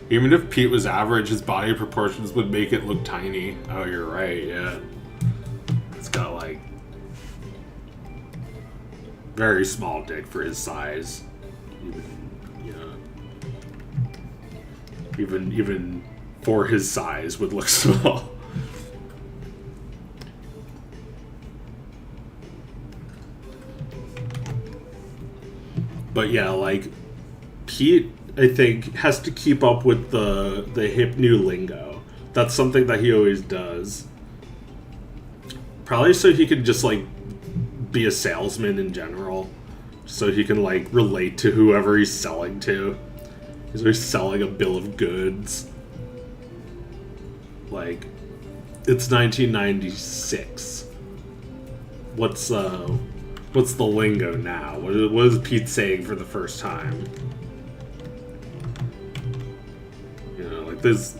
Even if Pete was average, his body proportions would make it look tiny. Oh, you're right, yeah. It's got, like, very small dick for his size. Even for his size would look small. But yeah, like, Pete, I think, has to keep up with the hip new lingo. That's something that he always does. Probably so he can just, like, be a salesman in general. So he can, like, relate to whoever he's selling to. He's always selling a bill of goods. Like, it's 1996. What's the lingo now? What is Pete saying for the first time? You know, like, there's...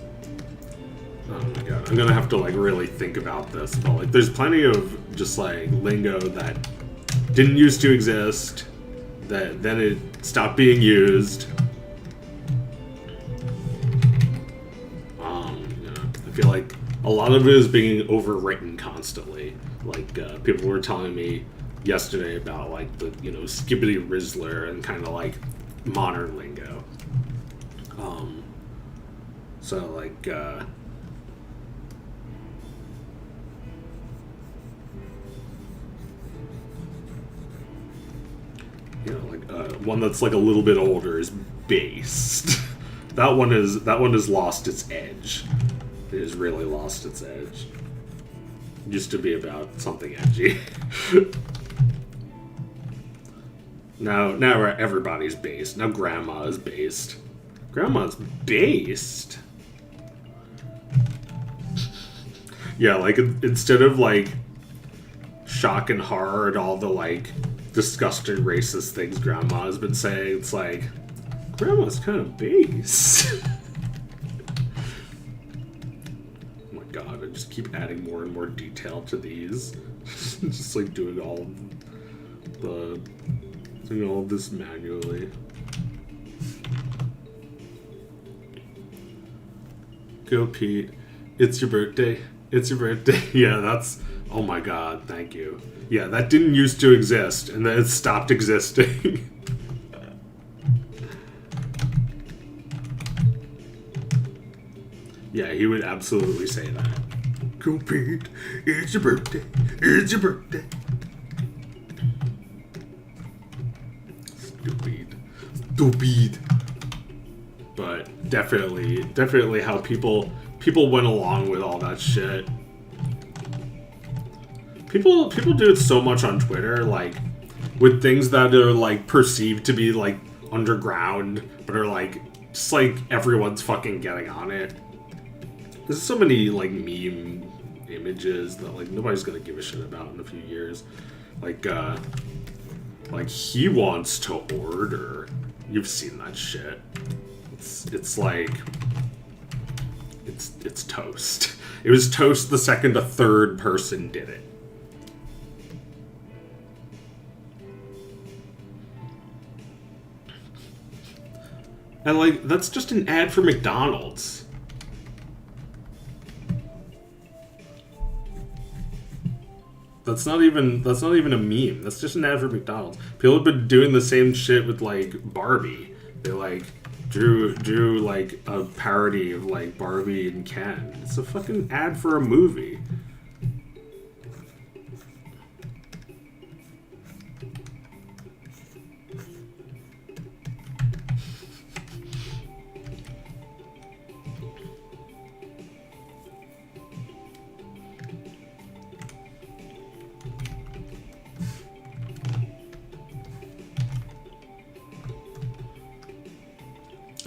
Oh my god, I'm gonna have to, like, really think about this. But, like, there's plenty of just, like, lingo that didn't used to exist, that then it stopped being used. I feel like a lot of it is being overwritten constantly. Like, people were telling me yesterday about, like, the, you know, skibbity rizzler and kind of, like, modern lingo. So, like, you know, like, one that's, like, a little bit older is based. that one has lost its edge. It has really lost its edge. It used to be about something edgy. now everybody's based. Now grandma is based. Grandma's based? Yeah, like, instead of, like, shock and horror at all the, like, disgusting racist things grandma has been saying, it's like, grandma's kind of based. God, I just keep adding more and more detail to these. Just like doing all this manually. Go Pete. It's your birthday. It's your birthday. Yeah, that's... Oh my god, thank you. Yeah, that didn't used to exist, and then it stopped existing. Yeah, he would absolutely say that. Go Pete, it's your birthday, it's your birthday. Stupid. But definitely how people went along with all that shit. People do it so much on Twitter, like, with things that are, like, perceived to be, like, underground, but are, like, just, like, everyone's fucking getting on it. There's so many, like, meme images that, like, nobody's gonna give a shit about in a few years. Like, he wants to order. You've seen that shit. It's like... It's toast. It was toast the second a third person did it. And, like, that's just an ad for McDonald's. That's not even a meme. That's just an ad for McDonald's. People have been doing the same shit with, like, Barbie. They, like, drew like a parody of, like, Barbie and Ken. It's a fucking ad for a movie.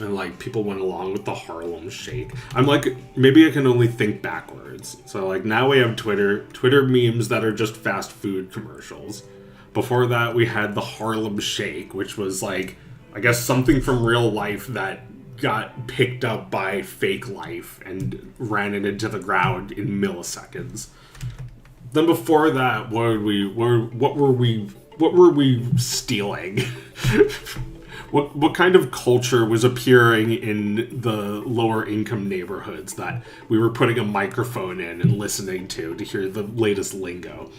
And like people went along with the Harlem Shake. I'm like, maybe I can only think backwards. So like now we have Twitter memes that are just fast food commercials. Before that we had the Harlem Shake, which was like, I guess something from real life that got picked up by fake life and ran it into the ground in milliseconds. Then before that, what were we stealing? What kind of culture was appearing in the lower income neighborhoods that we were putting a microphone in and listening to hear the latest lingo?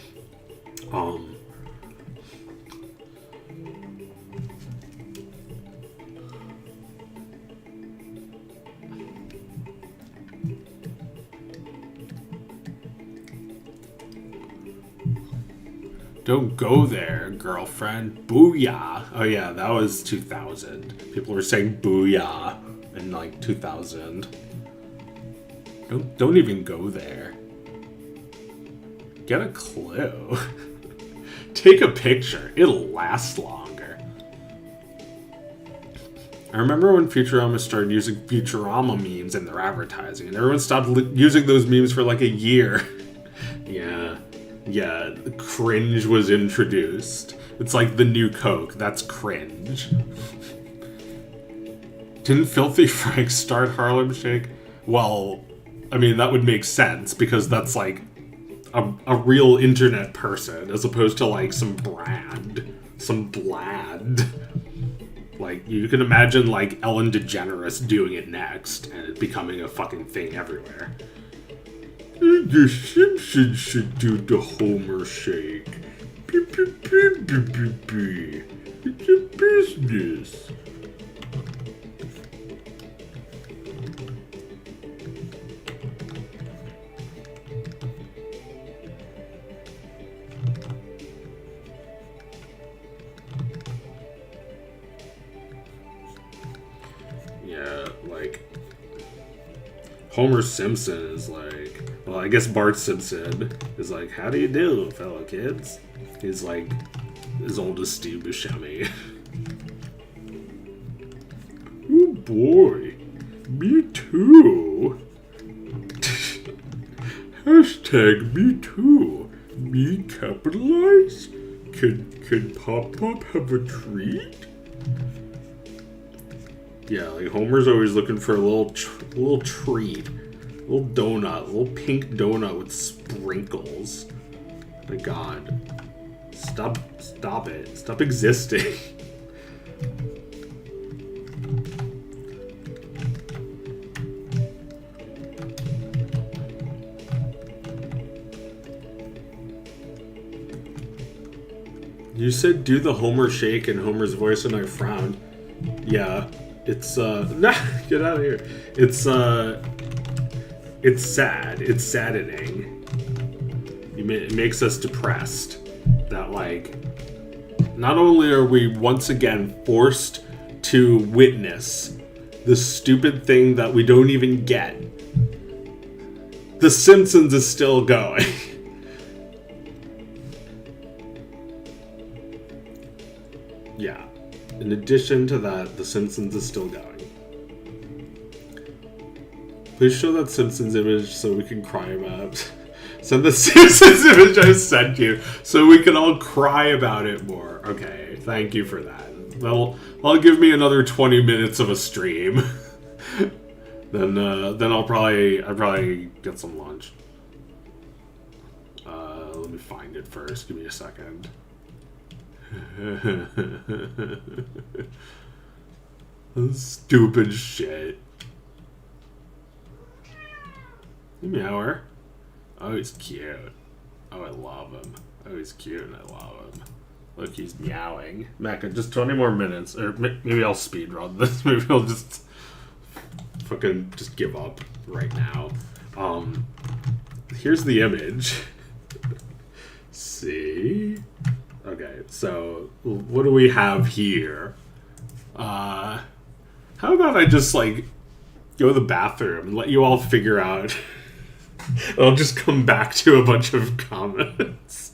Don't go there, girlfriend. Booyah. Oh yeah, that was 2000. People were saying booyah in like 2000. Don't even go there. Get a clue. Take a picture. It'll last longer. I remember when Futurama started using Futurama memes in their advertising, and everyone stopped using those memes for like a year. Yeah, cringe was introduced. It's like the new Coke. That's cringe. Didn't Filthy Frank start Harlem Shake? Well, I mean, that would make sense because that's like a real internet person as opposed to like some brand, some bland. Like, you can imagine like Ellen DeGeneres doing it next and it becoming a fucking thing everywhere. The Simpsons should do the Homer Shake. It's a business. Yeah, like Homer Simpson is like, well, I guess Bart Simpson is like, how do you do, fellow kids? He's like as old as Steve Buscemi. Oh boy, me too. Hashtag me too. Me capitalize? Can Pop Pop have a treat? Yeah, like Homer's always looking for a little treat. A little donut, a little pink donut with sprinkles. My God. Stop it. Stop existing. You said do the Homer Shake in Homer's voice and I frowned. Yeah. It's nah, get out of here. It's sad. It's saddening. It makes us depressed that like not only are we once again forced to witness the stupid thing that we don't even get. The Simpsons is still going. Yeah. In addition to that, The Simpsons is still going. Please show that Simpsons image so we can cry about. Send the Simpsons image I sent you so we can all cry about it more. Okay, thank you for that. That'll give me another 20 minutes of a stream. then I'll probably get some lunch. Let me find it first. Give me a second. Stupid shit. Meower. Oh, he's cute. Oh, I love him. Oh, he's cute and I love him. Look, he's meowing. Mac, just 20 more minutes. Or maybe I'll speedrun this. Maybe I'll just fucking just give up right now. Here's the image. See? Okay, so what do we have here? How about I just like go to the bathroom and let you all figure out. I'll just come back to a bunch of comments.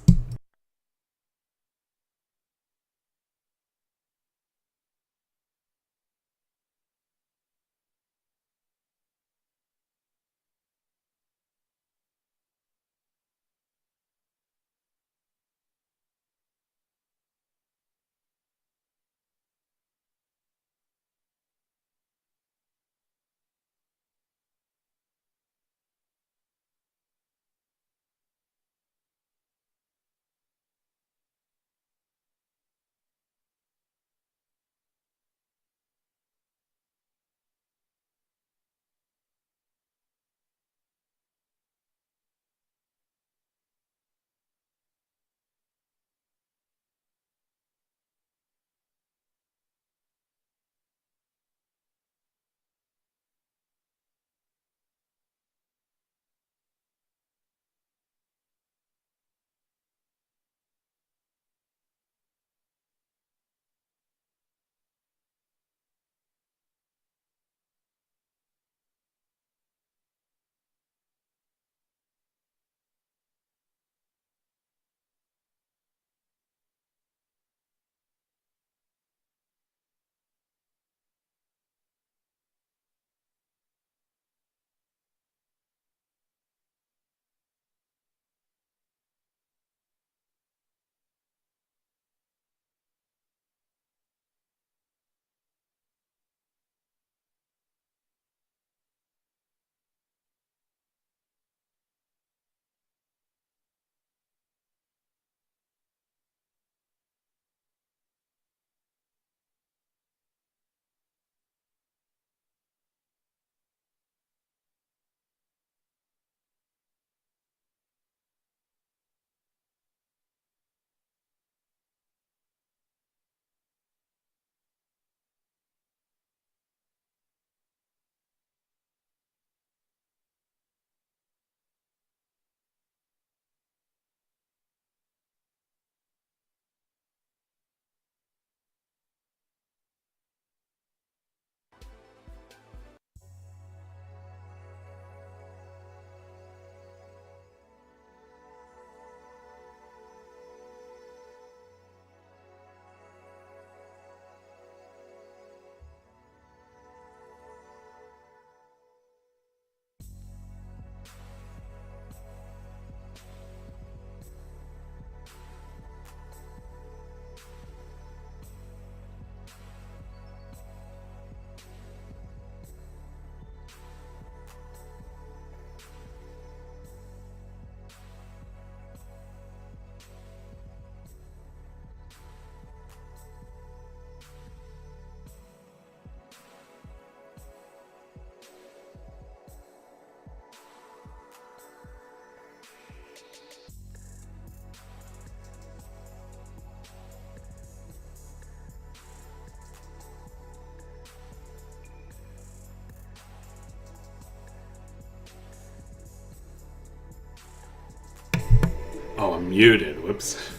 Oh, I'm muted. Whoops.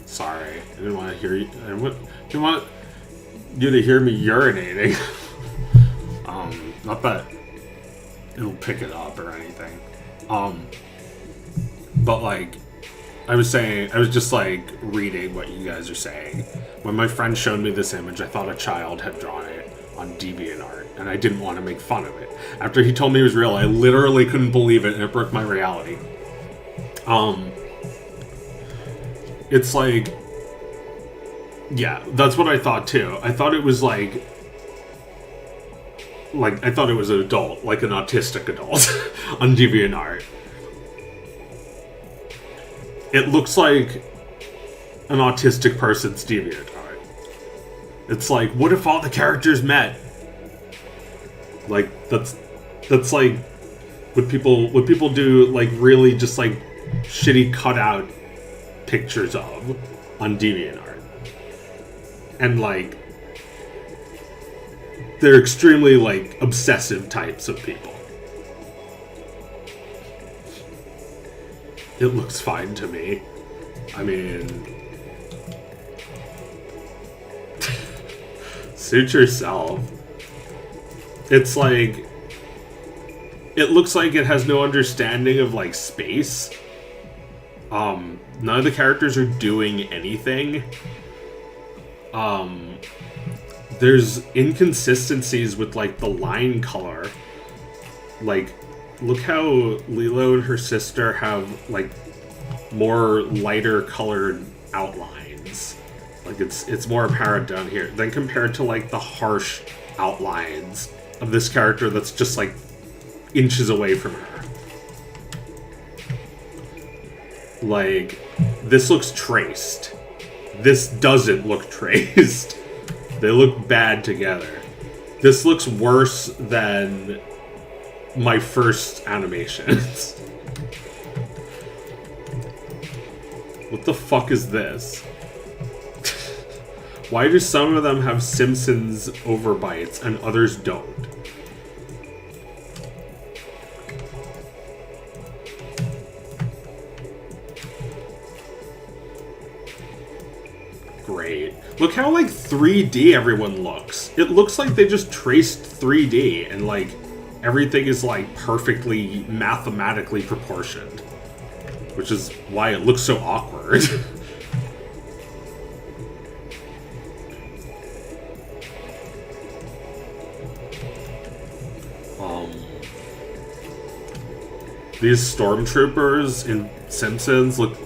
Sorry. I didn't want to hear you. Didn't want you to hear me urinating. Not that it'll pick it up or anything. But like, I was just like reading what you guys are saying. When my friend showed me this image, I thought a child had drawn it on DeviantArt, and I didn't want to make fun of it. After he told me it was real, I literally couldn't believe it, and it broke my reality. It's like, yeah, that's what I thought too. I thought it was like I thought it was an adult, like an autistic adult on DeviantArt. It looks like an autistic person's DeviantArt. It's like, what if all the characters met? Like, that's like what people do, like really just like shitty cutout pictures of on DeviantArt. And like, they're extremely like obsessive types of people. It looks fine to me. I mean, suit yourself. It's like, it looks like it has no understanding of like space. None of the characters are doing anything. There's inconsistencies with like the line color. Like, look how Lilo and her sister have like more lighter colored outlines. Like it's more apparent down here than compared to like the harsh outlines of this character that's just like inches away from her. Like, this looks traced. This doesn't look traced. They look bad together. This looks worse than my first animations. What the fuck is this? Why do some of them have Simpsons overbites and others don't? Great. Look how like 3D everyone looks. It looks like they just traced 3D and like everything is like perfectly mathematically proportioned. Which is why it looks so awkward. These stormtroopers in Simpsons look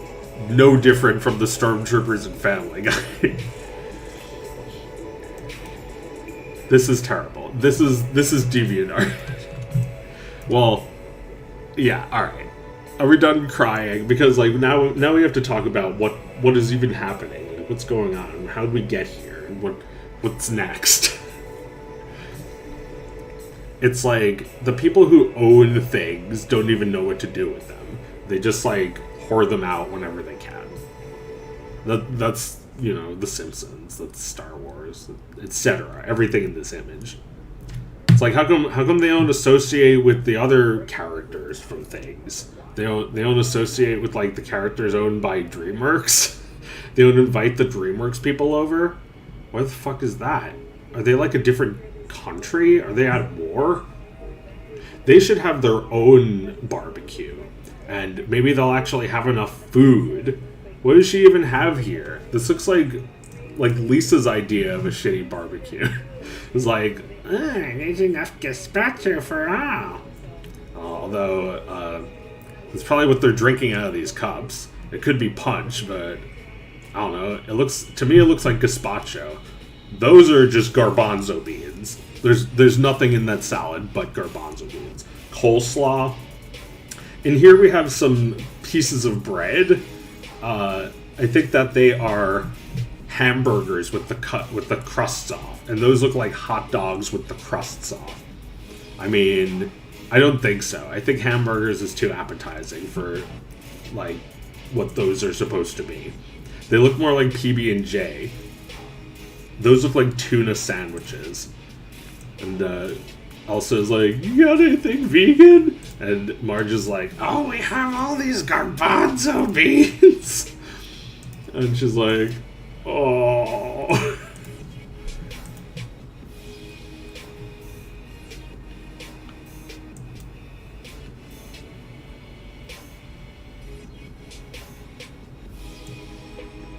no different from the stormtroopers in Family Guy. This is terrible. This is DeviantArt. Well, yeah, alright. Are we done crying? Because like now we have to talk about what is even happening, like, what's going on, how did we get here, and what's next? It's like the people who own things don't even know what to do with them. They just like whore them out whenever they can. That's, you know, The Simpsons, that's Star Wars, etc. Everything in this image. It's like, how come they don't associate with the other characters from things? They don't associate with like the characters owned by DreamWorks. They don't invite the DreamWorks people over. What the fuck is that? Are they like a different country? Are they at war? They should have their own barbecue, and maybe they'll actually have enough food. What does she even have here? This looks like Lisa's idea of a shitty barbecue. It's like, there's enough gazpacho for all. Although, it's probably what they're drinking out of these cups. It could be punch, but I don't know. It looks like gazpacho. Those are just garbanzo beans. There's nothing in that salad but garbanzo beans. Coleslaw. And here we have some pieces of bread. I think that they are hamburgers with the crusts off, and those look like hot dogs with the crusts off. I mean, I don't think so. I think hamburgers is too appetizing for like what those are supposed to be. They look more like PB&J. Those look like tuna sandwiches. And also is like, you got anything vegan? And Marge is like, oh, we have all these garbanzo beans. And she's like, oh.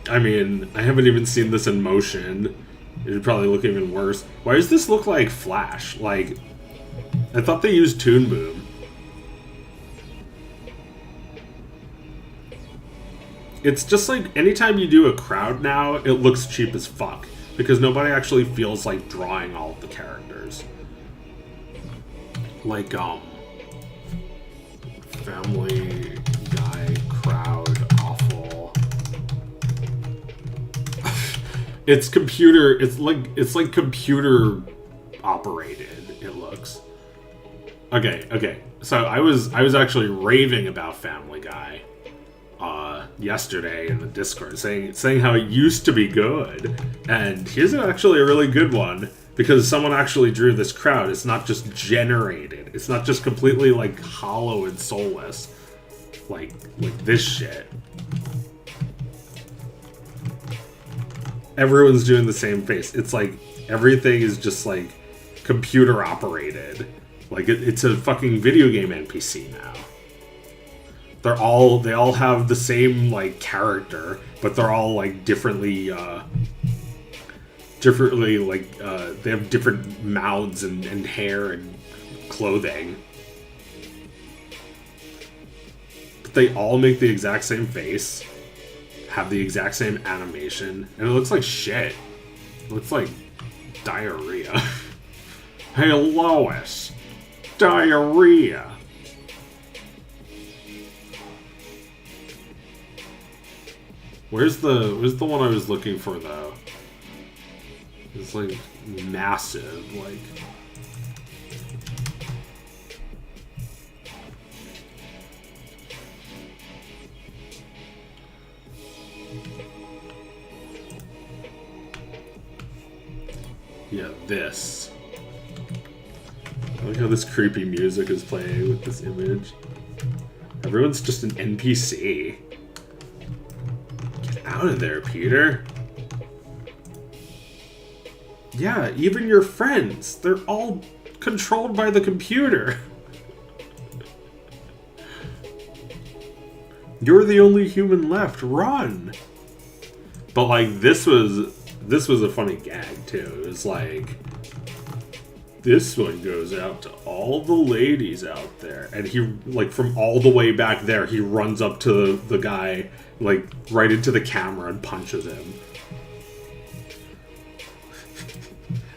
I mean, I haven't even seen this in motion. It would probably look even worse. Why does this look like Flash? Like, I thought they used Toon Boom. It's just like, anytime you do a crowd now, it looks cheap as fuck. Because nobody actually feels like drawing all of the characters. Like, Family Guy crowd awful. It's like computer operated, it looks. Okay. So I was actually raving about Family Guy yesterday in the Discord, saying how it used to be good. And here's actually a really good one, because someone actually drew this crowd. It's not just generated. It's not just completely like hollow and soulless. Like this shit. Everyone's doing the same face. It's like everything is just like computer operated. Like it's a fucking video game NPC now. They all have the same like character, but they're all like differently like they have different mouths and hair and clothing. But they all make the exact same face, have the exact same animation, and it looks like shit. It looks like diarrhea. Hey Lois, diarrhea. Where's the one I was looking for though? It's like massive, like. Yeah, this. I like how this creepy music is playing with this image. Everyone's just an NPC. Get out of there, Peter. Yeah, even your friends. They're all controlled by the computer. You're the only human left. Run. But like this was a funny gag too. It was like, this one goes out to all the ladies out there, and he like from all the way back there, he runs up to the guy like right into the camera and punches him.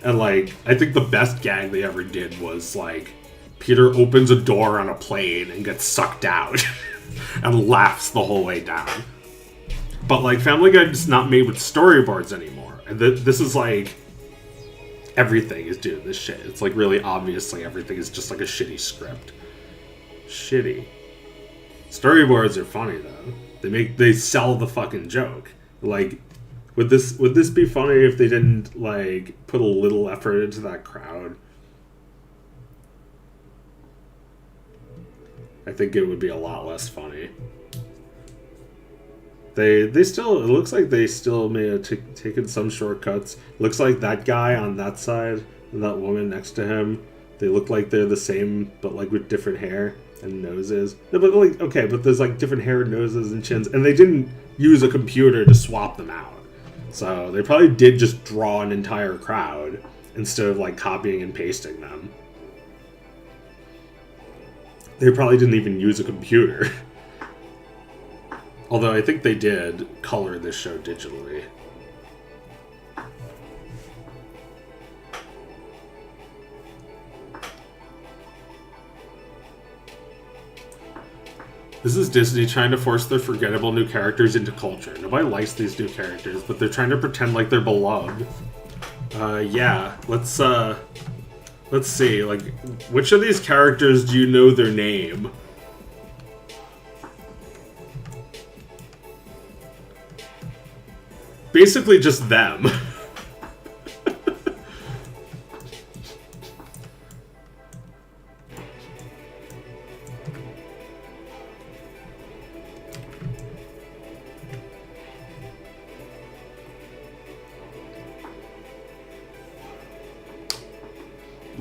And like, I think the best gag they ever did was like, Peter opens a door on a plane and gets sucked out and laughs the whole way down. But like, Family Guy is not made with storyboards anymore. And this is like, everything is doing this shit. It's like really obviously everything is just like a shitty script. Shitty. Storyboards are funny though. They sell the fucking joke. Like, would this be funny if they didn't like put a little effort into that crowd? I think it would be a lot less funny. They still, it looks like they still may have taken some shortcuts. Looks like that guy on that side and that woman next to him, they look like they're the same, but like with different hair and noses. No, but like, okay, but there's like different hair, noses, and chins, and they didn't use a computer to swap them out. So they probably did just draw an entire crowd instead of like copying and pasting them. They probably didn't even use a computer. Although I think they did color this show digitally. This is Disney trying to force their forgettable new characters into culture. Nobody likes these new characters, but they're trying to pretend like they're beloved. Yeah, let's see, like, which of these characters do you know their name? Basically just them.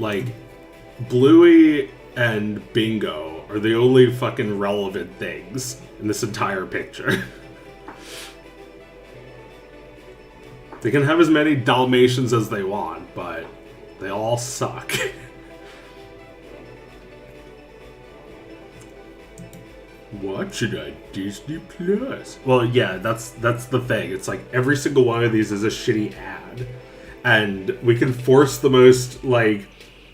like, Bluey and Bingo are the only fucking relevant things in this entire picture. They can have as many Dalmatians as they want, but they all suck. Watching on Disney Plus. Well, yeah, that's the thing. It's like every single one of these is a shitty ad, and we can force the most like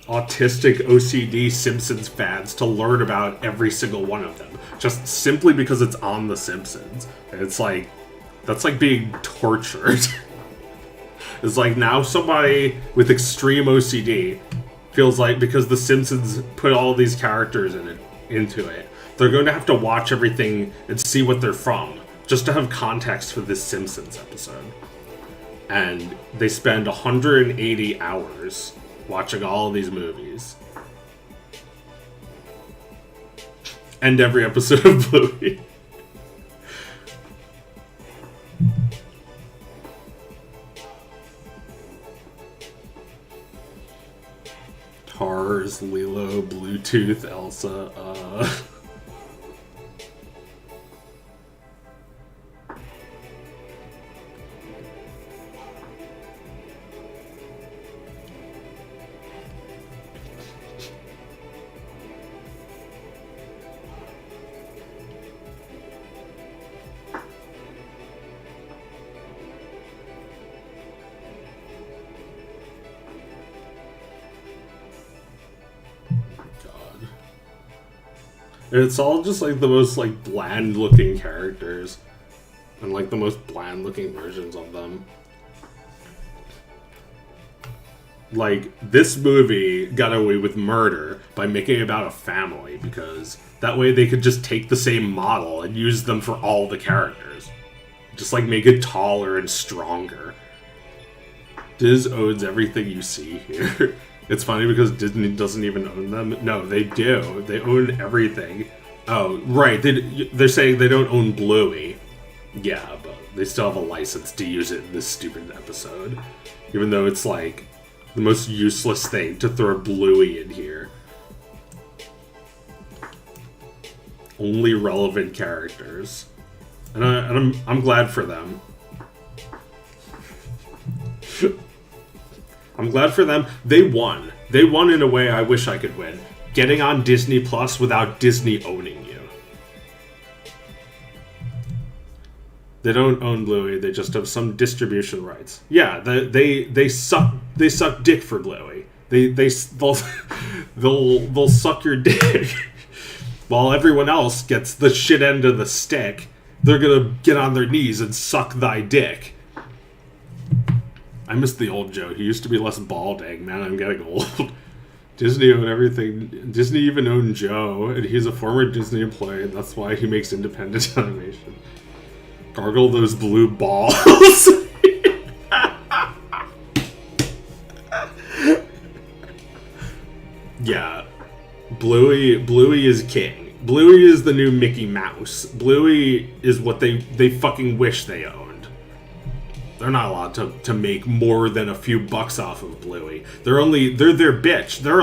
autistic OCD Simpsons fans to learn about every single one of them just simply because it's on The Simpsons. And it's like that's like being tortured. It's like now somebody with extreme OCD feels like because The Simpsons put all these characters into it, they're going to have to watch everything and see what they're from just to have context for this Simpsons episode. And they spend 180 hours watching all of these movies. And every episode of Bluey. Tars, Lilo, Bluetooth, Elsa, It's all just like the most like bland looking characters and like the most bland looking versions of them. Like this movie got away with murder by making it about a family because that way they could just take the same model and use them for all the characters. Just like make it taller and stronger. Diz owns everything you see here. It's funny because Disney doesn't even own them. No, they do. They own everything. Oh, right. They're saying they don't own Bluey. Yeah, but they still have a license to use it in this stupid episode. Even though it's like the most useless thing to throw Bluey in here. Only relevant characters. And I'm glad for them. I'm glad for them. They won. They won in a way I wish I could win. Getting on Disney Plus without Disney owning you. They don't own Bluey. They just have some distribution rights. Yeah, they suck dick for Bluey. They'll suck your dick. While everyone else gets the shit end of the stick, they're gonna get on their knees and suck thy dick. I miss the old Joe. He used to be less balding. Man, I'm getting old. Disney owned everything. Disney even owned Joe, and he's a former Disney employee, and that's why he makes independent animation. Gargle those blue balls. Yeah. Bluey is king. Bluey is the new Mickey Mouse. Bluey is what they fucking wish they owned. They're not allowed to make more than a few bucks off of Bluey. They're their bitch. They're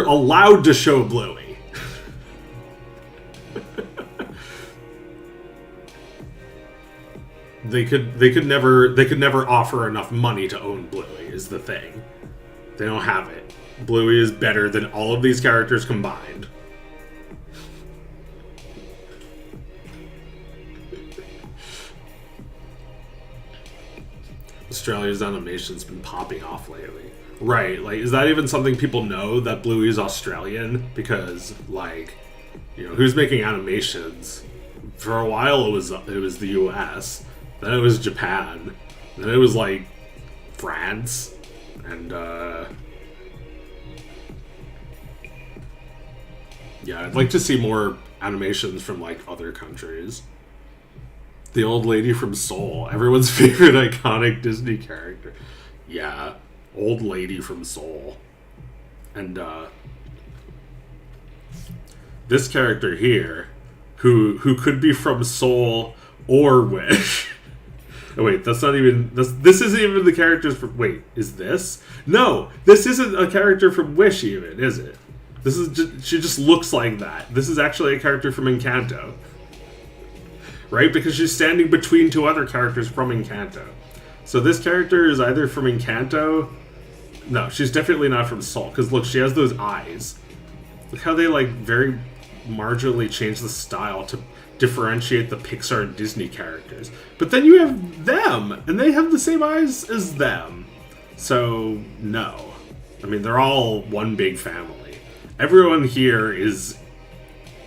allowed to show Bluey. They could never offer enough money to own Bluey is the thing. They don't have it. Bluey is better than all of these characters combined. Australia's animation's been popping off lately. Right, like, is that even something people know, that Bluey is Australian? Because, like, you know, who's making animations? For a while it was the US, then it was Japan, then it was, like, France, and, yeah, I'd like to see more animations from, like, other countries. The old lady from Soul, everyone's favorite iconic Disney character. Yeah, old lady from Soul. And this character here, who could be from Soul or Wish, Oh, wait, that's not even... This isn't even the characters from... Wait, is this? No, this isn't a character from Wish even, is it? This is just... She just looks like that. This is actually a character from Encanto. Right? Because she's standing between two other characters from Encanto. So this character is either from Encanto... No, she's definitely not from Soul. Because look, she has those eyes. Look how they, like, very marginally change the style to differentiate the Pixar and Disney characters. But then you have them, and they have the same eyes as them. So, no. I mean, they're all one big family. Everyone here is,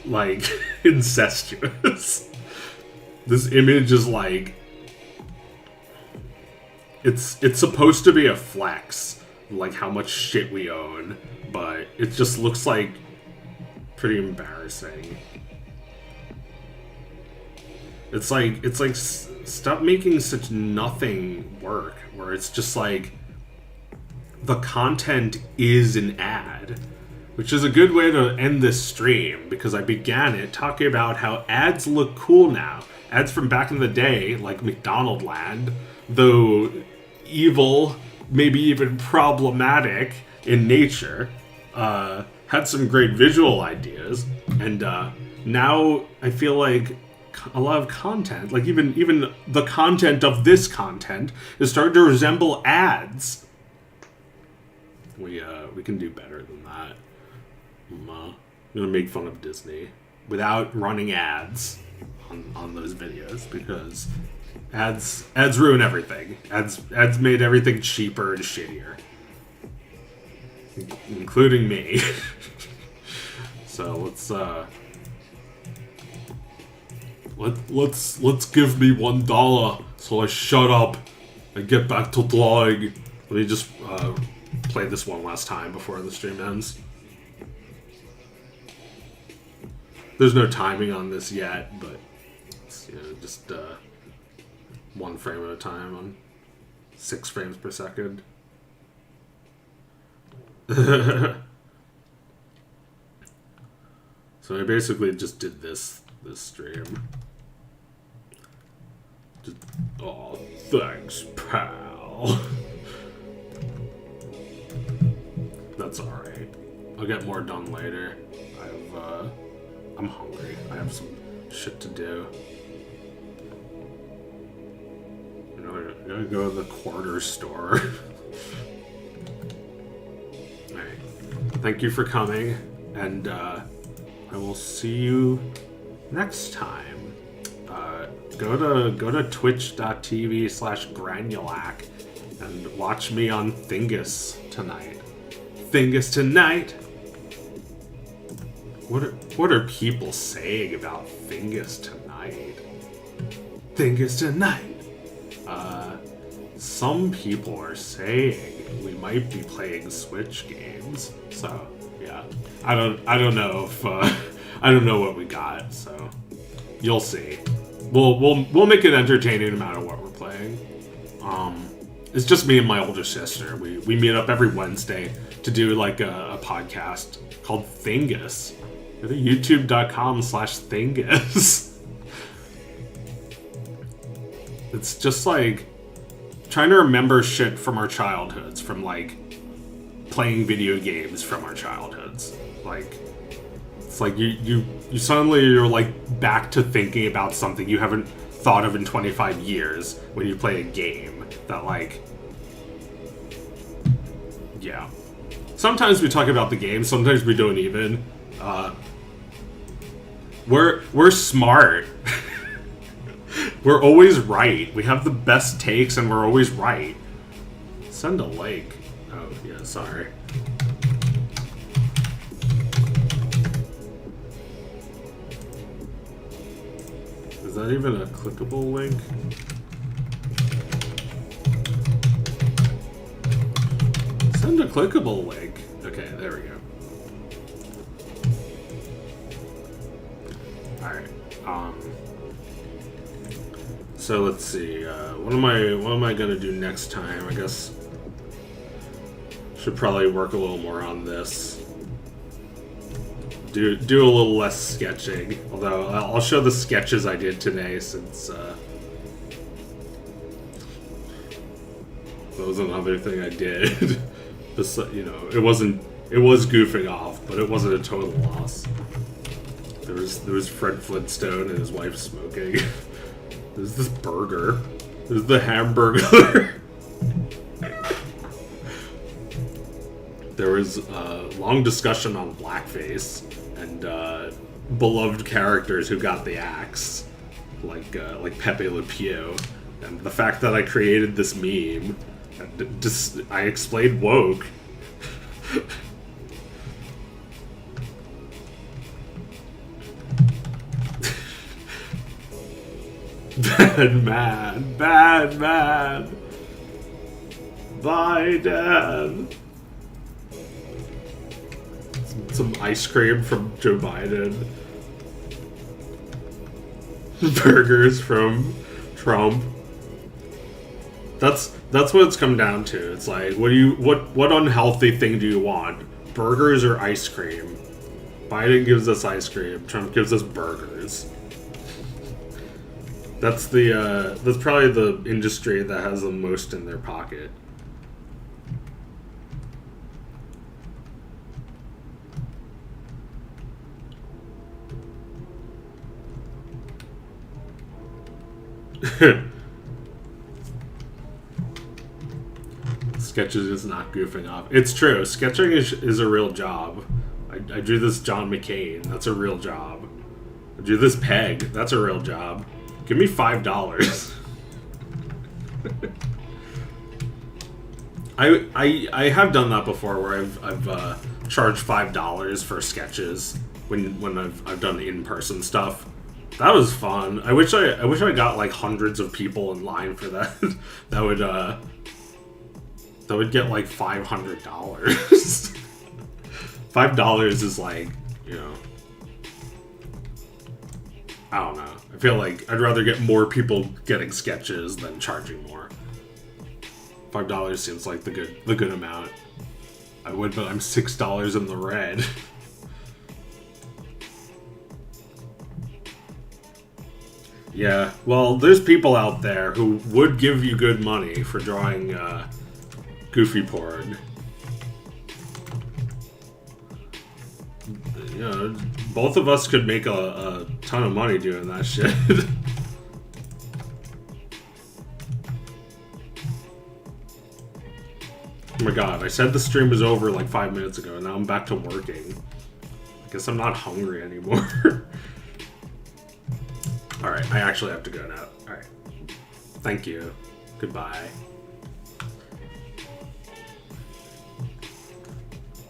like, incestuous. This image is, like... It's supposed to be a flex, like how much shit we own, but it just looks like pretty embarrassing. It's like stop making such nothing work, where it's just like the content is an ad, which is a good way to end this stream, because I began it talking about how ads look cool now. Ads from back in the day, like McDonald Land, though evil, maybe even problematic in nature, had some great visual ideas, and now I feel like a lot of content, like even the content of this content, is starting to resemble ads. We can do better than that. I'm gonna make fun of Disney without running ads on those videos, because ads ruin everything. Ads made everything cheaper and shittier, including me. So let's give me $1 so I shut up and get back to drawing. Let me just play this one last time before the stream ends. There's no timing on this yet, but it's, just one frame at a time on 6 frames per second. So I basically just did this stream. Just, oh, thanks, pal. That's alright. I'll get more done later. I'm hungry. I have some shit to do. I gotta go to the quarter store. Alright. Thank you for coming, and I will see you next time. Go to twitch.tv/Granulac and watch me on Thingus tonight. Thingus tonight? What are people saying about Thingus tonight? Thingus tonight? Some people are saying we might be playing Switch games. So yeah, I don't know if I don't know what we got. So you'll see. We'll make it entertaining no matter what we're playing. It's just me and my older sister. We meet up every Wednesday to do like a podcast called Thingus. Go to youtube.com/Thingus. It's just like trying to remember shit from our childhoods, from like playing video games from our childhoods. Like it's like you suddenly you're like back to thinking about something you haven't thought of in 25 years when you play a game that like, yeah. Sometimes we talk about the game, sometimes we don't even. We're smart. We're always right. We have the best takes and we're always right. Send a like. Oh, yeah, sorry. Is that even a clickable link? Send a clickable link. Okay, there we go. Alright. So let's see. What am I gonna do next time? I guess should probably work a little more on this. Do a little less sketching. Although I'll show the sketches I did today, since That was another thing I did. You know, it was goofing off, but it wasn't a total loss. There was Fred Flintstone and his wife smoking. There's this burger. There's the hamburger. There was a long discussion on blackface and beloved characters who got the axe, like Pepe Le Pew, and the fact that I created this meme. I explained woke. Bad man, bad man. Bye, Dad. Some ice cream from Joe Biden. Burgers from Trump. That's what it's come down to. It's like, what unhealthy thing do you want? Burgers or ice cream? Biden gives us ice cream. Trump gives us burgers. That's probably the industry that has the most in their pocket. Sketches is not goofing off. It's true. Sketching is a real job. I drew this John McCain. That's a real job. I drew this Peg. That's a real job. Give me $5. I have done that before, where I've charged $5 for sketches when I've done in-person stuff. That was fun. I wish I got like hundreds of people in line for that. That would get like $500. $5 is like, you know, I don't know. I feel like I'd rather get more people getting sketches than charging more. $5 seems like the good amount. I would, but I'm $6 in the red. Yeah, well, there's people out there who would give you good money for drawing goofy porn. You know, both of us could make a ton of money doing that shit. Oh my god, I said the stream was over like 5 minutes ago, and now I'm back to working. I guess I'm not hungry anymore. Alright, I actually have to go now. Alright. Thank you. Goodbye.